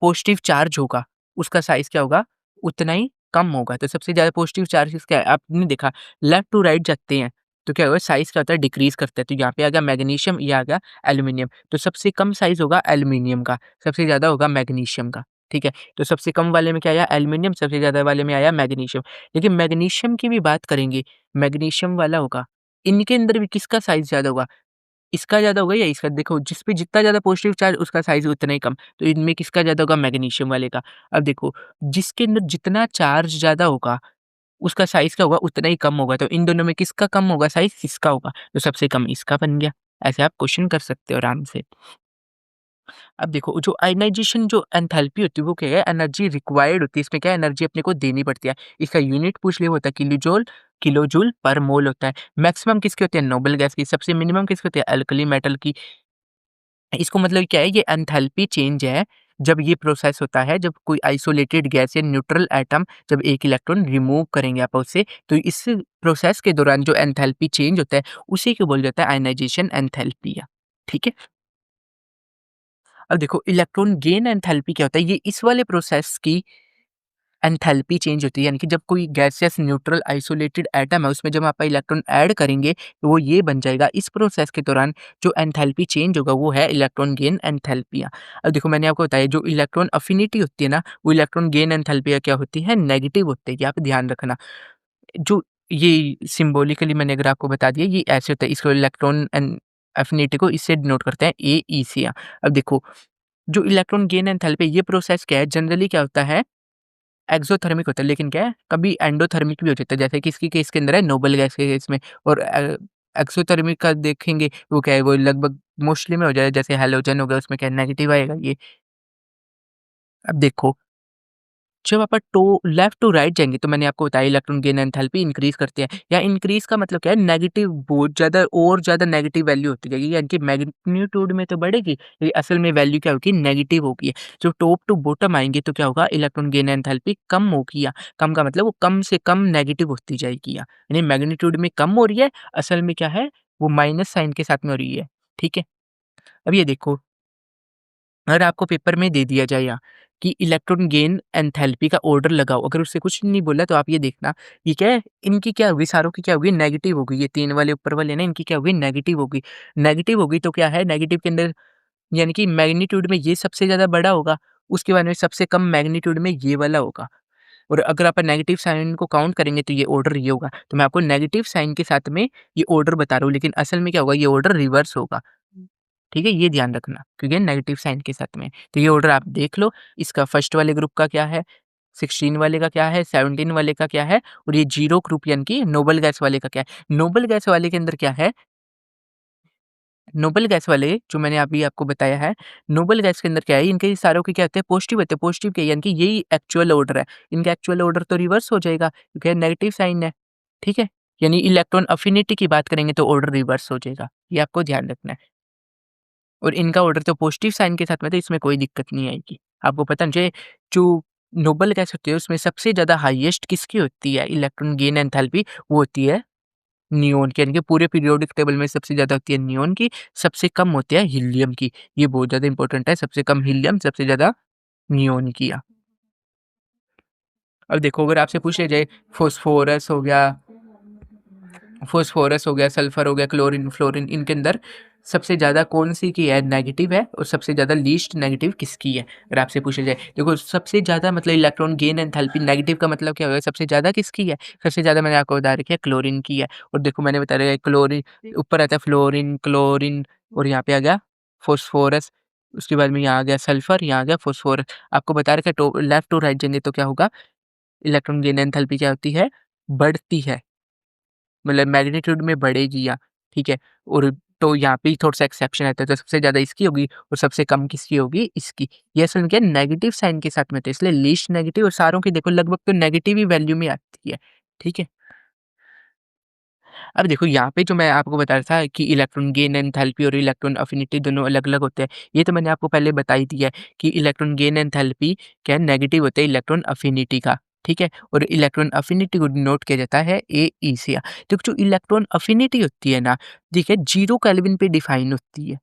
पॉज़िटिव चार्ज होगा, उसका साइज़ क्या होगा, उतना ही कम होगा। तो सबसे ज़्यादा पॉज़िटिव चार्ज किसका है? आपने देखा लेफ्ट टू राइट जाते हैं, तो क्या होगा साइज़ क्या होता है डिक्रीज़ करता है। तो यहाँ पे आ गया मैग्नीशियम, ये आ गया एल्यूमीनियम। तो सबसे कम साइज़ होगा एल्यूमीनियम का, सबसे ज़्यादा होगा मैग्नीशियम का, ठीक है? तो सबसे कम वाले में क्या आया एल्यूमीनियम, सबसे ज़्यादा वाले में आया मैग्नीशियम। लेकिन मैग्नीशियम की भी बात करेंगे, मैग्नीशियम वाला होगा, इनके अंदर भी किसका साइज़ ज़्यादा होगा? इसका ज़्यादा होगा या इसका? देखो जिस पे जितना ज़्यादा पॉज़िटिव चार्ज उसका साइज़ उतना ही कम। तो इनमें किसका ज़्यादा होगा? मैग्नीशियम वाले का। अब देखो जिसके अंदर जितना चार्ज ज़्यादा होगा, उसका साइज़ क्या होगा? उतना ही कम होगा। तो इन दोनों में किसका कम होगा साइज़? इसका होगा। तो सबसे कम इसका बन गया। ऐसे आप क्वेश्चन कर सकते हो आराम से। अब देखो जो आयनाइज़ेशन जो एंथैल्पी होती है वो क्या है? एनर्जी रिक्वायर्ड होती है। इसमें क्या है एनर्जी अपने को देनी पड़ती है। इसका यूनिट पूछ लिया वो होता है किलोजूल पर मोल होता है। मैक्सिमम किसकी होती है? नोबल गैस की। सबसे मिनिमम किसकी होती है? अल्कली मेटल की। इसको मतलब क्या है ये एंथैल्पी चेंज है जब ये प्रोसेस होता है जब कोई आइसोलेटेड गैस या न्यूट्रल एटम जब एक इलेक्ट्रॉन रिमूव करेंगे आप उससे तो इस प्रोसेस के दौरान जो एंथैल्पी चेंज होता है उसी को बोला जाता है आयनाइजेशन एंथैल्पी ठीक है। अब देखो इलेक्ट्रॉन गेन एंथैल्पी क्या होता है ये इस वाले प्रोसेस की एंथैल्पी चेंज होती है यानी कि जब कोई गैसियस न्यूट्रल आइसोलेटेड एटम है उसमें जब आप इलेक्ट्रॉन ऐड करेंगे तो वो ये बन जाएगा इस प्रोसेस के दौरान जो एंथैल्पी चेंज होगा वो है इलेक्ट्रॉन गेन एंथैल्पिया। अब देखो मैंने आपको बताया जो इलेक्ट्रॉन अफिनिटी होती है ना वो इलेक्ट्रॉन गेन एंथैल्पिया क्या होती है नेगेटिव होती है ये आप ध्यान रखना। जो ये सिंबॉलिकली मैंने अगर आपको बता दिया ये ऐसे होता है इसको इलेक्ट्रॉन एंड अफिनिटी को इससे डिनोट करते हैं ए ई से। अब देखो जो इलेक्ट्रॉन गेन एंथैल्पी ये प्रोसेस क्या है जनरली क्या होता है एक्ज़ोथर्मिक होता है, लेकिन क्या है कभी एंडोथर्मिक भी हो जाता है, जैसे किसकी केस के अंदर है नोबल गैस के केस में। और एक्ज़ोथर्मिक का देखेंगे वो क्या है, वो लगभग मोस्टली में हो जाएगा, जैसे हैलोजन हो गया उसमें क्या है नेगेटिव आएगा ये। अब देखो जब अपन टू लेफ्ट टू राइट जाएँगे तो मैंने आपको बताया इलेक्ट्रॉन गेन एंथैल्पी इंक्रीज़ करते हैं, या इंक्रीज़ का मतलब क्या है नेगेटिव बहुत ज़्यादा और ज़्यादा नेगेटिव वैल्यू होती जाएगी, यानी कि मैग्नीट्यूड में तो बढ़ेगी, लेकिन असल में वैल्यू क्या होगी नेगेटिव होगी। जो टॉप टू बॉटम आएँगे तो क्या होगा इलेक्ट्रॉन गेन एंथैल्पी कम होगी, या कम का मतलब वो कम से कम नेगेटिव होती जाएगी, या यानी मैग्नीट्यूड में कम हो रही है, असल में क्या है वो माइनस साइन के साथ में हो रही है। ठीक है? अब ये देखो अगर आपको पेपर में दे दिया जाए कि इलेक्ट्रॉन गेन एंथैल्पी का ऑर्डर लगाओ, अगर उससे कुछ नहीं बोला तो आप ये देखना, ये क्या है इनकी क्या होगी सारों की क्या होगी नेगेटिव होगी, ये 3 वाले ऊपर वाले ना इनकी क्या होगी नेगेटिव होगी। नेगेटिव होगी तो क्या है नेगेटिव के अंदर यानी कि मैग्नीट्यूड में ये सबसे ज़्यादा बड़ा होगा, उसके बाद में सबसे कम मैग्नीट्यूड में ये वाला होगा। और अगर आप नेगेटिव साइन को काउंट करेंगे तो ये ऑर्डर ये होगा। तो मैं आपको नेगेटिव साइन के साथ में ये ऑर्डर बता रहा हूँ, लेकिन असल में क्या होगा ये ऑर्डर रिवर्स होगा। ठीक है? ये ध्यान रखना क्योंकि नेगेटिव साइन के साथ में। तो ये ऑर्डर आप देख लो, इसका फर्स्ट वाले ग्रुप का क्या है, 16 वाले का क्या है, 17 वाले का क्या है और ये 0 ग्रुप यानी कि नोबल गैस वाले का क्या है। नोबल गैस वाले के अंदर क्या है, नोबल गैस वाले जो मैंने अभी आपको बताया है, नोबल गैस के अंदर क्या है, इनके सारों के क्या होते हैं पॉजिटिव होते हैं, पॉजिटिव के यानी कि यही एक्चुअल ऑर्डर है। इनका एक्चुअल ऑर्डर तो रिवर्स हो जाएगा क्योंकि नेगेटिव साइन है। ठीक है? यानी इलेक्ट्रॉन अफिनिटी की बात करेंगे तो ऑर्डर रिवर्स हो जाएगा। ये आपको ध्यान रखना है। और इनका ऑर्डर तो पॉजिटिव साइन के साथ में तो इसमें कोई दिक्कत नहीं आएगी। आपको पता है जे जो नोबल गैस होती है उसमें सबसे ज़्यादा हाईएस्ट किसकी होती है इलेक्ट्रॉन गेन एंथैल्पी वो होती है नियोन की, यानी कि पूरे पीरियोडिक टेबल में सबसे ज़्यादा होती है नियोन की, सबसे कम होती है हीलियम की। ये बहुत ज़्यादा इंपॉर्टेंट है, सबसे कम हीलियम, सबसे ज़्यादा नियोन की। अब देखो अगर आपसे पूछ लिया जाए फास्फोरस हो गया, सल्फर हो गया, क्लोरीन, फ्लोरीन इनके अंदर सबसे ज़्यादा कौन-सी की है नेगेटिव है और सबसे ज़्यादा लीस्ट नेगेटिव किसकी है? अगर आपसे पूछा जाए। देखो सबसे ज़्यादा मतलब इलेक्ट्रॉन गेन एंथैल्पी नेगेटिव का मतलब क्या होगा? सबसे ज़्यादा किसकी है? सबसे ज़्यादा मैंने आपको बता रखी है क्लोरीन की है। और देखो मैंने बता रखा है क्लोरीन ऊपर आता है फ्लोरीन, क्लोरीन और यहाँ पे आ गया फास्फोरस। उसके बाद में यहाँ आ गया सल्फर, यहाँ आ गया फास्फोरस। आपको बता रखा है टो लेफ्ट टू राइट जाएँगे तो क्या होगा? इलेक्ट्रॉन गेन एंथैल्पी क्या होती है? बढ़ती है। मतलब मैग्नीट्यूड में बढ़ेगी या ठीक है? और तो यहाँ पे ही थोड़ा-सा एक्सेप्शन रहता है, तो सबसे ज़्यादा इसकी होगी और सबसे कम किसकी होगी? इसकी। ये असल में क्या है नेगेटिव साइन के साथ में होता है, इसलिए लीस्ट नेगेटिव और सारों की देखो लगभग तो नेगेटिव ही वैल्यू में आती है। ठीक है? अब देखो यहाँ पे जो मैं आपको बता रहा था कि इलेक्ट्रॉन गेन एंथैल्पी और इलेक्ट्रॉन अफिनिटी दोनों अलग-अलग होते हैं। ये तो मैंने आपको पहले बता ही दिया है कि इलेक्ट्रॉन गेन एंथैल्पी क्या है नेगेटिव होता है इलेक्ट्रॉन अफिनिटी का, ठीक है? और इलेक्ट्रॉन अफिनिटी को डिनोट किया जाता है ए-ई से। देखो जो इलेक्ट्रॉन अफिनिटी होती है ना, देखिए 0 केल्विन पे डिफाइन होती है।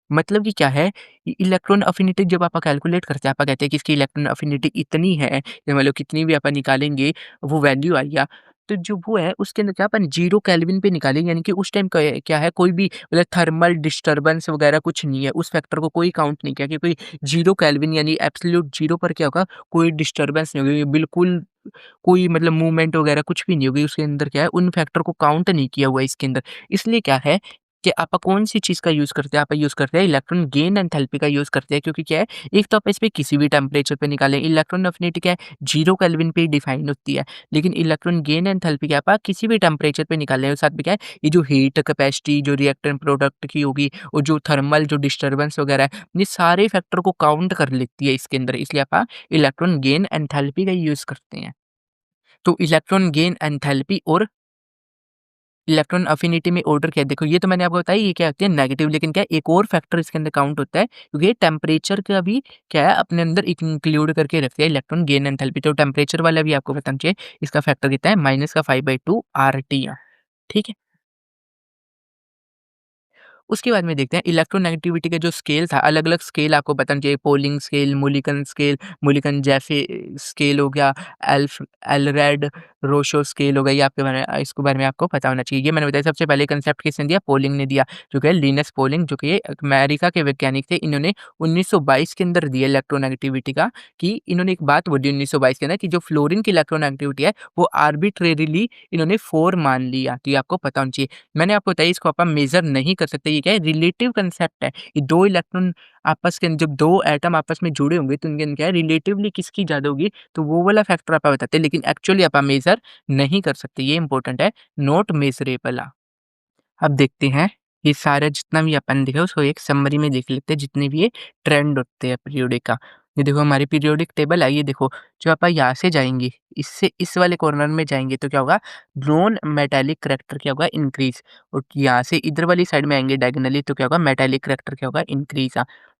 मतलब कि क्या है, इलेक्ट्रॉन अफिनिटी जब आप कैलकुलेट करते हैं, आप कहते हैं कि इसकी इलेक्ट्रॉन अफिनिटी इतनी है, या मतलब कितनी भी अपन निकालेंगे, वो वैल्यू आई तो जो वो है उसके अंदर क्या अपन 0 केल्विन पे निकालेंगे, यानी कि उस टाइम क्या है कोई भी मतलब थर्मल डिस्टर्बेंस वगैरह कुछ नहीं है, उस फैक्टर को कोई काउंट नहीं किया क्योंकि 0 केल्विन यानी एब्सोल्यूट 0 पर क्या होगा, कोई डिस्टर्बेंस नहीं होगी, बिल्कुल कोई मतलब मूवमेंट वगैरह कुछ भी नहीं होगी, उसके अंदर क्या है उन फैक्टर को काउंट नहीं किया हुआ है इसके अंदर। इसलिए क्या है कि आप कौन-सी चीज़ का यूज़ करते हैं, आप यूज़ करते हैं इलेक्ट्रॉन गेन एंथैल्पी का यूज़ करते हैं क्योंकि क्या है, एक तो आप इस पे किसी भी टेम्परेचर पे निकालें, इलेक्ट्रॉन अफिनिटी क्या है 0 केल्विन पे ही डिफाइन होती है। लेकिन इलेक्ट्रॉन गेन एंथैल्पी क्या है आप किसी भी टेम्परेचर पे निकालें और साथ में क्या है, ये जो हीट कैपेसिटी जो रिएक्टेंट प्रोडक्ट की होगी और जो थर्मल जो डिस्टर्बेंस वगैरह है, ये सारे फैक्टर को काउंट कर लेती है इसके अंदर, इसलिए आप इलेक्ट्रॉन गेन एंथैल्पी का यूज़ करते हैं। तो इलेक्ट्रॉन गेन एंथैल्पी और इलेक्ट्रॉन अफिनिटी में ऑर्डर क्या है? देखो ये तो मैंने आपको बताया ये क्या होती है नेगेटिव, लेकिन क्या है एक और फैक्टर इसके अंदर काउंट होता है क्योंकि ये टेम्परेचर का भी क्या है अपने अंदर इंक्लूड करके रखते हैं इलेक्ट्रॉन गेन एंथैल्पी, तो टेम्परेचर वाला भी आपको बताना चाहिए। इसका फैक्टर कितना है माइनस का 5/2 RT। ठीक है? उसके बाद में देखते हैं इलेक्ट्रोनेगेटिविटी का जो स्केल था, अलग-अलग स्केल आपको बताना चाहिए, पोलिंग स्केल, मुलिकन जैफे स्केल हो गया, एल्फ एलरेड रोशो स्केल हो गया, ये आपके बारे में इसके बारे में आपको पता होना चाहिए। ये मैंने बताया सबसे पहले कांसेप्ट किसने दिया? पोलिंग ने दिया, जो कि है लिनस पोलिंग, जो कि ये अमेरिका के वैज्ञानिक थे। इन्होंने 1922 के अंदर दिया इलेक्ट्रोनेगेटिविटी का कि इन्होंने एक बात बोली 1922 के अंदर कि जो फ्लोरीन की इलेक्ट्रोनेगेटिविटी है, वो आर्बिट्रेरीली इन्होंने 4 मान लिया, तो ये आपको पता होना चाहिए। मैंने आपको बताया इसको आप मेज़र नहीं कर सकते, ये क्या है रिलेटिव कंसेप्ट है। ये 2 इलेक्ट्रॉन आपस के जब 2 एटम आपस में जुड़े होंगे तो उनके अंदर क्या है रिलेटिवली किसकी ज़्यादा होगी, तो वो वाला फैक्टर आप बताते हैं, लेकिन एक्चुअली आप मेज़र नहीं कर सकते, ये इम्पोर्टेंट है, नॉट मेज़रेबल। अब देखते हैं, ये सारा जितना भी अपन देखा उसको एक समरी में देख लेते हैं, जितने भी ये ट्रेंड होते हैं पीरियोडिक का। ये देखो हमारी पीरियोडिक टेबल है, ये देखो जो अपन यहाँ से जाएँगे, इससे इस वाले कॉर्नर में जाएँगे तो क्या होगा, नॉन मेटालिक करैक्टर क्या होगा इंक्रीज़, और यहाँ से इधर वाली साइड में आएँगे डायगोनली तो क्या होगा मेटालिक करैक्टर क्या होगा इंक्रीज़।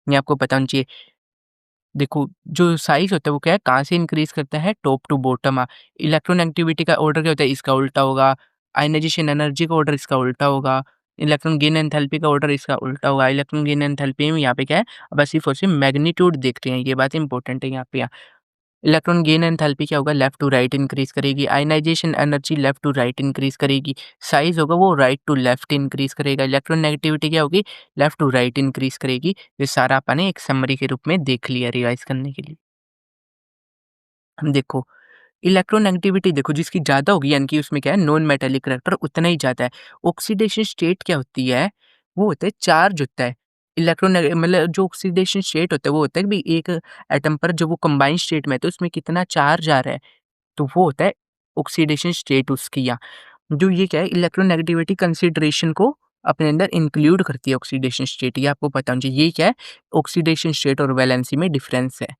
ये आपको पता होना चाहिए। देखो, जो साइज़ होता है वो क्या है, कहाँ से इंक्रीज़ करता है, top to bottom electron activity का ऑर्डर क्या होता है, इसका उल्टा होगा। आयनाइज़ेशन एनर्जी का ऑर्डर इसका उल्टा होगा। इलेक्ट्रॉन गेन एंथैल्पी का ऑर्डर इसका उल्टा होगा। इलेक्ट्रॉन गेन एंथैल्पी में यहाँ पे क्या है, बस सिर्फ़ और सिर्फ़ मैग्नीट्यूड देखते हैं, ये बात इम्पोर्टेंट है यहाँ पे। इलेक्ट्रॉन गेन एंथैल्पी क्या होगा, लेफ्ट टू राइट इंक्रीज़ करेगी। Ionization energy left to right increase करेगी। साइज़ होगा वो राइट टू लेफ्ट इंक्रीज़ करेगा। इलेक्ट्रॉन नेगेटिविटी क्या होगी, लेफ्ट टू राइट इंक्रीज़ करेगी। ये सारा अपन ने एक समरी के रूप में देख लिया रिवाइज़ करने के लिए। हम देखो इलेक्ट्रोनेगेटिविटी देखो जिसकी ज़्यादा होगी यानी कि उसमें क्या है नॉन मेटालिक करैक्टर उतना ही ज़्यादा है। ऑक्सीडेशन स्टेट क्या होती है? वो होता है चार्ज होता है। मतलब जो ऑक्सीडेशन स्टेट होता है वो होता है कि भई एक एटम पर जब वो कंबाइंड स्टेट में है तो उसमें कितना चार्ज आ रहा है, तो वो होता है ऑक्सीडेशन स्टेट उसकी या जो ये क्या है इलेक्ट्रोनेगेटिविटी कंसिडरेशन को अपने अंदर इंक्लूड करती है ऑक्सीडेशन स्टेट, ये आपको पता होना चाहिए। ये क्या है ऑक्सीडेशन स्टेट और वैलेंसी में डिफरेंस है।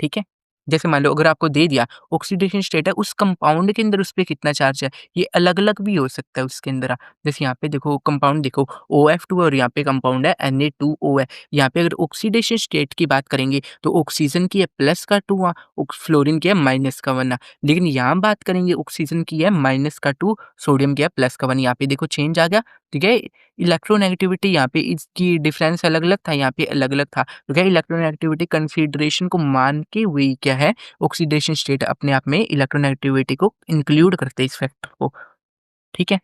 ठीक है? जैसे मान लो अगर आपको दे दिया ऑक्सीडेशन स्टेट है उस कंपाउंड के अंदर उस पे कितना चार्ज है, ये अलग-अलग भी हो सकता है उसके अंदर। जैसे यहाँ पे देखो कंपाउंड देखो OF2 और यहाँ पे कंपाउंड है Na2O है। यहाँ पे अगर ऑक्सीडेशन स्टेट की बात करेंगे तो ऑक्सीजन की है प्लस का 2 फ्लोरीन की है माइनस का 1 लेकिन यहाँ बात करेंगे ऑक्सीजन की है माइनस का 2 सोडियम की है प्लस का 1 यहाँ पे देखो चेंज आ गया, ठीक है? इलेक्ट्रोनेगेटिविटी यहाँ पे इसकी डिफरेंस अलग-अलग था, यहाँ पे अलग-अलग था। तो क्या इलेक्ट्रोनेगेटिविटी कंसीडरेशन को मान के वही क्या है ऑक्सीडेशन स्टेट अपने आप में इलेक्ट्रोनेगेटिविटी को इंक्लूड करते हैं इस फैक्टर को, ठीक है?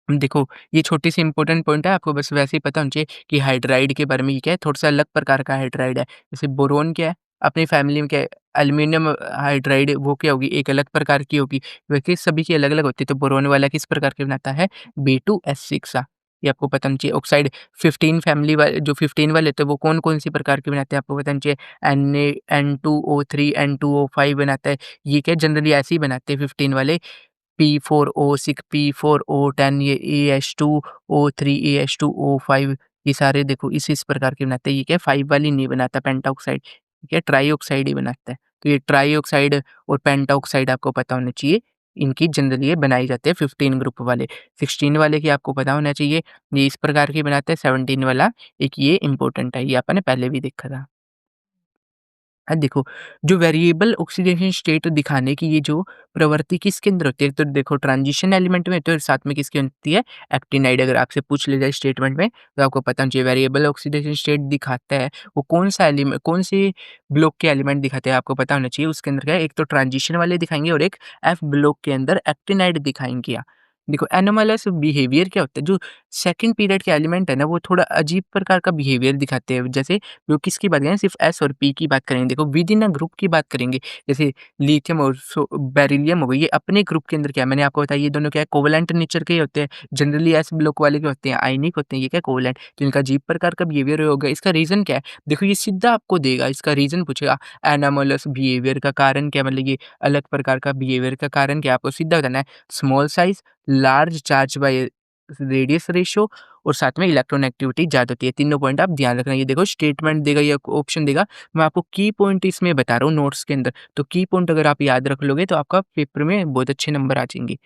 देखो, ये छोटी-सी इम्पोर्टेंट पॉइंट है, आपको बस वैसे ही पता होना चाहिए कि हाइड्राइड के बारे में ये क्या है, थोड़ा-सा अलग प्रकार का हाइड्राइड है। जैसे बोरोन क्या है, अपनी फैमिली में क्या है, एल्यूमीनियम हाइड्राइड वो क्या होगी, एक अलग प्रकार की होगी। वैसे सभी की अलग-अलग होती है, तो बोरोन वाला किस प्रकार के बनाता है, B2S6 ये आपको पता होना चाहिए। ऑक्साइड 15 फैमिली वाले जो 15 वाले होते हैं, वो कौन-कौन सी प्रकार के बनाते हैं, आपको पता होना चाहिए। Na, N2O3, N2O5 बनाता है। ये क्या जनरली ऐसे ही बनाते हैं 15 वाले P4O6, P4O10 ये AH2O3, AH2O5 ये सारे देखो इस प्रकार के बनाते हैं। ये क्या है 5 वाली नहीं बनाता पेंटाऑक्साइड, ठीक है ट्राइऑक्साइड ही बनाता है। तो ये ट्राइऑक्साइड और पेंटाऑक्साइड आपको पता होना चाहिए। इनकी जनरली ये बनाई जाती है 15 ग्रुप वाले। 16 वाले की आपको पता होना चाहिए, ये इस प्रकार की बनाते हैं। 17 वाला एक ये इम्पोर्टेंट है, ये अपन ने पहले भी देखा था। देखो, जो वेरिएबल ऑक्सीडेशन स्टेट दिखाने की ये जो प्रवृत्ति किसके अंदर होती है, तो देखो ट्रांजिशन एलिमेंट में तो साथ में किसकी होती है, एक्टिनाइड अगर आपसे पूछ लिया जाए स्टेटमेंट में, तो आपको पता होना चाहिए वेरिएबल ऑक्सीडेशन स्टेट दिखाता है, वो कौन-सा एलिमेंट कौन से ब्लॉक के एलिमेंट दिखाते हैं, आपको पता होना चाहिए। उसके अंदर क्या है, एक तो ट्रांजिशन वाले दिखाएँगे और एक F ब्लॉक के अंदर एक्टिनाइड दिखाएँगे। देखो एनोमलस बिहेवियर क्या होता है, जो सेकंड पीरियड के एलिमेंट है ना, वो थोड़ा अजीब प्रकार का बिहेवियर दिखाते हैं। जैसे जो किसकी बात करें सिर्फ एस और पी की बात करेंगे देखो विद इन अ ग्रुप की बात करेंगे जैसे लिथियम और बेरिलियम हो गई ये अपने ग्रुप के अंदर क्या है मैंने आपको बताया ये दोनों क्या है कोवलेंट नेचर के होते हैं जनरली एस ब्लॉक वाले के होते हैं आयनिक होते हैं ये क्या कोवलेंट तो इनका अजीब प्रकार का बिहेवियर होगा इसका रीजन क्या है देखो ये सीधा आपको देगा इसका रीजन पूछेगा एनामोलस बिहेवियर का कारण क्या मतलब ये अलग प्रकार का बिहेवियर का कारण क्या आपको सीधा बताना है small size large charge by radius ratio और साथ में इलेक्ट्रोनेगेटिविटी ज़्यादा होती है। तीनों पॉइंट आप ध्यान रखना। ये देखो स्टेटमेंट देगा या ऑप्शन देगा, मैं आपको की पॉइंट इसमें बता रहा हूँ नोट्स के अंदर। तो की पॉइंट अगर आप याद रख लोगे तो आपका पेपर में बहुत अच्छे नंबर आ जाएँगे।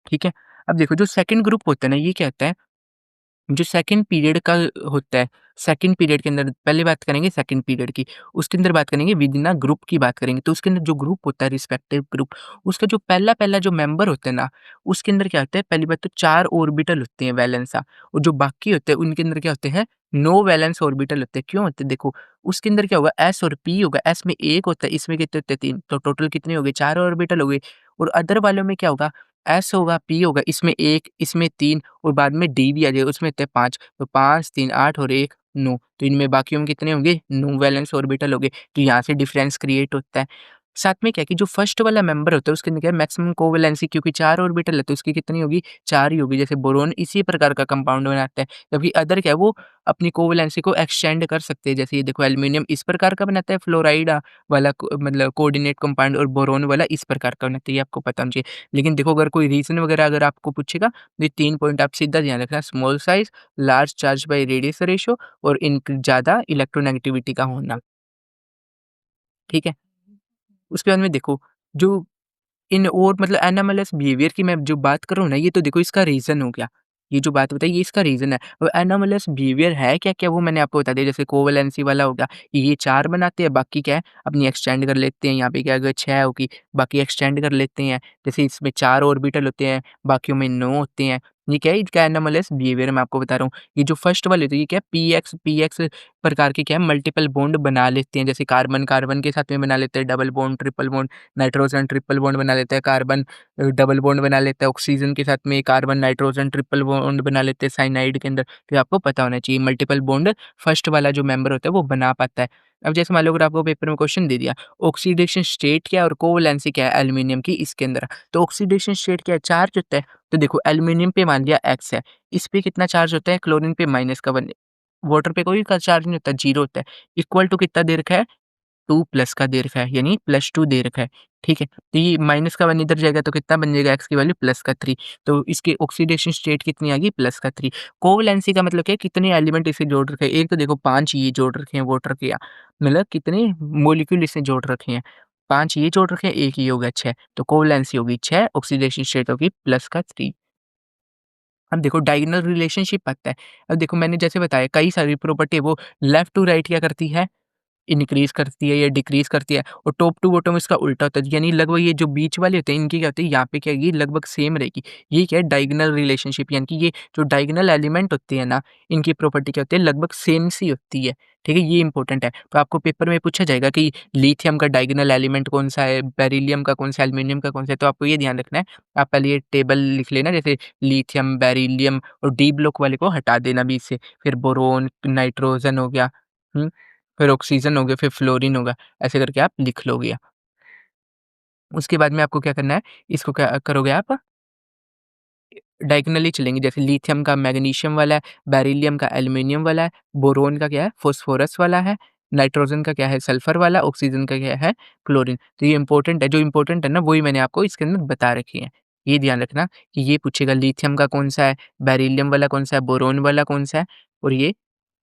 ठीक है? अब देखो जो सेकंड ग्रुप होता है ना, ये क्या होता है जो सेकंड पीरियड का होता है, सेकंड पीरियड के अंदर पहले बात करेंगे सेकंड पीरियड की, उसके अंदर बात करेंगे विद इन अ ग्रुप की बात करेंगे। तो उसके अंदर जो ग्रुप होता है रिस्पेक्टिव ग्रुप, उसका जो पहला-पहला जो मेंबर होता है ना, उसके अंदर क्या होता है पहली बात तो 4 ऑर्बिटल होते हैं वैलेंस और जो बाकी होते हैं उनके अंदर क्या होते हैं, नो वैलेंस ऑर्बिटल होते हैं। क्यों होते हैं देखो, उसके अंदर क्या होगा एस और पी होगा, एस में 1 होता है, इसमें कितने होते हैं 3 तो टोटल कितने हो गए 4 ऑर्बिटल हो गए और अदर वालों में क्या होगा एस होगा, पी होगा, इसमें 1 इसमें 3 और बाद में डी भी आ जाएगा, उसमें होते हैं 5 तो 5, 3, 8 और 1 9 तो इनमें बाकियों में कितने होंगे? 9 वैलेंस ऑर्बिटल होंगे, तो यहाँ से डिफरेंस क्रिएट होता है। साथ में क्या है कि जो फर्स्ट वाला मेंबर होता है उसके अंदर क्या है मैक्सिमम कोवैलेंसी, क्योंकि 4 ऑर्बिटल है तो उसकी कितनी होगी 4 ही होगी। जैसे बोरोन इसी प्रकार का कंपाउंड बनाता है, जबकि अदर क्या है वो अपनी कोवैलेंसी को एक्सटेंड कर सकते हैं। जैसे ये देखो एल्यूमीनियम इस प्रकार का बनाता है, फ्लोराइड वाला मतलब कोऑर्डिनेट कंपाउंड, और बोरोन वाला इस प्रकार का बनाता है, ये आपको पता होना चाहिए। लेकिन देखो अगर कोई रीज़न वगैरह अगर आपको पूछेगा तो ये 3 पॉइंट आप सीधा ध्यान रखना, small size, large charge by radius ratio और ज़्यादा इलेक्ट्रोनेगेटिविटी का होना, ठीक है? उसके बाद में देखो जो इन और मतलब एनोमलस बिहेवियर की मैं जो बात कर रहा हूँ ना, ये तो देखो इसका रीज़न हो गया। ये जो बात बताई ये इसका रीज़न है। और एनोमलस बिहेवियर है क्या-क्या वो मैंने आपको बता दिया। जैसे कोवैलेंसी वाला हो गया, ये 4 बनाते हैं, बाकी क्या है अपनी एक्सटेंड कर लेते हैं। यहाँ पे क्या अगर 6 होगी, बाकी एक्सटेंड कर लेते हैं। जैसे इसमें 4 ऑर्बिटल होते हैं, बाकियों में 9 होते हैं। ये क्या है इसका एनोमलस बिहेवियर मैं आपको बता रहा हूँ। ये जो फर्स्ट वाले होते हैं ये क्या है पीएक्स प्रकार के क्या है मल्टीपल बॉन्ड बना लेते हैं। जैसे कार्बन-कार्बन के साथ में बना लेते हैं double bond, triple bond, nitrogen triple bond बना लेता है, कार्बन डबल बॉन्ड बना लेता है, ऑक्सीजन के साथ में कार्बन नाइट्रोजन ट्रिपल बॉन्ड बना लेते हैं साइनाइड के अंदर। तो ये आपको पता होना चाहिए मल्टीपल बॉन्ड फर्स्ट वाला जो मेंबर होता है वो बना पाता है। अब जैसे मान लो अगर आपको पेपर में क्वेश्चन दे दिया, ऑक्सीडेशन स्टेट क्या है और कोवैलेंसी क्या है एल्यूमीनियम की इसके अंदर। तो ऑक्सीडेशन स्टेट क्या है चार्ज होता है, तो देखो एल्यूमीनियम पे मान लिया X है, इस पे कितना चार्ज होता है क्लोरीन पे माइनस का 1, वाटर पे कोई का चार्ज नहीं होता, 0 होता है। इक्वल टू कितना दे रखा है 2 प्लस का दे रखा है, यानी +2 दे रखा है, ठीक है? तो ये माइनस का 1 इधर जाएगा तो कितना बन जाएगा x की वैल्यू प्लस का 3, तो इसकी ऑक्सीडेशन स्टेट कितनी आ गई प्लस का 3। कोवैलेंसी का मतलब क्या है कितने एलिमेंट इसे जोड़ रखे हैं, एक तो देखो 5 ये जोड़ रखे हैं वाटर के, मतलब कितने मॉलिक्यूल इसे जोड़ रखे हैं, 5 ये जोड़ रखे हैं, 1 ये हो गया 6, तो कोवैलेंसी होगी 6, ऑक्सीडेशन स्टेट होगी प्लस का 3। अब देखो डायगोनल रिलेशनशिप आता है। अब देखो मैंने जैसे बताया कई सारी प्रॉपर्टी है वो लेफ्ट टू राइट क्या करती है इनक्रीज़ करती है या डिक्रीज़ करती है, और टॉप टू बॉटम इसका उल्टा होता है। यानी लगभग ये जो बीच वाले होते हैं इनकी क्या होती है यहाँ पे क्या है ये लगभग सेम रहेगी। ये क्या है डायगोनल रिलेशनशिप, यानी कि ये जो डायगोनल एलिमेंट होते हैं ना, इनकी प्रॉपर्टी क्या होती है लगभग सेम सी होती है। ठीक है? ये इंपॉर्टेंट है। तो आपको पेपर में पूछा जाएगा कि लिथियम का डायगोनल एलिमेंट कौन-सा है, बेरिलियम का कौन-सा है, एल्यूमीनियम का कौन-सा है, तो आपको ये ध्यान रखना है। आप पहले ये टेबल लिख लेना, जैसे लिथियम, बेरिलियम और डी ब्लॉक वाले को हटा देना बीच से। फिर बोरोन, नाइट्रोजन हो गया। हुँ? फिर ऑक्सीजन हो गया, फिर फ्लोरीन होगा, ऐसे करके आप लिख लोगे। उसके बाद में आपको क्या करना है, इसको क्या करोगे आप डायगोनली चलेंगे, जैसे लिथियम का मैग्नीशियम वाला है, बेरिलियम का एल्यूमीनियम वाला है, बोरोन का क्या है फास्फोरस वाला है, नाइट्रोजन का क्या है सल्फर वाला, ऑक्सीजन का क्या है क्लोरीन। तो ये इंपॉर्टेंट है, जो इंपॉर्टेंट है ना वही मैंने आपको इसके अंदर बता रखी है। ये ध्यान रखना कि ये पूछेगा लिथियम का कौन-सा है, बेरिलियम वाला कौन-सा है, बोरोन वाला कौन-सा है और ये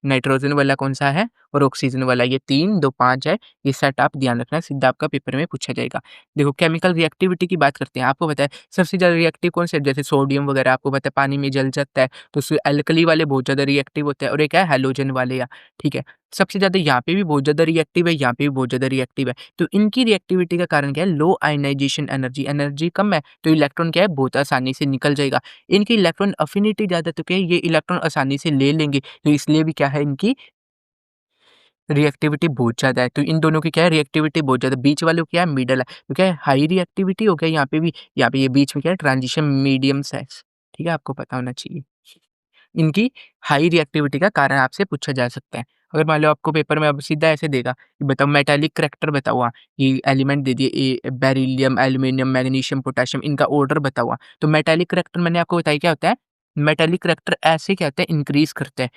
नाइट्रोजन वाला कौन-सा है और ऑक्सीजन वाला, ये 3, 2, 5 है, ये सेट आप ध्यान रखना, सीधा आपका पेपर में पूछा जाएगा। देखो केमिकल रिएक्टिविटी की बात करते हैं, आपको पता है सबसे ज़्यादा रिएक्टिव कौन-सा है? जैसे सोडियम वगैरह आपको पता है पानी में जल जाता है, तो उससे अल्कली वाले बहुत ज़्यादा रिएक्टिव होते हैं और एक है हैलोजन वाले ठीक है? सबसे ज़्यादा यहाँ पे भी बहुत ज़्यादा रिएक्टिव है, यहाँ पे भी बहुत ज़्यादा रिएक्टिव है। तो इनकी रिएक्टिविटी का कारण क्या है? लो आयनाइज़ेशन एनर्जी, एनर्जी कम है, तो इलेक्ट्रॉन क्या है बहुत आसानी से निकल जाएगा। इनकी इलेक्ट्रॉन अफ़िनिटी ज़्यादा, तो क्या है ये इलेक्ट्रॉन आसानी से ले लेंगे, तो इसलिए भी क्या है इनकी रिएक्टिविटी बहुत ज़्यादा है। तो इन दोनों की क्या है रिएक्टिविटी बहुत ज़्यादा, बीच वालों की क्या है मिडल है। तो क्या है हाई रिएक्टिविटी हो गया यहाँ पे भी, यहाँ पे ये बीच में क्या है ट्रांजिशन मीडियम साइज़, ठीक है? आपको पता होना चाहिए। इनकी हाई रिएक्टिविटी का कारण आपसे पूछा जा सकता है। अगर मान लो आपको पेपर में अब सीधा ऐसे देगा कि बताओ मेटालिक करैक्टर बताओ ये एलिमेंट दे दिए बेरिलियम, एल्यूमीनियम, मैग्नीशियम, पोटेशियम, इनका ऑर्डर बताओ तो मेटालिक करैक्टर मैंने आपको बताया क्या होता है? मेटालिक करैक्टर ऐसे क्या होता है इंक्रीज़ करता है।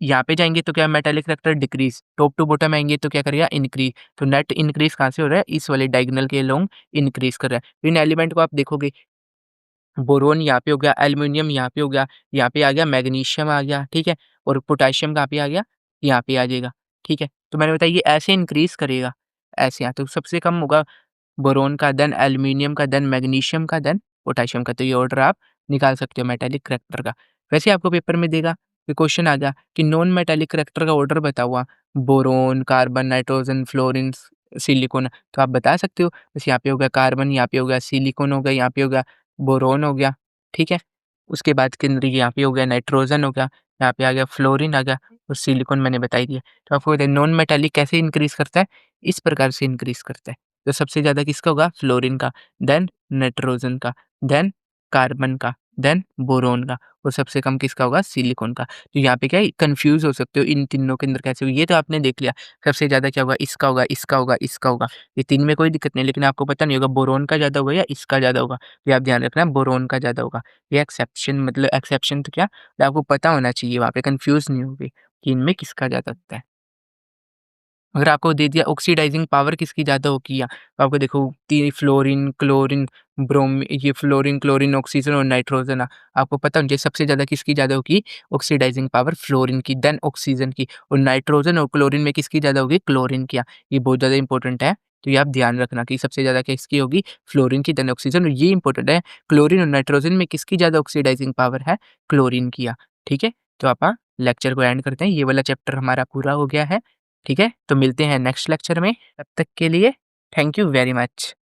यहाँ पे जाएँगे तो क्या metallic character decrease, top to bottom आएँगे तो क्या करेगा इंक्रीज़, तो नेट इंक्रीज़ कहाँ से हो रहा है? इस वाले डायगोनल के अलोंग इंक्रीज़ कर रहा है। इन एलिमेंट को आप देखोगे बोरोन यहाँ पे हो गया, एल्यूमीनियम यहाँ पे हो गया, यहाँ पे आ गया मैग्नीशियम आ गया, ठीक है? और पोटेशियम कहाँ पे आ गया? यहाँ पे आ जाएगा, ठीक है? तो मैंने बताया ये ऐसे इंक्रीज़ करेगा, ऐसे यहाँ तो सबसे कम होगा बोरोन का, देन एल्यूमीनियम का, देन मैग्नीशियम का, देन पोटेशियम का। तो ये ऑर्डर आप निकाल सकते हो मेटालिक करैक्टर का। वैसे आपको पेपर में देगा कि क्वेश्चन आ गया कि नॉन मेटालिक करैक्टर का ऑर्डर बताओ boron, carbon, nitrogen, fluorine, silicon. तो आप बता सकते हो, जैसे यहाँ पे हो गया कार्बन, यहाँ पे हो गया सिलिकॉन हो गया, यहाँ पे हो गया बोरोन हो गया, ठीक है? उसके बाद के अंदर यहाँ पे हो गया नाइट्रोजन हो गया, यहाँ पे आ गया फ्लोरीन आ गया और सिलिकॉन मैंने बता ही दिया। तो आपको पता है नॉन मेटालिक कैसे इंक्रीज़ करता है? इस प्रकार से इंक्रीज़ करता है। तो सबसे ज़्यादा किसका होगा? फ्लोरीन का, देन नाइट्रोजन का, देन कार्बन का, देन बोरोन का और सबसे कम किसका होगा? सिलिकॉन का। तो यहाँ पे क्या है कन्फ्यूज़ हो सकते हो इन तीनों के अंदर कैसे होगी, ये तो आपने देख लिया। सबसे ज़्यादा क्या होगा? इसका होगा, इसका होगा, इसका होगा। ये 3 में कोई दिक्कत नहीं, लेकिन आपको पता नहीं होगा बोरोन का ज़्यादा होगा या इसका ज़्यादा होगा। ये आप ध्यान रखना बोरोन का ज़्यादा होगा। ये एक्सेप्शन मतलब एक्सेप्शन तो क्या, आपको पता होना चाहिए वहाँ पे कन्फ्यूज़ नहीं होगे कि इनमें किसका ज़्यादा होता है। अगर आपको दे दिया ऑक्सीडाइज़िंग पावर किसकी ज़्यादा होगी या तो आपको देखो ती फ्लोरीन, क्लोरीन, ये फ्लोरीन, क्लोरीन, ऑक्सीजन और नाइट्रोजन आपको पता होना चाहिए सबसे ज़्यादा किसकी ज़्यादा होगी ऑक्सीडाइज़िंग पावर फ्लोरीन की, देन ऑक्सीजन की और नाइट्रोजन और क्लोरीन में किसकी ज़्यादा होगी क्लोरीन की। ये बहुत ज़्यादा इंपॉर्टेंट है, तो ये आप ध्यान रखना कि सबसे ज़्यादा किसकी होगी फ्लोरीन की, देन ऑक्सीजन और ये इंपॉर्टेंट है क्लोरीन और नाइट्रोजन में किसकी ज़्यादा ऑक्सीडाइज़िंग पावर है क्लोरीन की। ठीक है? तो आप लेक्चर को एंड करते हैं, ये वाला चैप्टर हमारा पूरा हो गया है। ठीक है? तो मिलते हैं नेक्स्ट लेक्चर में, तब तक के लिए थैंक यू वेरी मच।